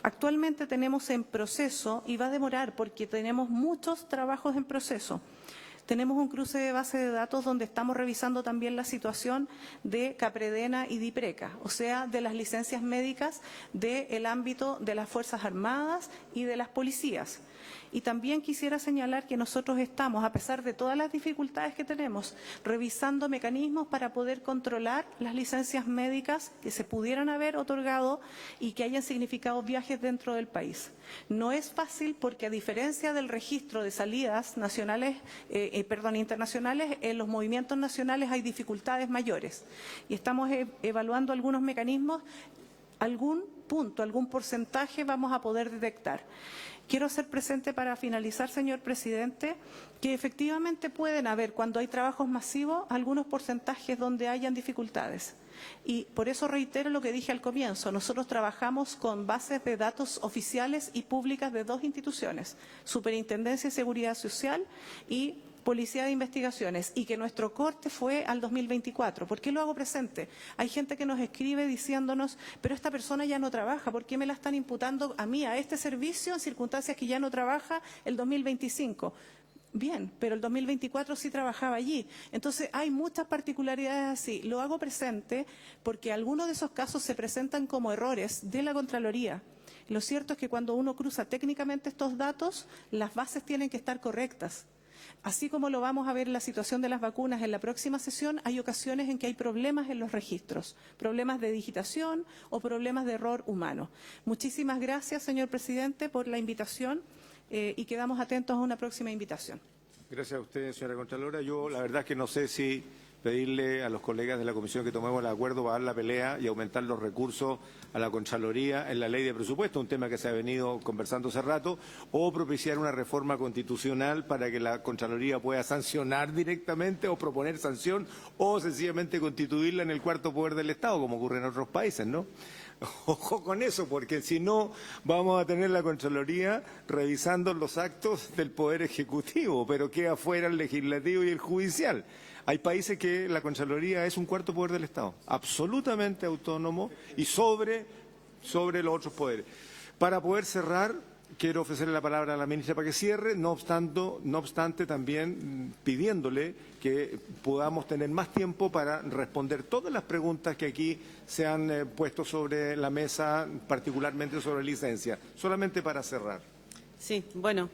Actualmente tenemos en proceso, y va a demorar porque tenemos muchos trabajos en proceso, tenemos un cruce de base de datos donde estamos revisando también la situación de Capredena y DIPRECA, o sea, de las licencias médicas del ámbito de las Fuerzas Armadas y de las policías. Y también quisiera señalar que nosotros estamos, a pesar de todas las dificultades que tenemos, revisando mecanismos para poder controlar las licencias médicas que se pudieran haber otorgado y que hayan significado viajes dentro del país. No es fácil porque, a diferencia del registro de salidas nacionales, internacionales, en los movimientos nacionales hay dificultades mayores. Y estamos evaluando algunos mecanismos, algún punto, algún porcentaje vamos a poder detectar. Quiero hacer presente para finalizar, señor presidente, que efectivamente pueden haber, cuando hay trabajos masivos, algunos porcentajes donde hayan dificultades. Y por eso reitero lo que dije al comienzo. Nosotros trabajamos con bases de datos oficiales y públicas de dos instituciones, Superintendencia de Seguridad Social y Policía de Investigaciones, y que nuestro corte fue al 2024. ¿Por qué lo hago presente? Hay gente que nos escribe diciéndonos, pero esta persona ya no trabaja, ¿por qué me la están imputando a mí, a este servicio, en circunstancias que ya no trabaja el 2025? Bien, pero el 2024 sí trabajaba allí. Entonces, hay muchas particularidades así. Lo hago presente porque algunos de esos casos se presentan como errores de la Contraloría. Lo cierto es que cuando uno cruza técnicamente estos datos, las bases tienen que estar correctas. Así como lo vamos a ver en la situación de las vacunas en la próxima sesión, hay ocasiones en que hay problemas en los registros, problemas de digitación o problemas de error humano. Muchísimas gracias, señor presidente, por la invitación y quedamos atentos a una próxima invitación. Gracias a usted, señora Contralora. Yo la verdad es que no sé si pedirle a los colegas de la Comisión que tomemos el acuerdo para dar la pelea y aumentar los recursos a la Contraloría en la ley de presupuesto, un tema que se ha venido conversando hace rato, o propiciar una reforma constitucional para que la Contraloría pueda sancionar directamente o proponer sanción o sencillamente constituirla en el cuarto poder del Estado, como ocurre en otros países, ¿no? Ojo con eso, porque si no vamos a tener la Contraloría revisando los actos del Poder Ejecutivo, pero queda fuera el Legislativo y el Judicial. Hay países que la Contraloría es un cuarto poder del Estado, absolutamente autónomo y sobre los otros poderes. Para poder cerrar, quiero ofrecerle la palabra a la ministra para que cierre, no obstante también pidiéndole que podamos tener más tiempo para responder todas las preguntas que aquí se han puesto sobre la mesa, particularmente sobre licencia. Solamente para cerrar. Sí, bueno,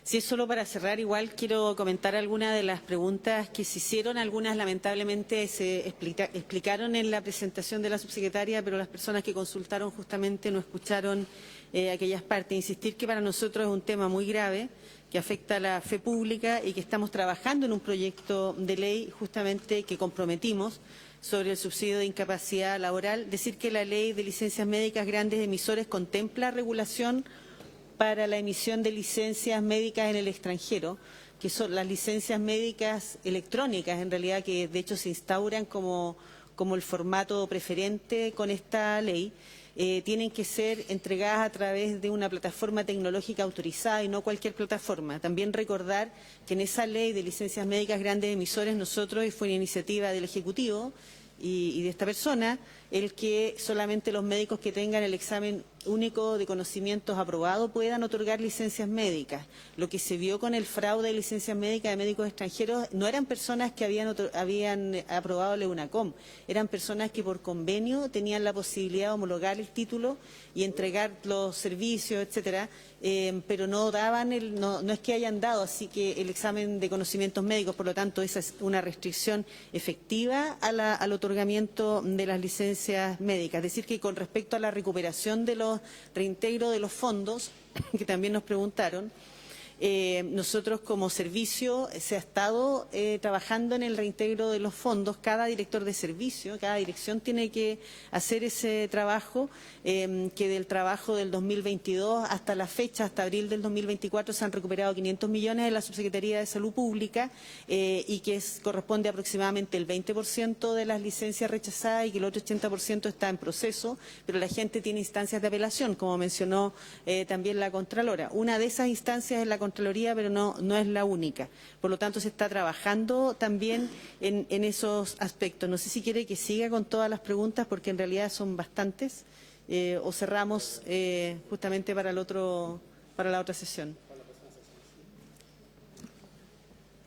si es solo para cerrar, igual quiero comentar algunas de las preguntas que se hicieron. Algunas lamentablemente se explicaron en la presentación de la subsecretaria, pero las personas que consultaron justamente no escucharon aquellas partes. Insistir que para nosotros es un tema muy grave, que afecta a la fe pública y que estamos trabajando en un proyecto de ley justamente que comprometimos sobre el subsidio de incapacidad laboral. Decir que la ley de licencias médicas grandes emisores contempla regulación para la emisión de licencias médicas en el extranjero, que son las licencias médicas electrónicas, en realidad, que de hecho se instauran como el formato preferente con esta ley. Tienen que ser entregadas a través de una plataforma tecnológica autorizada y no cualquier plataforma. También recordar que en esa ley de licencias médicas grandes emisores nosotros, y fue una iniciativa del Ejecutivo y de esta persona, el que solamente los médicos que tengan el examen único de conocimientos aprobado puedan otorgar licencias médicas. Lo que se vio con el fraude de licencias médicas de médicos extranjeros no eran personas que habían aprobado la EUNACOM, eran personas que por convenio tenían la posibilidad de homologar el título y entregar los servicios, etcétera, pero no daban no es que hayan dado así que el examen de conocimientos médicos. Por lo tanto, esa es una restricción efectiva al otorgamiento de las licencias médicas. Es decir, que con respecto a la recuperación de los reintegro de los fondos, que también nos preguntaron, nosotros como servicio se ha estado trabajando en el reintegro de los fondos. Cada director de servicio, cada dirección tiene que hacer ese trabajo, que del trabajo del 2022 hasta la fecha, hasta abril del 2024, se han recuperado 500 millones en la Subsecretaría de Salud Pública y que corresponde aproximadamente el 20% de las licencias rechazadas y que el otro 80% está en proceso, pero la gente tiene instancias de apelación, como mencionó también la Contralora. Una de esas instancias es la Contraloría, pero no es la única. Por lo tanto, se está trabajando también en esos aspectos. No sé si quiere que siga con todas las preguntas, porque en realidad son bastantes, o cerramos justamente para la otra sesión.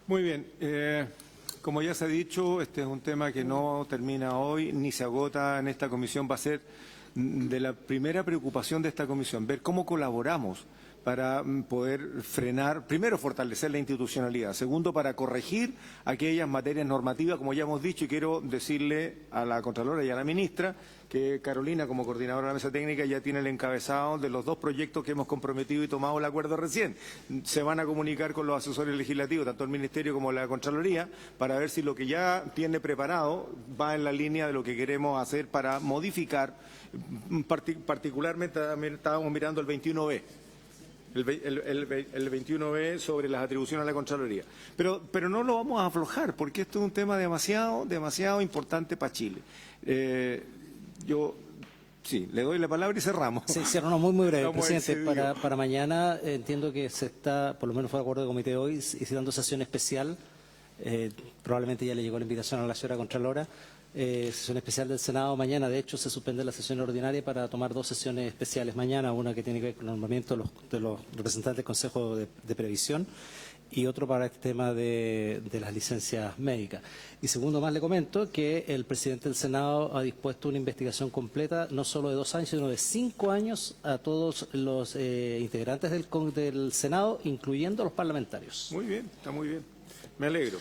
Muy bien. Como ya se ha dicho, este es un tema que no termina hoy ni se agota en esta comisión. Va a ser de la primera preocupación de esta comisión, ver cómo colaboramos para poder frenar, primero, fortalecer la institucionalidad, segundo, para corregir aquellas materias normativas, como ya hemos dicho, y quiero decirle a la Contralora y a la Ministra que Carolina, como coordinadora de la mesa técnica, ya tiene el encabezado de los dos proyectos que hemos comprometido y tomado el acuerdo recién. Se van a comunicar con los asesores legislativos, tanto el Ministerio como la Contraloría, para ver si lo que ya tiene preparado va en la línea de lo que queremos hacer para modificar, particularmente estábamos mirando el 21B. El 21B sobre las atribuciones a la Contraloría. Pero no lo vamos a aflojar, porque esto es un tema demasiado importante para Chile. Yo sí, le doy la palabra y cerramos. Sí, cierro, no, muy breve, Estamos presidente. Para mañana entiendo que se está, por lo menos fue de acuerdo de comité hoy, citando sesión especial. Probablemente ya le llegó la invitación a la señora Contralora. Sesión especial del Senado mañana. De hecho, se suspende la sesión ordinaria para tomar dos sesiones especiales mañana, una que tiene que ver con el nombramiento de los representantes del Consejo de Previsión y otro para este tema de las licencias médicas. Y segundo, más le comento que el presidente del Senado ha dispuesto una investigación completa, no solo de 2 años, sino de 5 años a todos los integrantes del Senado, incluyendo los parlamentarios. Muy bien, está muy bien. Me alegro.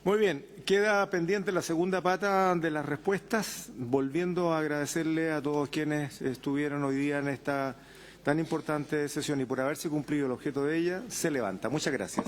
Muy bien, queda pendiente la segunda pata de las respuestas, volviendo a agradecerle a todos quienes estuvieron hoy día en esta tan importante sesión y por haberse cumplido el objeto de ella, se levanta. Muchas gracias.